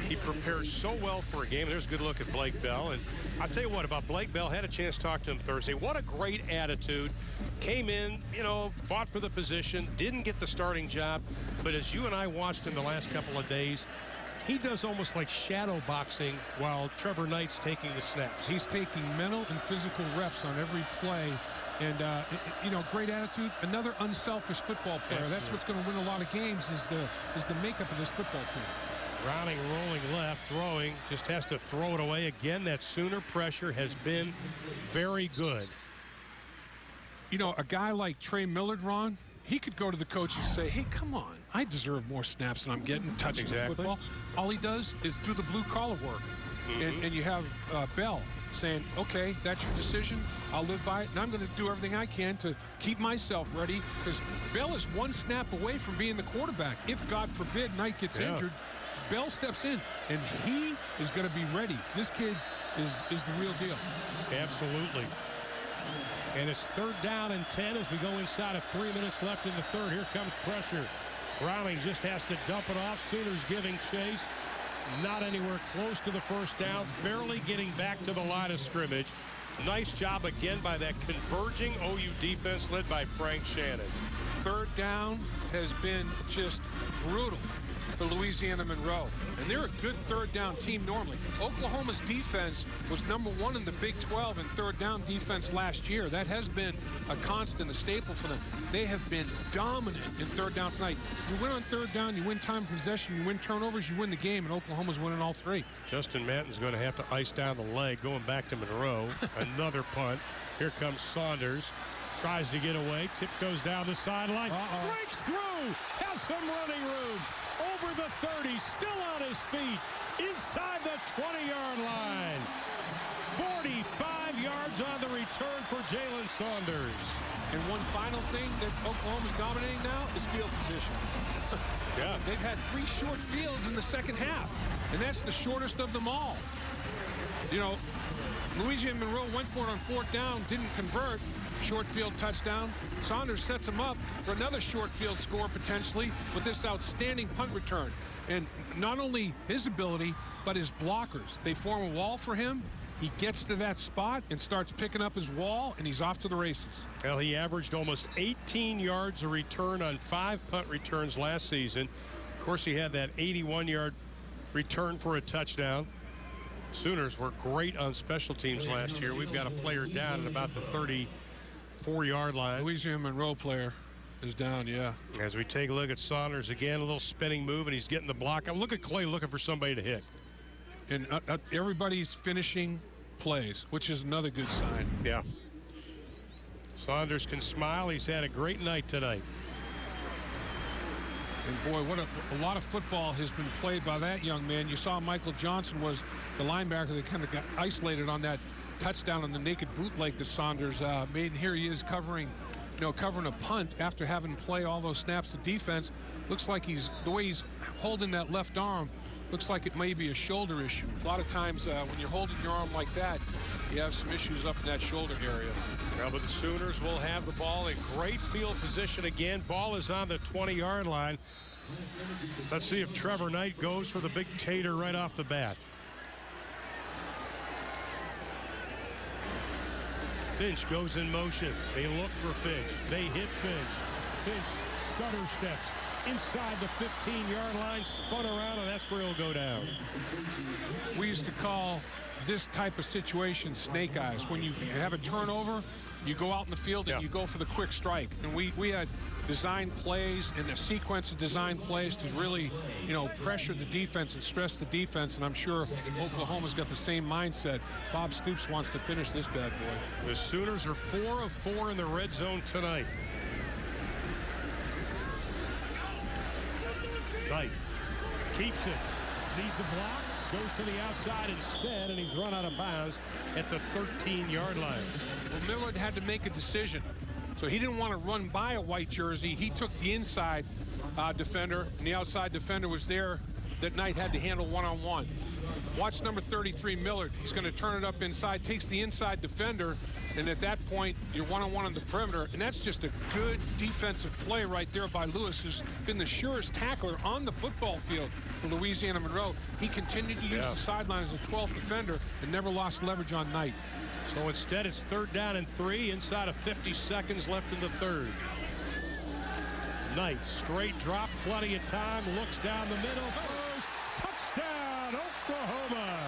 He prepares so well for a game. There's a good look at Blake Bell. And I'll tell you what about Blake Bell. Had a chance to talk to him Thursday. What a great attitude. Came in, fought for the position, didn't get the starting job. But as you and I watched him the last couple of days, he does almost like shadow boxing while Trevor Knight's taking the snaps. He's taking mental and physical reps on every play. And, great attitude. Another unselfish football player. Absolutely. That's what's going to win a lot of games is the makeup of this football team. Browning rolling left, throwing, just has to throw it away. Again, that Sooner pressure has been very good. A guy like Trey Millard, Ron, he could go to the coach and say, hey, come on, I deserve more snaps than I'm getting touching the football. All he does is do the blue-collar work. Mm-hmm. And you have Bell saying, okay, that's your decision. I'll live by it, and I'm going to do everything I can to keep myself ready, because Bell is one snap away from being the quarterback. If, God forbid, Knight gets injured, Bell steps in, and he is going to be ready. This kid is the real deal. Absolutely. And it's 3rd down and 10 as we go inside of 3 minutes left in the third. Here comes pressure. Browning just has to dump it off. Sooners giving chase. Not anywhere close to the first down. Barely getting back to the line of scrimmage. Nice job again by that converging OU defense led by Frank Shannon. 3rd down has been just brutal for Louisiana Monroe. And they're a good 3rd down team normally. Oklahoma's defense was #1 in the Big 12 in 3rd down defense last year. That has been a constant, a staple for them. They have been dominant in 3rd down tonight. You win on 3rd down, you win time of possession, you win turnovers, you win the game, and Oklahoma's winning all 3. Justin Matton's going to have to ice down the leg going back to Monroe. Another punt. Here comes Saunders. Tries to get away. Tiptoes down the sideline. Breaks through. Has some running room. Over the 30. Still on his feet. Inside the 20-yard line. 45 yards on the return for Jalen Saunders. And one final thing that Oklahoma's dominating now is field position. Yeah. They've had 3 short fields in the second half, and that's the shortest of them all. Louisiana Monroe went for it on 4th down, didn't convert. Short field touchdown. Saunders sets him up for another short field score potentially with this outstanding punt return. And not only his ability, but his blockers. They form a wall for him. He gets to that spot and starts picking up his wall, and he's off to the races. Well, he averaged almost 18 yards a return on 5 punt returns last season. Of course, he had that 81-yard return for a touchdown. Sooners were great on special teams last year. We've got a player down at about the 34-yard line. Louisiana Monroe player is down, yeah. As we take a look at Saunders again, a little spinning move, and he's getting the block. Look at Clay looking for somebody to hit. And everybody's finishing plays, which is another good sign. Yeah. Saunders can smile. He's had a great night tonight. And boy, what a lot of football has been played by that young man. You saw Michael Johnson was the linebacker that kind of got isolated on that touchdown on the naked bootleg that Saunders made. And here he is covering a punt after having to play all those snaps of defense. Looks like the way he's holding that left arm, looks like it may be a shoulder issue. A lot of times when you're holding your arm like that, you have some issues up in that shoulder area. Well, but the Sooners will have the ball in great field position again. Ball is on the 20-yard line. Let's see if Trevor Knight goes for the big tater right off the bat. Finch goes in motion. They look for Finch. They hit Finch. Finch stutter steps inside the 15-yard line, spun around, and that's where he'll go down. We used to call this type of situation snake eyes. When you have a turnover, you go out in the field and you go for the quick strike. And we had design plays and a sequence of design plays to really, pressure the defense and stress the defense. And I'm sure Oklahoma's got the same mindset. Bob Stoops wants to finish this bad boy. The Sooners are 4 of 4 in the red zone tonight. Knight keeps it, needs a block, goes to the outside instead, and he's run out of bounds at the 13-yard line. Well, Millard had to make a decision. So he didn't want to run by a white jersey. He took the inside defender, and the outside defender was there. That Knight had to handle one-on-one. Watch number 33, Millard. He's going to turn it up inside, takes the inside defender, and at that point, you're one-on-one on the perimeter, and that's just a good defensive play right there by Lewis, who's been the surest tackler on the football field for Louisiana Monroe. He continued to use the sideline as a 12th defender and never lost leverage on Knight. So instead, it's 3rd down and 3 inside of 50 seconds left in the third. Knight, straight drop, plenty of time, looks down the middle, throws, touchdown, Oklahoma.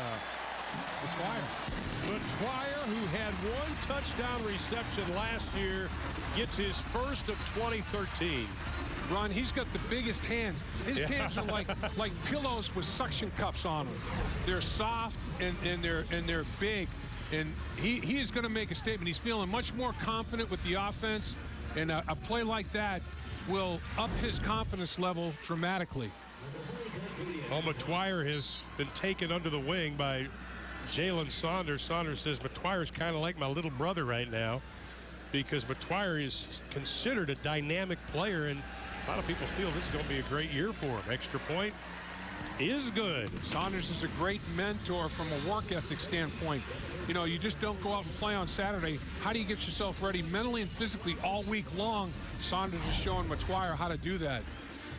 Matwire, who had 1 touchdown reception last year, gets his first of 2013. Ron, he's got the biggest hands. His hands are like pillows with suction cups on them. They're soft and they're big. And he is going to make a statement. He's feeling much more confident with the offense, and a play like that will up his confidence level dramatically. Well, Matwire has been taken under the wing by Jalen Saunders. Saunders says Matwire's kind of like my little brother right now, because Matwire is considered a dynamic player, and a lot of people feel this is going to be a great year for him. Extra point is good. Saunders is a great mentor from a work ethic standpoint. You just don't go out and play on Saturday. How do you get yourself ready mentally and physically all week long? Saunders is showing Matwire how to do that.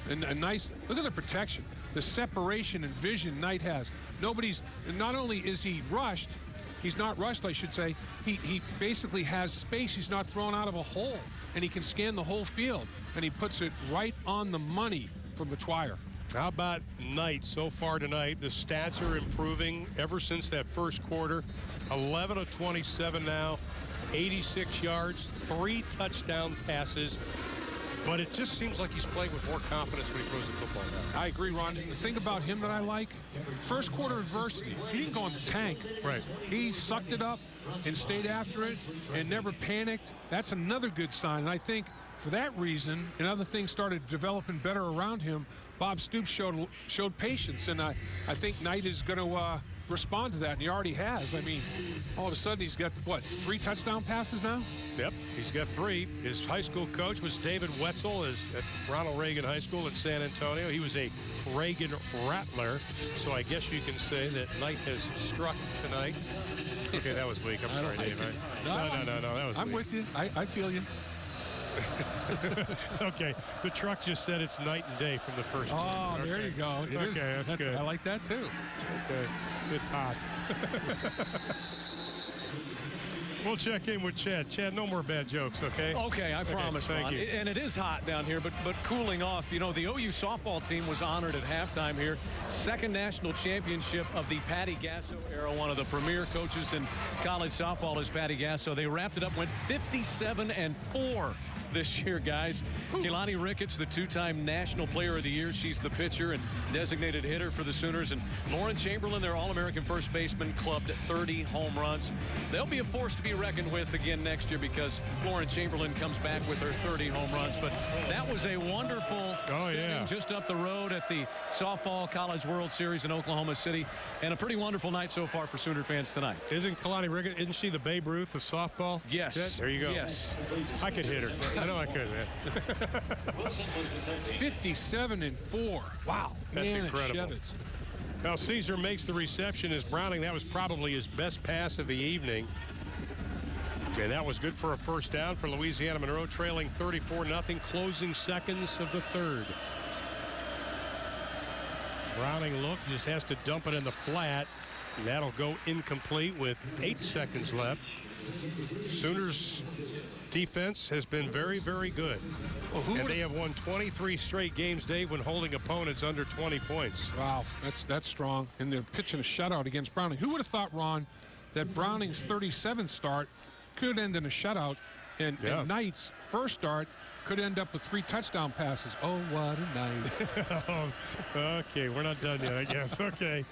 And a nice, look at the protection, the separation and vision Knight has. Not only is he rushed, he's not rushed, I should say, he basically has space. He's not thrown out of a hole, and he can scan the whole field, and he puts it right on the money for Matwire. How about Knight so far tonight? The stats are improving ever since that first quarter. 11 of 27 now, 86 yards, 3 touchdown passes. But it just seems like he's playing with more confidence when he throws the football now. I agree, Ron. And the thing about him that I like, first quarter adversity, he didn't go in the tank. Right. He sucked it up and stayed after it and never panicked. That's another good sign. And I think for that reason, and other things started developing better around him, Bob Stoops showed patience. And I think Knight is going to respond to that, and he already has. I mean, all of a sudden he's got, 3 touchdown passes now? Yep, he's got 3. His high school coach was David Wetzel at Ronald Reagan High School in San Antonio. He was a Reagan Rattler, so I guess you can say that Knight has struck tonight. Okay, that was weak. I'm sorry, Dave. No, that was I'm weak. with you. I feel you. Okay, the truck just said it's night and day from the first one. Oh, there you go. That's good. I like that, too. Okay, it's hot. We'll check in with Chad. Chad, no more bad jokes, okay? Okay, I promise, thank Ron. you. And it is hot down here, but cooling off. The OU softball team was honored at halftime here. 2nd national championship of the Patty Gasso era. One of the premier coaches in college softball is Patty Gasso. They wrapped it up, went 57-4 this year, guys. Keilani Ricketts, the two-time National Player of the Year. She's the pitcher and designated hitter for the Sooners. And Lauren Chamberlain, their All-American first baseman, clubbed 30 home runs. They'll be a force to be reckoned with again next year because Lauren Chamberlain comes back with her 30 home runs. But that was a wonderful setting just up the road at the Softball College World Series in Oklahoma City. And a pretty wonderful night so far for Sooner fans tonight. Isn't Keilani Ricketts, isn't she the Babe Ruth of softball? Yes. There you go. Yes. I could hit her. I know I could, man. It's 57-4. Wow. That's Man, incredible. Now, Caesar makes the reception as Browning. That was probably his best pass of the evening. And that was good for a first down for Louisiana Monroe, trailing 34-0, closing seconds of the third. Browning just has to dump it in the flat. And that'll go incomplete with 8 seconds left. Sooners defense has been very, very good. Well, and they have won 23 straight games, Dave, when holding opponents under 20 points. Wow, that's strong. And they're pitching a shutout against Browning. Who would have thought, Ron, that Browning's 37th start could end in a shutout, and Knight's first start could end up with 3 touchdown passes. Oh, what a night. Okay, we're not done yet, I guess. Okay.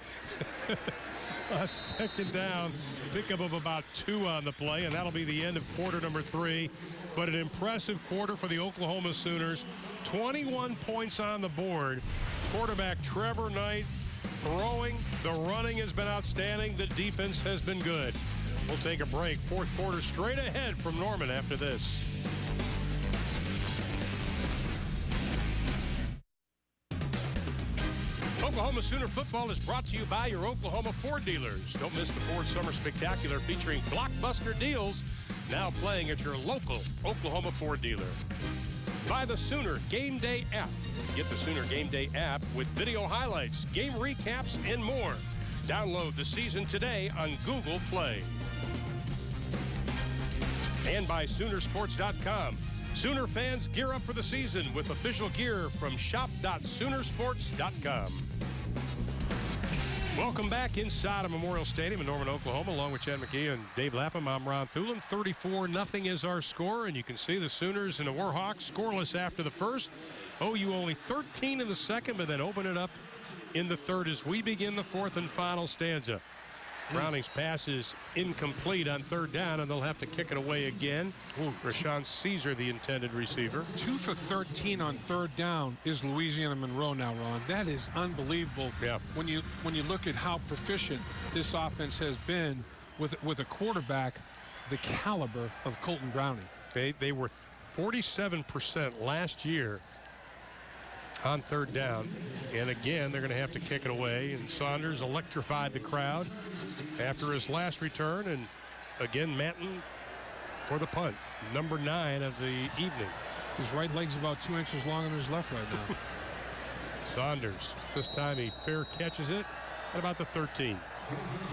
Second down, pickup of about 2 on the play, and that'll be the end of quarter number 3. But an impressive quarter for the Oklahoma Sooners. 21 points on the board. Quarterback Trevor Knight throwing. The running has been outstanding. The defense has been good. We'll take a break. Fourth quarter straight ahead from Norman after this. Oklahoma Sooner football is brought to you by your Oklahoma Ford dealers. Don't miss the Ford Summer Spectacular featuring blockbuster deals now playing at your local Oklahoma Ford dealer. By the Sooner Game Day app. Get the Sooner Game Day app with video highlights, game recaps, and more. Download the season today on Google Play. And by Soonersports.com. Sooner fans gear up for the season with official gear from shop.Soonersports.com. Welcome back inside of Memorial Stadium in Norman, Oklahoma, along with Chad McKee and Dave Lapham. I'm Ron Thulin. 34-0 is our score, and you can see the Sooners and the Warhawks scoreless after the first. OU only 13 in the second, but then open it up in the third as we begin the fourth and final stanza. Browning's pass is incomplete on third down, and they'll have to kick it away again. Rashawn Caesar, the intended receiver. 2 for 13 on third down is Louisiana Monroe now, Ron. That is unbelievable. Yeah. When you look at how proficient this offense has been with a quarterback the caliber of Colton Browning. They were 47% last year on third down, and again they're going to have to kick it away, and Saunders electrified the crowd after his last return, and again Manton for the punt, number 9 of the evening. His right leg's about 2 inches longer than his left right now. Saunders, this time he fair catches it at about the 13.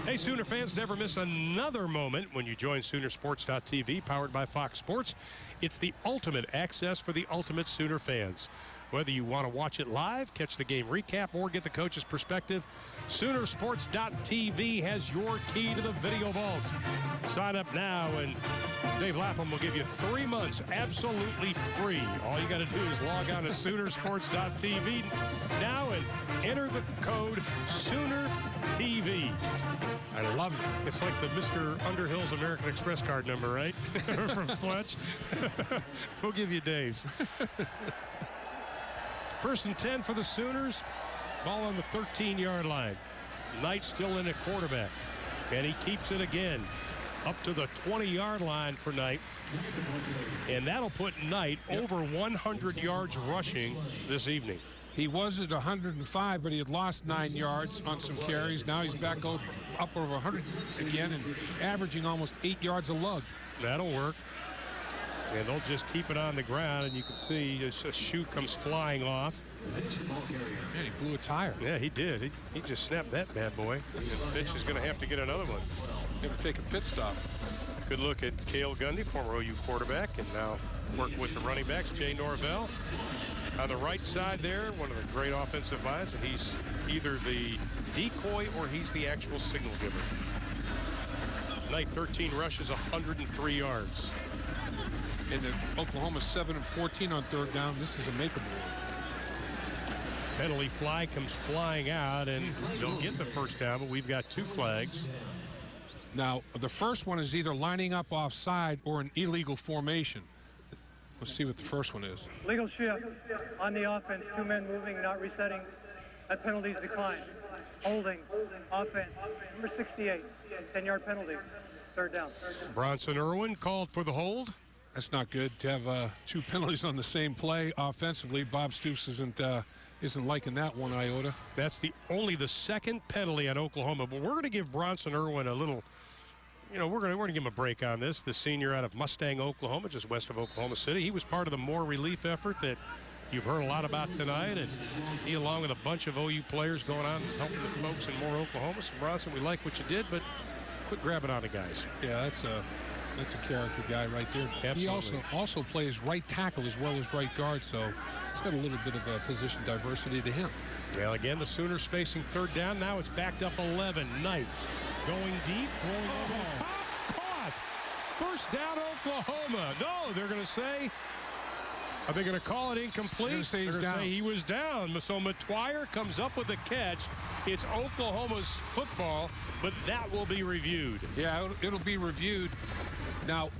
Hey, Sooner fans, never miss another moment when you join Soonersports.tv, powered by Fox Sports. It's the ultimate access for the ultimate Sooner fans. Whether you want to watch it live, catch the game recap, or get the coach's perspective, Soonersports.tv has your key to the video vault. Sign up now, and Dave Lapham will give you 3 months absolutely free. All you got to do is log on to Soonersports.tv now and enter the code SoonerTV. I love it. It's like the Mr. Underhill's American Express card number, right? From Fletch. We'll give you Dave's. First and 10 for the Sooners. Ball on the 13-yard line. Knight still in at quarterback. And he keeps it again. Up to the 20-yard line for Knight. And that'll put Knight over 100 yards rushing this evening. He was at 105, but he had lost 9 yards on some carries. Now he's back up over 100 again and averaging almost 8 yards a lug. That'll work. And they'll just keep it on the ground, and you can see a shoe comes flying off. Man, he blew a tire. Yeah, he did. He just snapped that bad boy. And Fitch is going to have to get another one. Going to take a pit stop. Good look at Cale Gundy, former OU quarterback, and now working with the running backs, Jay Norvell. On the right side there, one of the great offensive minds, and he's either the decoy or he's the actual signal giver. Knight, 13 rushes, 103 yards. And Oklahoma's 7 of 14 on third down. This is a makeable one. Penalty flag comes flying out, and they'll get the first down, but we've got 2 flags. Now, the first one is either lining up offside or an illegal formation. Let's see what the first one is. Legal shift on the offense. 2 men moving, not resetting. That penalty's declined. Holding, offense, number 68, 10-yard penalty, third down. Bronson Irwin called for the hold. That's not good to have 2 penalties on the same play offensively. Bob Stoops isn't liking that one iota. That's only the second penalty on Oklahoma, but we're going to give Bronson Irwin a little, we're going to give him a break on this. The senior out of Mustang, Oklahoma, just west of Oklahoma City. He was part of the Moore relief effort that you've heard a lot about tonight, and he, along with a bunch of OU players, going on and helping the folks in Moore, Oklahoma. So, Bronson, we like what you did, but quit grabbing on the guys. Yeah, that's a character guy right there. Absolutely. He also plays right tackle as well as right guard, so he's got a little bit of a position diversity to him. Well, again, the Sooners facing third down. Now it's backed up 11. Knight going deep, throwing over the top, caught. First down, Oklahoma. No, they're going to say, are they going to call it incomplete? They're going to say he was down. So Matwire comes up with a catch. It's Oklahoma's football, but that will be reviewed. Yeah, it'll be reviewed. Now,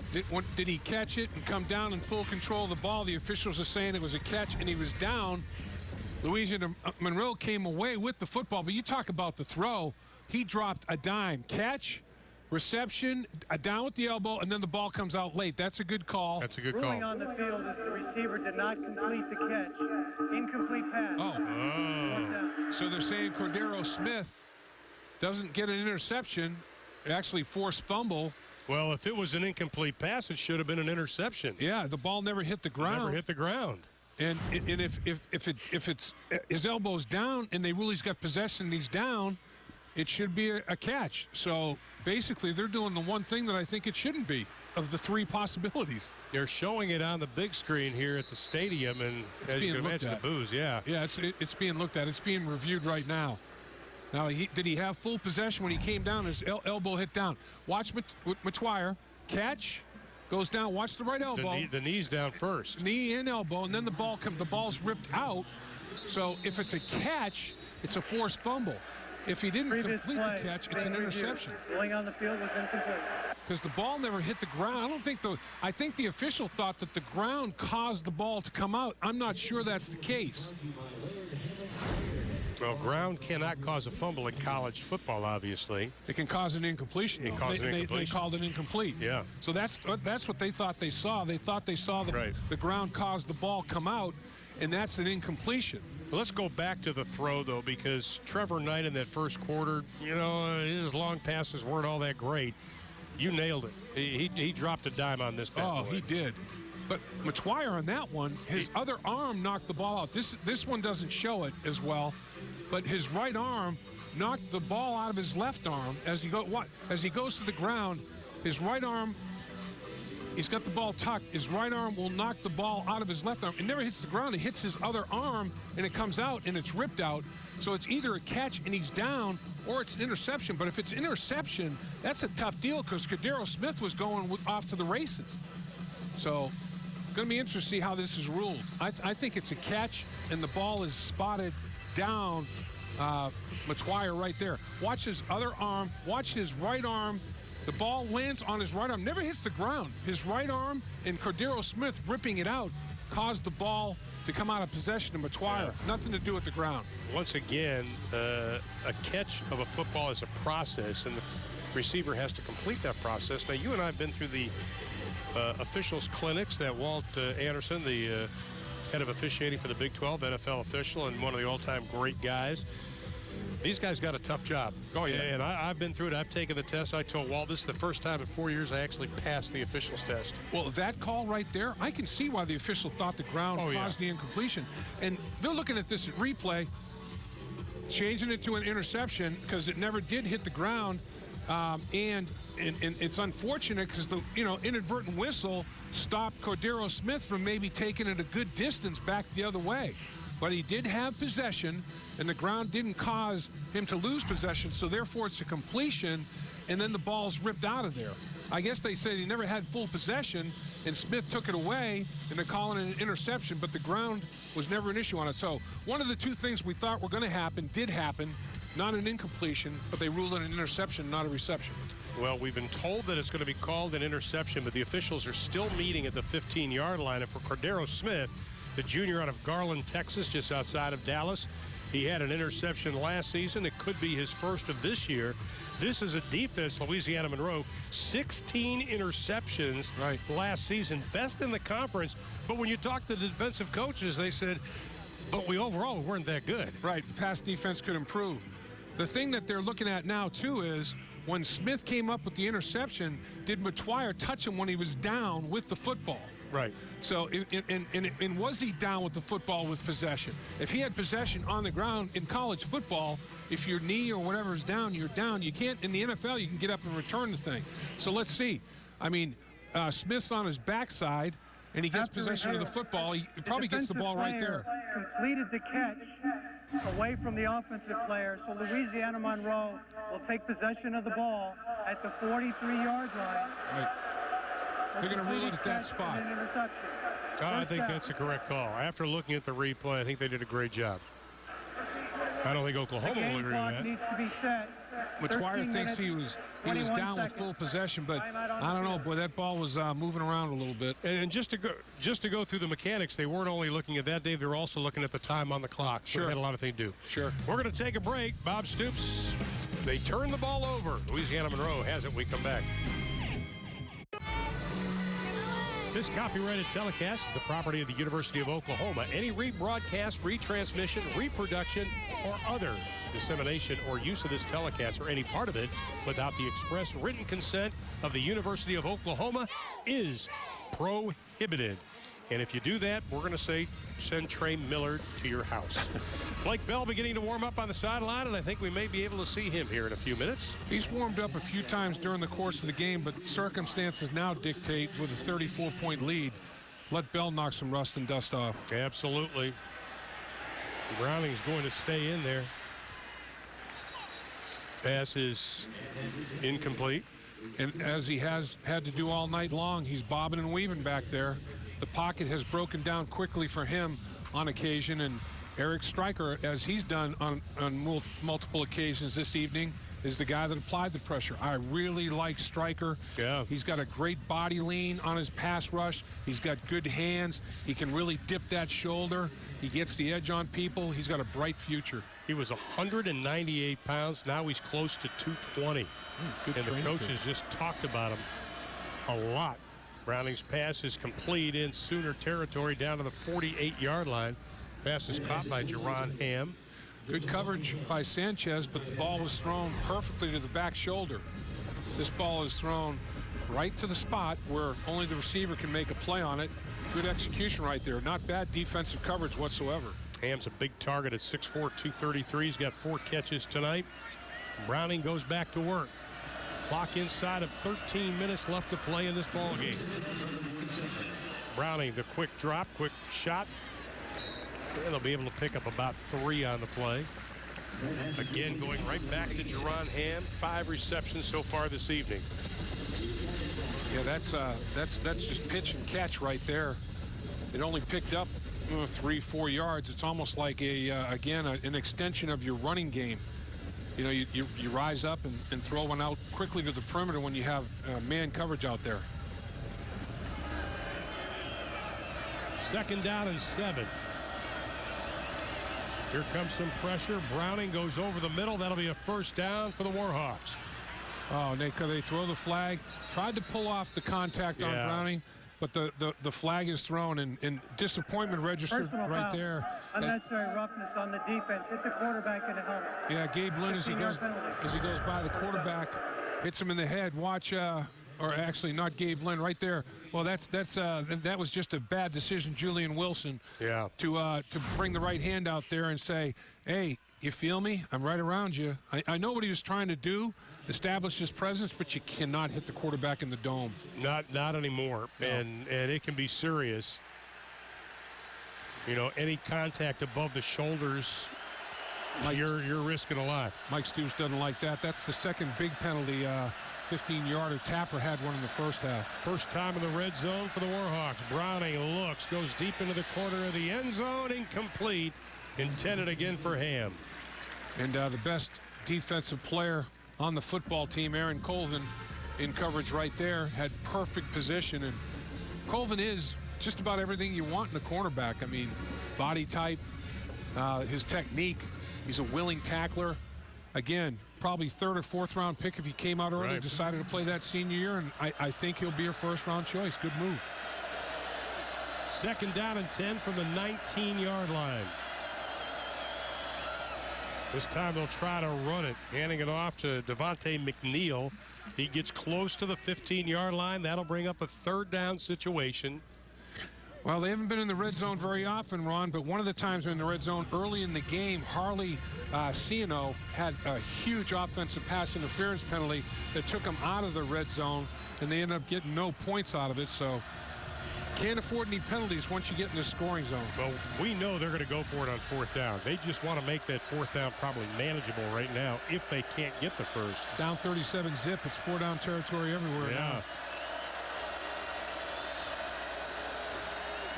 did he catch it and come down in full control of the ball? The officials are saying it was a catch and he was down. Louisiana Monroe came away with the football, but you talk about the throw. He dropped a dime. Catch, reception, down with the elbow, and then the ball comes out late. That's a good call. That's a good call. Ruling on the field is the receiver did not complete the catch. Incomplete pass. Oh. So they're saying Cordero Smith doesn't get an interception, actually forced fumble. Well, if it was an incomplete pass, it should have been an interception. Yeah, the ball never hit the ground. Never hit the ground. And if it's his elbow's down and they really's got possession and he's down, it should be a catch. So basically, they're doing the one thing that I think it shouldn't be of the 3 possibilities. They're showing it on the big screen here at the stadium, and it's as you can imagine, the boos, yeah. Yeah, it's being looked at. It's being reviewed right now. Now, did he have full possession when he came down? His elbow hit down. Watch Matwire. Catch. Goes down. Watch the right elbow. The knee's down first. Knee and elbow, and then the ball's ripped out. So if it's a catch, it's a forced fumble. If he didn't complete the catch, it's an interception. Ruling on the field was incomplete. Because the ball never hit the ground. I think the official thought that the ground caused the ball to come out. I'm not sure that's the case. Well, ground cannot cause a fumble in college football, obviously. It can cause an incompletion. They called it incomplete. Yeah. So that's what they thought they saw. They thought they saw the ground cause the ball come out, and that's an incompletion. Well, let's go back to the throw, though, because Trevor Knight in that first quarter, his long passes weren't all that great. You nailed it. He dropped a dime on this bad boy. He did. But Matwire on that one, his other arm knocked the ball out. This one doesn't show it as well, but his right arm knocked the ball out of his left arm as he goes to the ground. His right arm, he's got the ball tucked. His right arm will knock the ball out of his left arm. It never hits the ground. It hits his other arm, and it comes out, and it's ripped out. So it's either a catch and he's down, or it's an interception. But if it's interception, that's a tough deal because Cordero Smith was going off to the races. So going to be interesting to see how this is ruled. I think it's a catch, and the ball is spotted down Matwire right there. Watch his other arm. Watch his right arm. The ball lands on his right arm. Never hits the ground. His right arm and Cordero Smith ripping it out caused the ball to come out of possession of Matwire. Yeah. Nothing to do with the ground. Once again, a catch of a football is a process, and the receiver has to complete that process. Now, you and I have been through the officials clinics that Walt Anderson, the head of officiating for the Big 12, NFL official, and one of the all-time great guys. These guys got a tough job. Oh, yeah. And I've been through it. I've taken the test. I told Walt this is the first time in 4 years I actually passed the officials test. Well, that call right there, I can see why the official thought the ground caused the incompletion. And they're looking at this at replay, changing it to an interception because it never did hit the ground. And it's unfortunate because the inadvertent whistle stopped Cordero Smith from maybe taking it a good distance back the other way. But he did have possession, and the ground didn't cause him to lose possession, so therefore it's a completion. and then the ball's ripped out of there. I guess they said he never had full possession, and Smith took it away, and they're calling it an interception, but the ground was never an issue on it. So one of the two things we thought were going to happen did happen, not an incompletion, but they ruled it an interception, not a reception. Well, we've been told that it's going to be called an interception, but the officials are still meeting at the 15-yard line. And for Cordero Smith, the junior out of Garland, Texas, just outside of Dallas, he had an interception last season. It could be his first of this year. This is a defense, Louisiana Monroe, 16 interceptions last season, best in the conference. But when you talk to the defensive coaches, they said, but we overall weren't that good. Right, pass defense could improve. The thing that they're looking at now, too, is when Smith came up with the interception, did McTwire touch him when he was down with the football? Right. So, and was he down with the football with possession? If he had possession on the ground in college football, if your knee or whatever is down, you're down. You can't, in the NFL, you can get up and return the thing. So let's see. I mean, Smith's on his backside, and he gets possession of the football. He probably gets the ball right there. Completed the catch away from the offensive player, so Louisiana Monroe will take possession of the ball at the 43-yard line. Right. They're going to rule it at that spot. An interception. I think that's a correct call. After looking at the replay, I think they did a great job. I don't think Oklahoma will agree with that. Needs to be set. McTwire thinks he was down with full possession, but I don't know. Boy, that ball was moving around a little bit. And just to go through the mechanics, they weren't only looking at that, Dave. They were also looking at the time on the clock. So Sure. they had a lot of things to do. Sure. We're going to take a break. Bob Stoops. They turn the ball over. Louisiana Monroe has it. We come back. This copyrighted telecast is the property of the University of Oklahoma. Any rebroadcast, retransmission, reproduction, or other dissemination or use of this telecast or any part of it without the express written consent of the University of Oklahoma is prohibited. And if you do that, we're going to say send Trey Miller to your house. Blake Bell beginning to warm up on the sideline, and I think we may be able to see him here in a few minutes. He's warmed up a few times during the course of the game, but circumstances now dictate with a 34-point lead. Let Bell knock some rust and dust off. Absolutely. Browning's going to stay in there. Pass is incomplete. And as he has had to do all night long, he's bobbing and weaving back there. The pocket has broken down quickly for him on occasion, and Eric Stryker, as he's done on multiple occasions this evening, is the guy that applied the pressure. I really like Stryker. Yeah. He's got a great body lean on his pass rush. He's got good hands. He can really dip that shoulder. He gets the edge on people. He's got a bright future. He was 198 pounds. Now he's close to 220. Good and the training coaches camp. just talked about him a lot. Browning's pass is complete in Sooner territory down to the 48-yard line. Pass is caught by Jerron Ham. Good coverage by Sanchez, but the ball was thrown perfectly to the back shoulder. This ball is thrown right to the spot where only the receiver can make a play on it. Good execution right there. Not bad defensive coverage whatsoever. Ham's a big target at 6'4", 233. He's got 4 catches tonight. Browning goes back to work. Clock inside of 13 minutes left to play in this ball game. Browning, the quick drop, quick shot. And they'll be able to pick up about 3 on the play. Again, going right back to Jerron Ham. 5 receptions so far this evening. Yeah, that's just pitch and catch right there. It only picked up 3-4 yards. It's almost like an extension of your running game. You know, you rise up and throw one out quickly to the perimeter when you have man coverage out there. 2nd down and 7. Here comes some pressure. Browning goes over the middle. That'll be a 1st down for the Warhawks. Oh, they throw the flag. Tried to pull off the contact on Browning, but the flag is thrown, and disappointment registered Personal right foul. there. Unnecessary roughness on the defense. Hit the quarterback in the helmet. Yeah, Gabe Lynn, as he goes by the quarterback, hits him in the head. Watch, or actually not Gabe Lynn, right there. Well, that was just a bad decision, Julian Wilson. Yeah. To bring the right hand out there and say, hey, you feel me? I'm right around you. I know what he was trying to do, establish his presence, but you cannot hit the quarterback in the dome. Not anymore. No. And it can be serious. You know, any contact above the shoulders you're risking a lot. Mike Stoops doesn't like that. That's the second big penalty. 15-yarder. Tapper had one in the first half. First time in the red zone for the Warhawks. Browning looks, goes deep into the corner of the end zone, incomplete. Intended again for Ham. And the best defensive player on the football team, Aaron Colvin, in coverage right there, had perfect position. And Colvin is just about everything you want in a cornerback. I mean, body type, his technique. He's a willing tackler. Again, probably third or fourth round pick if he came out early, decided to play that senior year, and I think he'll be a first round choice. Good move. Second down and 10 from the 19-yard line. This time they'll try to run it, handing it off to Devontae McNeil. He gets close to the 15-yard line. That'll bring up a third down situation. Well, they haven't been in the red zone very often, Ron, but one of the times they're in the red zone early in the game, Harley Ciano had a huge offensive pass interference penalty that took them out of the red zone, and they ended up getting no points out of it. So can't afford any penalties once you get in the scoring zone. Well, we know they're going to go for it on fourth down. They just want to make that fourth down probably manageable right now if they can't get the first. Down 37 zip. It's four-down territory everywhere now.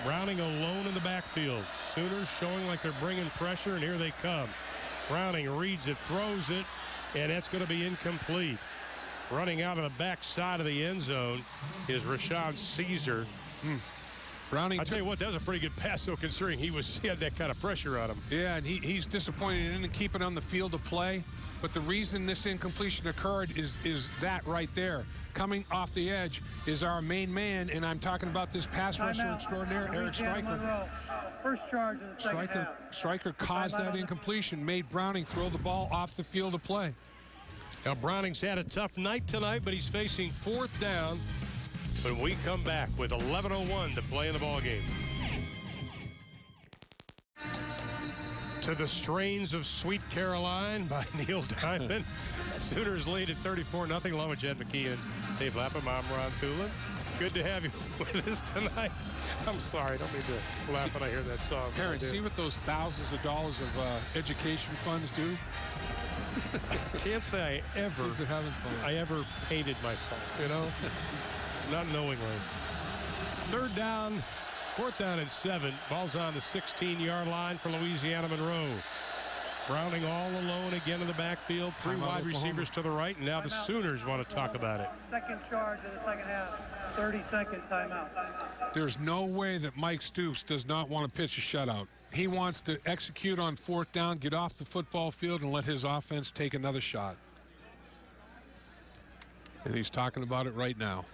Browning alone in the backfield. Sooners showing like they're bringing pressure, and here they come. Browning reads it, throws it, and that's going to be incomplete. Running out of the backside of the end zone is Rashawn Caesar. Browning, I tell you what, that was a pretty good pass, though, considering he had that kind of pressure on him. Yeah, and he's disappointed in keeping on the field of play. But the reason this incompletion occurred is that right there. Coming off the edge is our main man, and I'm talking about this pass rusher extraordinaire, Eric Stryker. Monroe. First charge in the second half. Stryker caused that incompletion, made Browning throw the ball off the field of play. Now, Browning's had a tough night tonight, but he's facing fourth down. When we come back with 11:01 to play in the ballgame. To the strains of Sweet Caroline by Neil Diamond. Sooners lead at 34-0 along with Jed McKee and Dave Lapham. I'm Ron Poulin. Good to have you with us tonight. I'm sorry, I don't mean to laugh when I hear that song. Parents, see what those thousands of dollars of education funds do? I can't say Kids are having fun. I ever painted myself, you know? Not knowingly. Third down, fourth down and 7. Ball's on the 16-yard line for Louisiana Monroe. Browning all alone again in the backfield. Three wide receivers to the right, and now the Sooners want to talk about it. Second charge in the second half. 30-second timeout. There's no way that Mike Stoops does not want to pitch a shutout. He wants to execute on fourth down, get off the football field, and let his offense take another shot. And he's talking about it right now.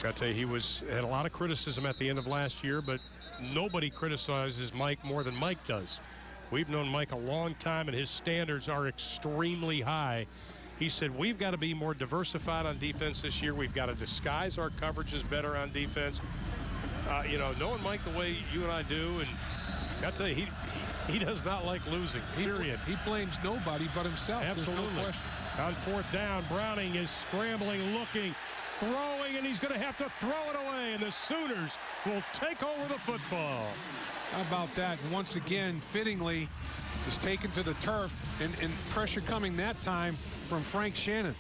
I tell you, he had a lot of criticism at the end of last year, but nobody criticizes Mike more than Mike does. We've known Mike a long time, and his standards are extremely high. He said, we've got to be more diversified on defense this year. We've got to disguise our coverages better on defense. You know, knowing Mike the way you and I do, and I tell you, he does not like losing, period. He blames nobody but himself. Absolutely. There's no question. On fourth down, Browning is scrambling, looking, throwing, and he's going to have to throw it away, and the Sooners will take over the football. How about that? And once again, fittingly, is taken to the turf, and pressure coming that time from Frank Shannon,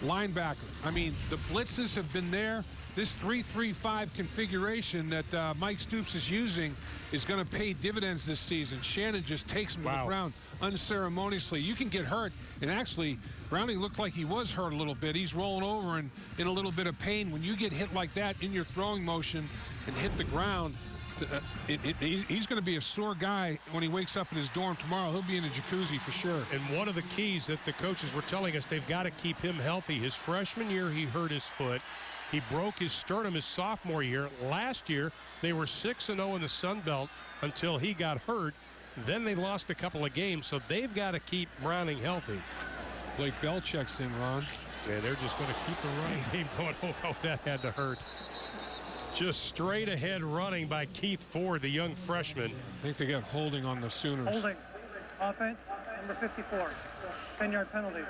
linebacker. I mean, the blitzes have been there. This 3-3-5 configuration that Mike Stoops is using is going to pay dividends this season. Shannon just takes him to the ground unceremoniously. You can get hurt, and actually, Browning looked like he was hurt a little bit. He's rolling over and in a little bit of pain. When you get hit like that in your throwing motion and hit the ground, he's going to be a sore guy when he wakes up in his dorm tomorrow. He'll be in a jacuzzi for sure. And one of the keys that the coaches were telling us, they've got to keep him healthy. His freshman year, he hurt his foot. He broke his sternum his sophomore year. Last year, they were 6-0 in the Sun Belt until he got hurt. Then they lost a couple of games, so they've got to keep Browning healthy. Blake Bell checks in, Ron. Yeah, they're just going to keep the running game going. Oh, that had to hurt. Just straight ahead running by Keith Ford, the young freshman. I think they got holding on the Sooners. Holding. Offense, number 54. 10-yard penalty.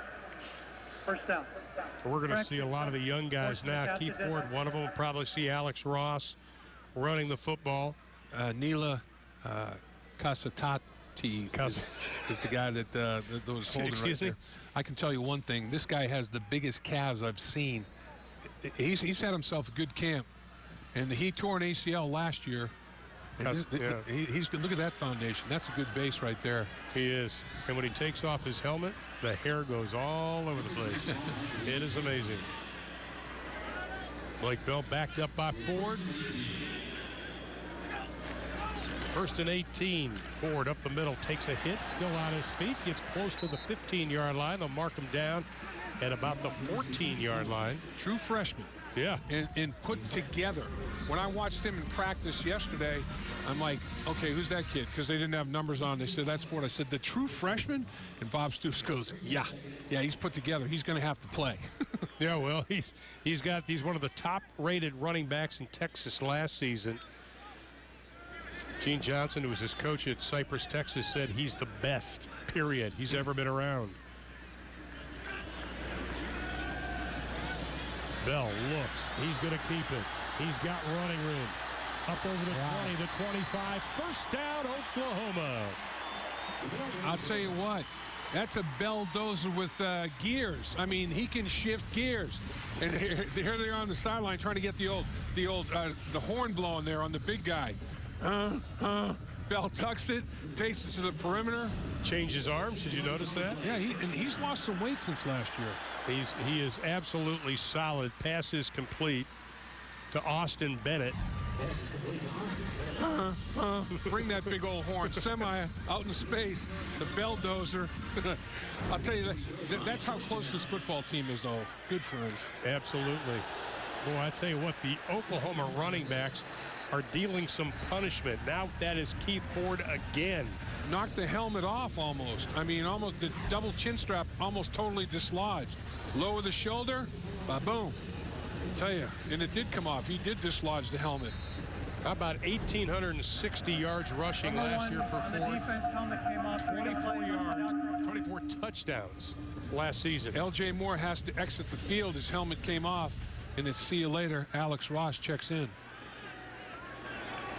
First down. We're going to see a lot of the young guys now. Keith Ford, one of them. We'll probably see Alex Ross running the football. Nila Kasatat T is the guy that was holding right there. I can tell you one thing. This guy has the biggest calves I've seen. He's had himself a good camp. And he tore an ACL last year. He's good. Look at that foundation. That's a good base right there. He is. And when he takes off his helmet, the hair goes all over the place. It is amazing. Blake Bell backed up by Ford. 1st and 18. Ford up the middle, takes a hit, still on his feet, gets close to the 15-yard line. They'll mark him down at about the 14-yard line. True freshman. Yeah. And put together. When I watched him in practice yesterday, I'm like, okay, who's that kid? Because they didn't have numbers on. They said, that's Ford. I said, the true freshman? And Bob Stoops goes, yeah, he's put together. He's going to have to play. Yeah, well, he's one of the top-rated running backs in Texas last season. Gene Johnson, who was his coach at Cypress, Texas, said he's the best, period, he's ever been around. Bell looks. He's going to keep it. He's got running room. Up over the 20, the 25. First down, Oklahoma. I'll tell you what. That's a belldozer with gears. I mean, he can shift gears. And here they are on the sideline trying to get the horn blowing there on the big guy. Bell tucks it, takes it to the perimeter. Changes arms. Did you notice that? Yeah, he's lost some weight since last year. He is absolutely solid. Pass is complete to Austin Bennett. Bring that big old horn. Semi out in space. The belldozer. I'll tell you that's how close this football team is, though. Good friends. Absolutely. Boy, I tell you what, the Oklahoma running backs are dealing some punishment. Now that is Keith Ford again. Knocked the helmet off almost. I mean, almost the double chin strap almost totally dislodged. Lower the shoulder, boom. Tell you, and it did come off. He did dislodge the helmet. How about 1,860 yards rushing last year for Ford? The defense helmet came off. 24 yards, 24 touchdowns last season. L.J. Moore has to exit the field. His helmet came off, and it's see you later. Alex Ross checks in.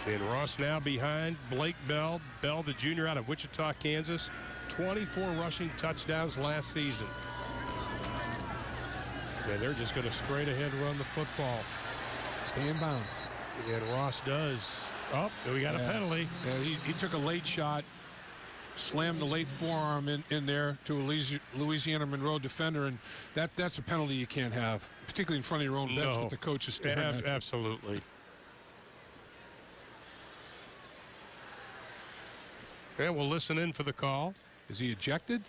And Ross now behind Blake Bell. Bell, the junior out of Wichita, Kansas. 24 rushing touchdowns last season. And they're just going to straight ahead run the football. Stay in bounds. And Ross does. Oh, we got a penalty. Yeah, he took a late shot, slammed the late forearm in there to a Louisiana Monroe defender, and that's a penalty you can't have, particularly in front of your own bench with the coaches staring at you. Absolutely. And we'll listen in for the call. Is he ejected?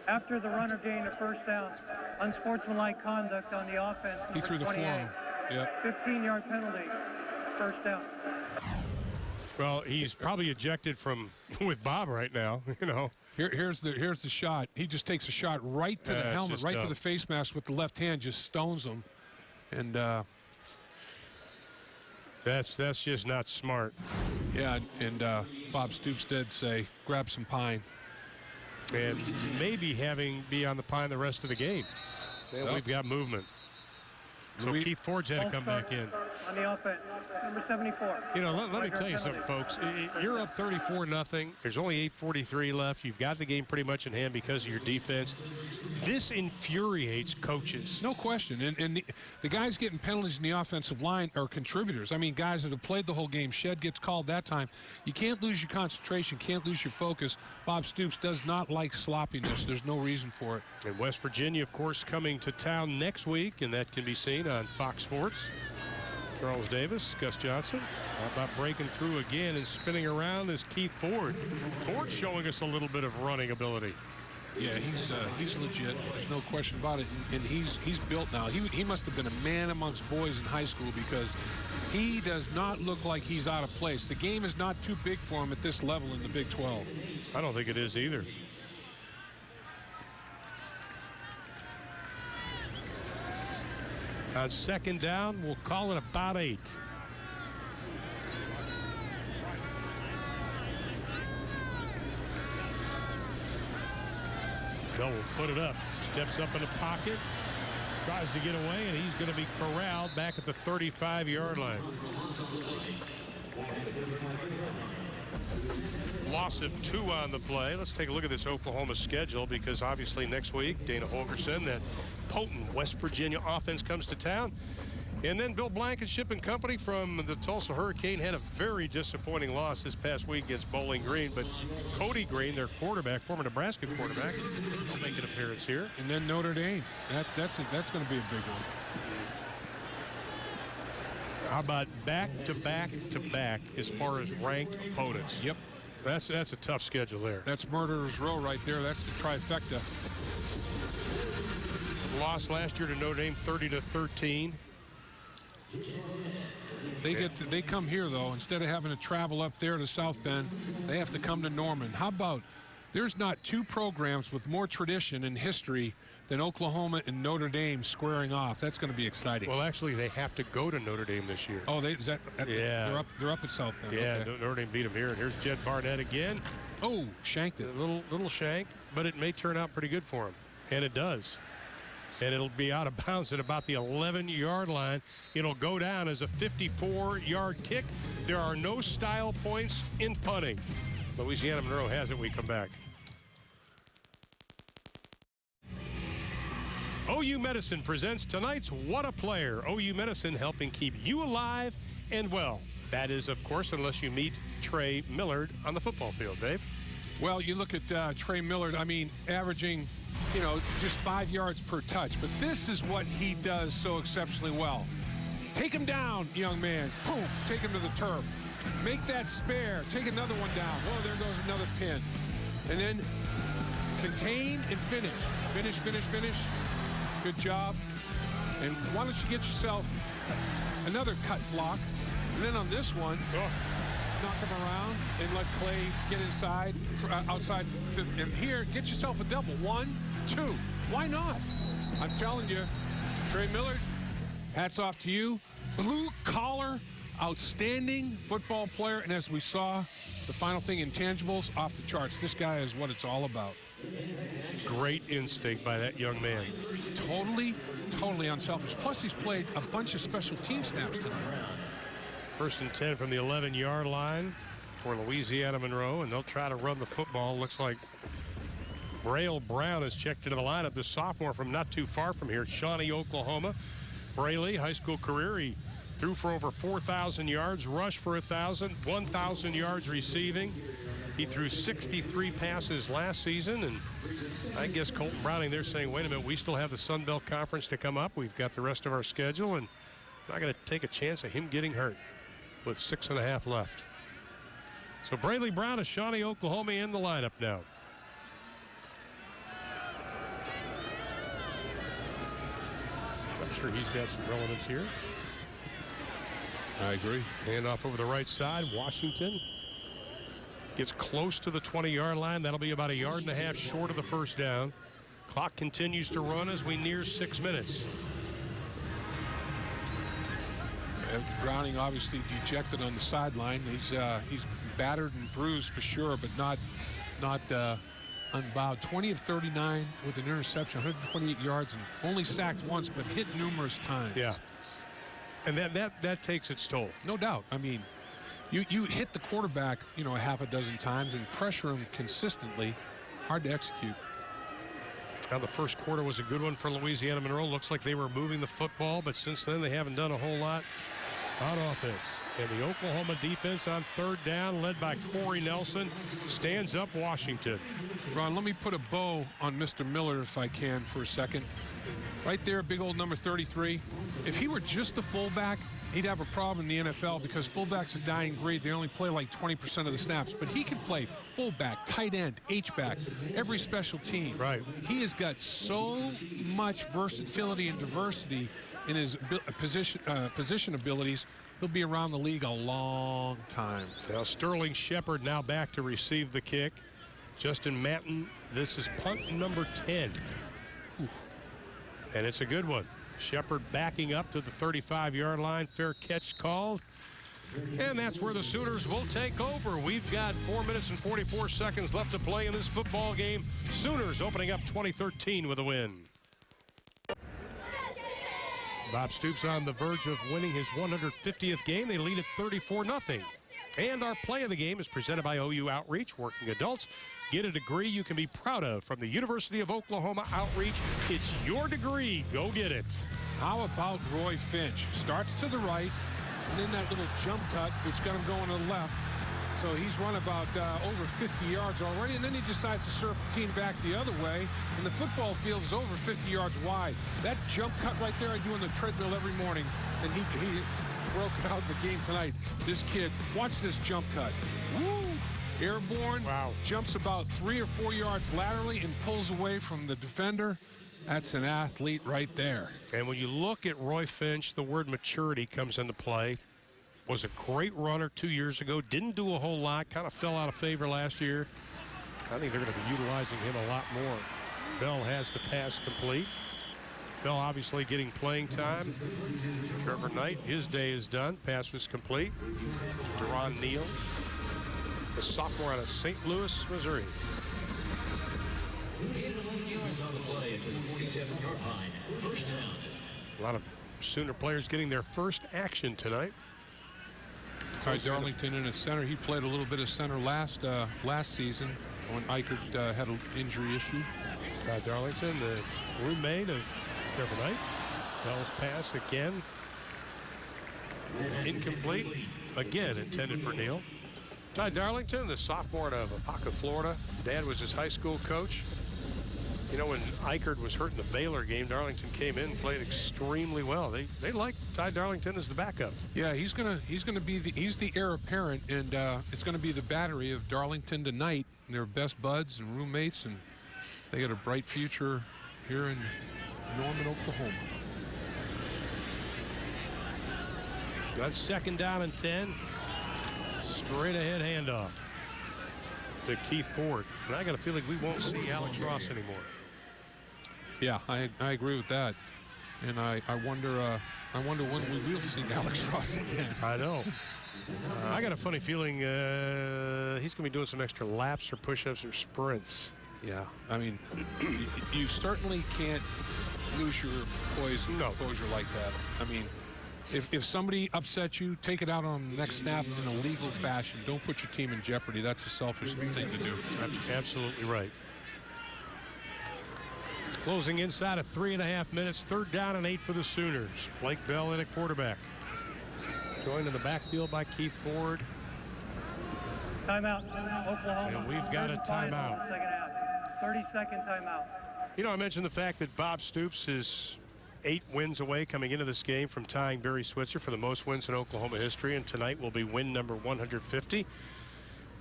After the runner gained a first down, unsportsmanlike conduct on the offense. He threw the forearm. Yeah. 15-yard penalty, first down. Well, he's probably ejected from with Bob right now. You know. Here's the shot. He just takes a shot right to the helmet, right to the face mask with the left hand, just stones him, and that's just not smart. Yeah, and Bob Stoops did say, grab some pine. And maybe be on the pine the rest of the game. And we've got movement. So Keith Ford's had to come back in. On the offense, number 74. You know, let me tell you something, folks. You're up 34-0. There's only 8:43 left. You've got the game pretty much in hand because of your defense. This infuriates coaches. No question. And the guys getting penalties in the offensive line are contributors. I mean, guys that have played the whole game. Shed gets called that time. You can't lose your concentration, can't lose your focus. Bob Stoops does not like sloppiness. There's no reason for it. And West Virginia, of course, coming to town next week, and that can be seen on Fox Sports. Charles Davis, Gus Johnson. How about breaking through again and spinning around is Keith Ford. Ford showing us a little bit of running ability. Yeah, he's legit. There's no question about it. And he's built now. He must have been a man amongst boys in high school because he does not look like he's out of place. The game is not too big for him at this level in the Big 12. I don't think it is either. On second down, we'll call it about 8. Bell will put it up. Steps up in the pocket. Tries to get away, and he's going to be corralled back at the 35-yard line. Loss of 2 on the play. Let's take a look at this Oklahoma schedule, because obviously next week, Dana Holgorsen, that potent West Virginia offense comes to town. And then Bill Blankenship and company from the Tulsa Hurricane had a very disappointing loss this past week against Bowling Green. But Cody Green, their quarterback, former Nebraska quarterback, will make an appearance here. And then Notre Dame. That's going to be a big one. How about back-to-back as far as ranked opponents? Yep. That's a tough schedule there. That's Murderer's Row right there. That's the trifecta. Lost last year to Notre Dame 30-13. They come here, though. Instead of having to travel up there to South Bend, they have to come to Norman. How about there's not 2 programs with more tradition and history than Oklahoma and Notre Dame squaring off. That's going to be exciting. Well, actually, they have to go to Notre Dame this year. Oh, yeah. They're up at South Bend. Yeah, okay. Notre Dame beat them here. And here's Jed Barnett again. Oh, shanked it. A little shank, but it may turn out pretty good for him. And it does. And it'll be out of bounds at about the 11-yard line. It'll go down as a 54-yard kick. There are no style points in punting. Louisiana Monroe has it. We come back. OU Medicine presents tonight's What a Player. OU Medicine helping keep you alive and well. That is, of course, unless you meet Trey Millard on the football field, Dave. Well, you look at Trey Millard, I mean, averaging, just 5 yards per touch. But this is what he does so exceptionally well. Take him down, young man. Boom, take him to the turf. Make that spare. Take another one down. Oh, there goes another pin. And then contain and finish. Finish. Good job. And why don't you get yourself another cut block. And then on this one, knock him around and let Clay get inside, outside. And here, get yourself a double. 1, 2. Why not? I'm telling you, Trey Millard, hats off to you. Blue collar, outstanding football player. And as we saw, the final thing, intangibles, off the charts. This guy is what it's all about. Great instinct by that young man. Totally unselfish. Plus, he's played a bunch of special team snaps tonight. 1st and 10 from the 11-yard line for Louisiana Monroe, and they'll try to run the football. Looks like Braille Brown is checked into the lineup. The sophomore from not too far from here, Shawnee, Oklahoma. Braley, high school career, he threw for over 4,000 yards, rushed for 1,000 yards receiving. He threw 63 passes last season, and I guess Colton Browning, they're saying, wait a minute, we still have the Sun Belt Conference to come up. We've got the rest of our schedule, and not going to take a chance of him getting hurt with 6.5 left. So Braley Brown of Shawnee, Oklahoma in the lineup now. I'm sure he's got some relevance here. I agree. Hand off over the right side. Washington gets close to the 20-yard line. That'll be about 1.5 yards short of the first down. Clock continues to run as we near 6 minutes. Browning obviously dejected on the sideline. He's battered and bruised for sure, but not unbowed. 20 of 39 with an interception, 128 yards, and only sacked once, but hit numerous times. Yeah, and that takes its toll. No doubt. I mean, you hit the quarterback, a half a dozen times and pressure him consistently. Hard to execute. Now the first quarter was a good one for Louisiana Monroe. Looks like they were moving the football, but since then they haven't done a whole lot on offense. And the Oklahoma defense on 3rd down, led by Corey Nelson, stands up Washington. Ron, let me put a bow on Mr. Miller if I can for a second. Right there, big old number 33. If he were just a fullback, he'd have a problem in the NFL because fullback's a dying breed. They only play like 20% of the snaps. But he can play fullback, tight end, H-back, every special team. Right. He has got so much versatility and diversity in his position abilities. He'll be around the league a long time. Now Sterling Shepard now back to receive the kick. Justin Manton, this is punt number 10. Oof. And it's a good one. Shepard backing up to the 35-yard line. Fair catch called. And that's where the Sooners will take over. We've got 4 minutes and 44 seconds left to play in this football game. Sooners opening up 2013 with a win. Bob Stoops on the verge of winning his 150th game. They lead at 34-0. And our play of the game is presented by OU Outreach, working adults. Get a degree you can be proud of from the University of Oklahoma Outreach. It's your degree. Go get it. How about Roy Finch? Starts to the right, and then that little jump cut, which got him going to the left. So he's run about over 50 yards already, and then he decides to serpentine back the other way, and the football field is over 50 yards wide. That jump cut right there I do on the treadmill every morning, and he broke it out in the game tonight. This kid, watch this jump cut. Woo! Airborne, wow. Jumps about 3 or 4 yards laterally and pulls away from the defender. That's an athlete right there. And when you look at Roy Finch, the word maturity comes into play. Was a great runner 2 years ago. Didn't do a whole lot. Kind of fell out of favor last year. I think they're going to be utilizing him a lot more. Bell has the pass complete. Bell obviously getting playing time. Trevor Knight, his day is done. Pass was complete. Deron Neal, the sophomore out of St. Louis, Missouri. A lot of Sooner players getting their first action tonight. Ty Darlington in at center. He played a little bit of center last season when Eichert had an injury issue. Ty Darlington, the roommate of Trevor Knight. Bell's pass again. Incomplete. Again intended for Neal. Ty Darlington, the sophomore out of Apopka, Florida. Dad was his high school coach. You know, when Eichert was hurt in the Baylor game, Darlington came in and played extremely well. They like Ty Darlington as the backup. Yeah, he's gonna be the heir apparent, and it's gonna be the battery of Darlington tonight. They're best buds and roommates, and they got a bright future here in Norman, Oklahoma. That's second down and 10. Straight ahead handoff to Keith Ford. And I got a feeling we won't see Alex Ross anymore. Yeah, I agree with that. And I wonder when we will see Alex Ross again. I know. I got a funny feeling he's going to be doing some extra laps or push-ups or sprints. Yeah, I mean, you certainly can't lose your poise and composure like that. I mean, if somebody upsets you, take it out on the next snap in a legal fashion. Don't put your team in jeopardy. That's a selfish thing to do. That's absolutely right. Closing inside of 3.5 minutes. Third down and 8 for the Sooners. Blake Bell in at quarterback. Joined in the backfield by Keith Ford. Timeout, Oklahoma. And we've got a timeout. Second half. 30-second timeout. You know, I mentioned the fact that Bob Stoops is 8 wins away coming into this game from tying Barry Switzer for the most wins in Oklahoma history, and tonight will be win number 150.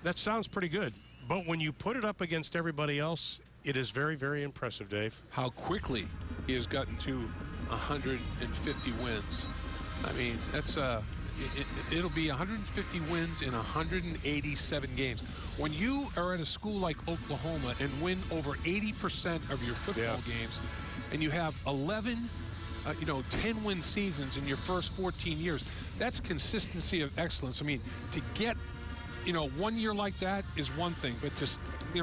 That sounds pretty good, but when you put it up against everybody else, it is very, very impressive, Dave. How quickly he has gotten to 150 wins. I mean, that's it'll be 150 wins in 187 games. When you are at a school like Oklahoma and win over 80% of your football games, and you have 10-win seasons in your first 14 years, that's consistency of excellence. I mean, to get, 1 year like that is one thing, but to,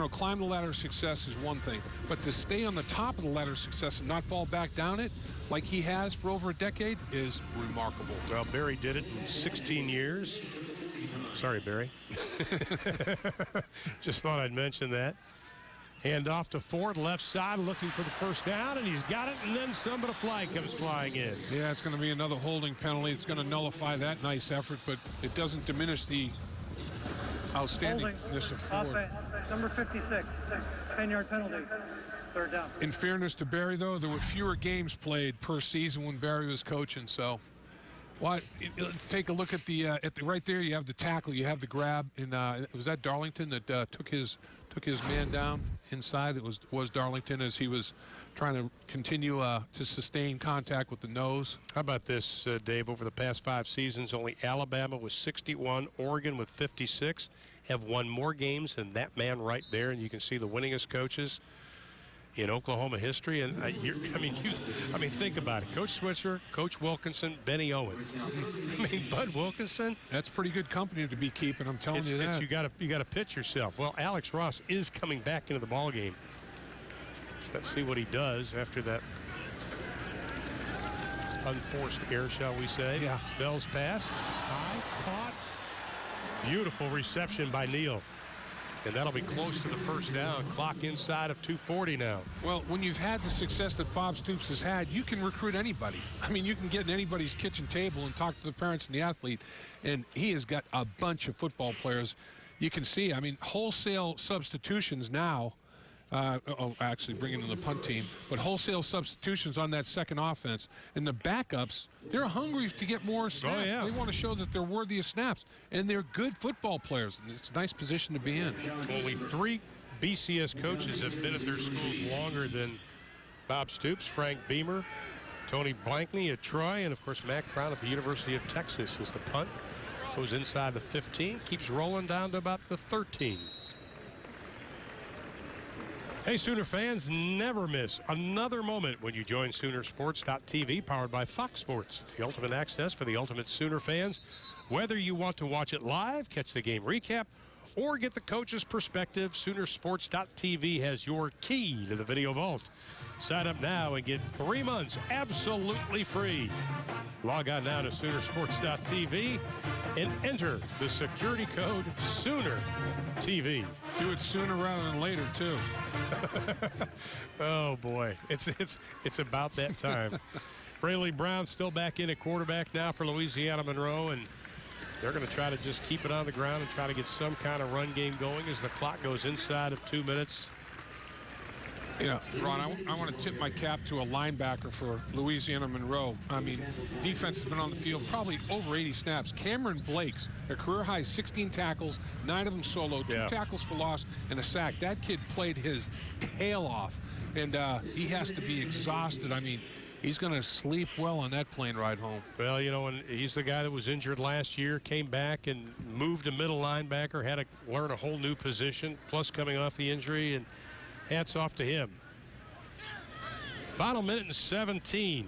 climb the ladder of success is one thing. But to stay on the top of the ladder of success and not fall back down it, like he has for over a decade, is remarkable. Well, Barry did it in 16 years. Sorry, Barry. Just thought I'd mention that. Hand off to Ford, left side, looking for the first down, and he's got it, and then some, but a flag comes flying in. Yeah, it's going to be another holding penalty. It's going to nullify that nice effort, but it doesn't diminish the outstandingness of Ford. Offense, number 56, 10-yard penalty, third down. In fairness to Barry, though, there were fewer games played per season when Barry was coaching, so let's take a look at the right there. You have the tackle, you have the grab, and was that Darlington that took his man down inside? It was Darlington as he was trying to continue to sustain contact with the nose. How about this, Dave? Over the past 5 seasons, only Alabama with 61, Oregon with 56 have won more games than that man right there, and you can see the winningest coaches in Oklahoma history. And think about it. Coach Switzer, Coach Wilkinson, Benny Owen. Bud Wilkinson. That's pretty good company to be keeping. I'm telling you that. You got to pitch yourself. Well, Alex Ross is coming back into the ball game. Let's see what he does after that unforced error, shall we say? Yeah. Bell's pass. High, caught. Beautiful reception by Neal. And that'll be close to the first down. Clock inside of 2:40 now. Well, when you've had the success that Bob Stoops has had, you can recruit anybody. I mean, you can get in anybody's kitchen table and talk to the parents and the athlete. And he has got a bunch of football players. You can see, I mean, wholesale substitutions now. Actually bringing in the punt team, but wholesale substitutions on that second offense. And the backups, they're hungry to get more snaps. Oh, yeah. They want to show that they're worthy of snaps. And they're good football players. And it's a nice position to be in. Only 3 BCS coaches have been at their schools longer than Bob Stoops, Frank Beamer, Tony Blankney at Troy, and, of course, Mac Brown at the University of Texas. As the punt goes inside the 15, keeps rolling down to about the 13. Hey, Sooner fans, never miss another moment when you join Soonersports.tv, powered by Fox Sports. It's the ultimate access for the ultimate Sooner fans. Whether you want to watch it live, catch the game recap, or get the coach's perspective, Soonersports.tv has your key to the video vault. Sign up now and get 3 months absolutely free. Log on now to Soonersports.tv and enter the security code SOONERTV. Do it sooner rather than later, too. Oh, boy. It's about that time. Brayley Brown still back in at quarterback now for Louisiana Monroe, and they're going to try to just keep it on the ground and try to get some kind of run game going as the clock goes inside of 2 minutes. Yeah, Ron, I want to tip my cap to a linebacker for Louisiana Monroe. I mean, defense has been on the field probably over 80 snaps. Cameron Blake's a career high 16 tackles, 9 of them solo, 2 tackles for loss, and a sack. That kid played his tail off, and he has to be exhausted. I mean, he's going to sleep well on that plane ride home. Well, you know, and he's the guy that was injured last year, came back and moved to middle linebacker, had to learn a whole new position, plus coming off the injury, and hats off to him. Final minute and 17.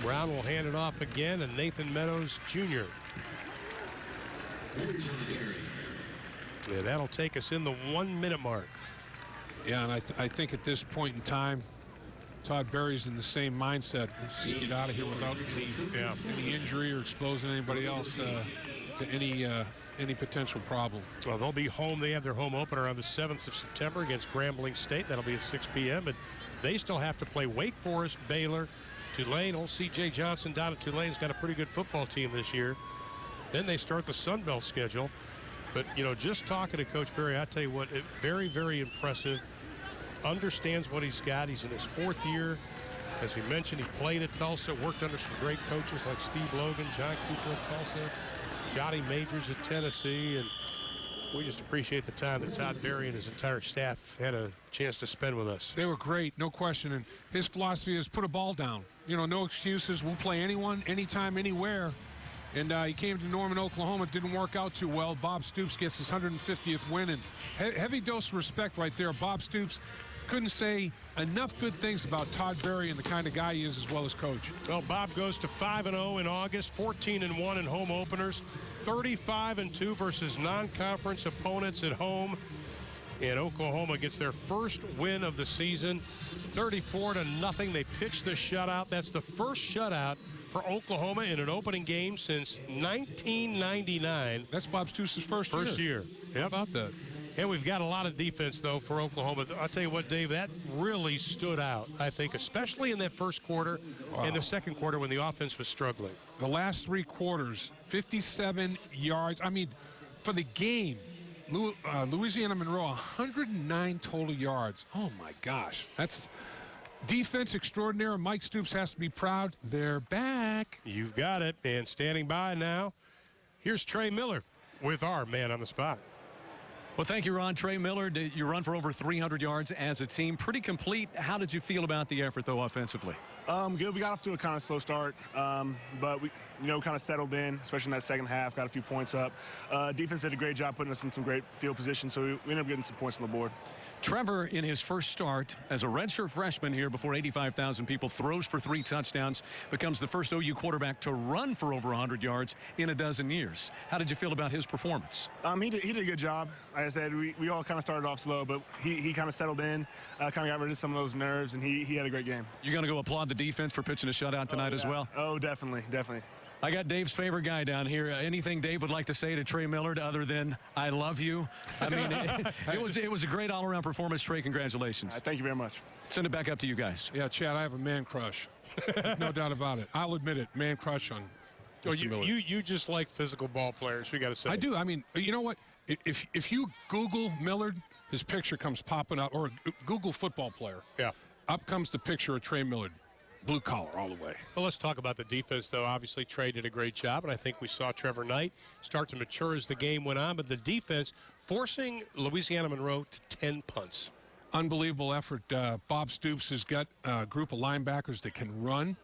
Brown will hand it off again, and Nathan Meadows Jr. Yeah, that'll take us in the 1 minute mark. Yeah, and I think at this point in time, Todd Berry's in the same mindset. Let's just get out of here without any injury or exposing anybody else to any potential problem. Well, they'll be home. They have their home opener on the 7th of September against Grambling State. That'll be at 6 p.m. But they still have to play Wake Forest, Baylor, Tulane. Old C.J. Johnson down at Tulane's got a pretty good football team this year. Then they start the Sun Belt schedule. But, you know, just talking to Coach Berry, I tell you what, very, very impressive. Understands what he's got. He's in his 4th year. As we mentioned, he played at Tulsa, worked under some great coaches like Steve Logan, John Cooper at Tulsa, Johnny Majors at Tennessee, and we just appreciate the time that Todd Berry and his entire staff had a chance to spend with us. They were great, no question, and his philosophy is put a ball down. You know, no excuses. We'll play anyone, anytime, anywhere. And he came to Norman, Oklahoma. It didn't work out too well. Bob Stoops gets his 150th win, and heavy dose of respect right there. Bob Stoops couldn't say enough good things about Todd Berry and the kind of guy he is as well as coach. Well, Bob goes to 5-0 in August, 14-1 in home openers, 35-2 versus non-conference opponents at home. And Oklahoma gets their first win of the season, 34-0. They pitched the shutout. That's the first shutout for Oklahoma in an opening game since 1999. That's Bob Stoops' first year. Yep. How about that? And we've got a lot of defense, though, for Oklahoma. I'll tell you what, Dave, that really stood out, I think, especially in that first quarter and the second quarter when the offense was struggling. The last 3 quarters, 57 yards. I mean, for the game, Louisiana Monroe, 109 total yards. Oh, my gosh. That's defense extraordinary. Mike Stoops has to be proud. They're back. You've got it. And standing by now, here's Trey Miller with our man on the spot. Well, thank you, Ron. Trey Miller, you run for over 300 yards as a team. Pretty complete. How did you feel about the effort, though, offensively? Good. We got off to a kind of slow start, but we, kind of settled in, especially in that second half, got a few points up. Defense did a great job putting us in some great field position, so we ended up getting some points on the board. Trevor, in his first start as a redshirt freshman here before 85,000 people, throws for 3 touchdowns, becomes the first OU quarterback to run for over 100 yards in a dozen years. How did you feel about his performance? He did a good job. Like I said, we all kind of started off slow, but he kind of settled in, kind of got rid of some of those nerves, and he had a great game. You're going to go applaud the defense for pitching a shutout tonight as well? Oh, definitely. I got Dave's favorite guy down here. Anything Dave would like to say to Trey Millard other than "I love you"? I mean, it was a great all-around performance. Trey, congratulations. Thank you very much. Send it back up to you guys. Yeah, Chad, I have a man crush. No doubt about it. I'll admit it. Man crush on Mr. Millard. You just like physical ball players, we got to say. I do. I mean, you know what? If you Google Millard, his picture comes popping up, or Google football player. Yeah. Up comes the picture of Trey Millard. Blue collar all the way. Well, let's talk about the defense, though. Obviously, Trey did a great job, and I think we saw Trevor Knight start to mature as the game went on. But the defense forcing Louisiana Monroe to 10 punts. Unbelievable effort. Bob Stoops has got a group of linebackers that can run.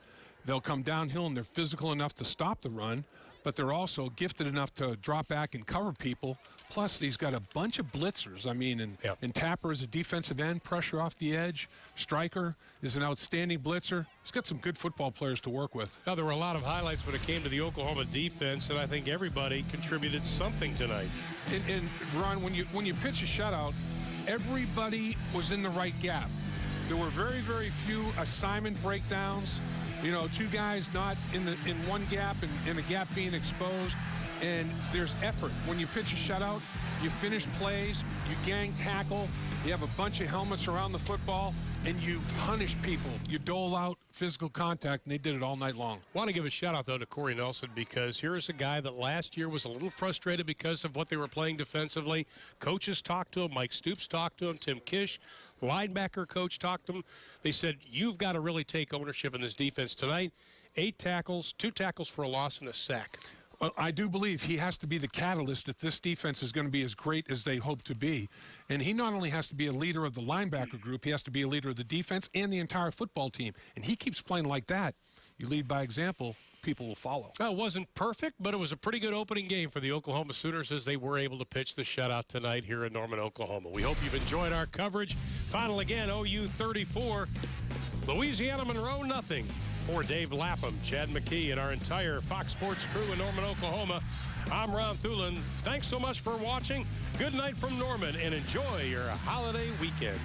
They'll come downhill, and they're physical enough to stop the run, but they're also gifted enough to drop back and cover people. Plus, he's got a bunch of blitzers. I mean, and Tapper is a defensive end, pressure off the edge. Stryker is an outstanding blitzer. He's got some good football players to work with. Now, there were a lot of highlights when it came to the Oklahoma defense, and I think everybody contributed something tonight. And Ron, when you pitch a shutout, everybody was in the right gap. There were very, very few assignment breakdowns. You know, two guys not in one gap and a gap being exposed. And there's effort. When you pitch a shutout, you finish plays, you gang tackle, you have a bunch of helmets around the football, and you punish people. You dole out physical contact, and they did it all night long. Want to give a shout-out, though, to Corey Nelson, because here's a guy that last year was a little frustrated because of what they were playing defensively. Coaches talked to him. Mike Stoops talked to him. Tim Kish, linebacker coach, talked to him. They said, you've got to really take ownership in this defense tonight. 8 tackles, 2 tackles for a loss and a sack. Well, I do believe he has to be the catalyst if this defense is going to be as great as they hope to be. And he not only has to be a leader of the linebacker group, he has to be a leader of the defense and the entire football team. And he keeps playing like that. You lead by example, people will follow. Well, it wasn't perfect, but it was a pretty good opening game for the Oklahoma Sooners as they were able to pitch the shutout tonight here in Norman, Oklahoma. We hope you've enjoyed our coverage. Final again, OU 34, Louisiana Monroe nothing. For Dave Lapham, Chad McKee, and our entire Fox Sports crew in Norman, Oklahoma, I'm Ron Thulin. Thanks so much for watching. Good night from Norman, and enjoy your holiday weekend.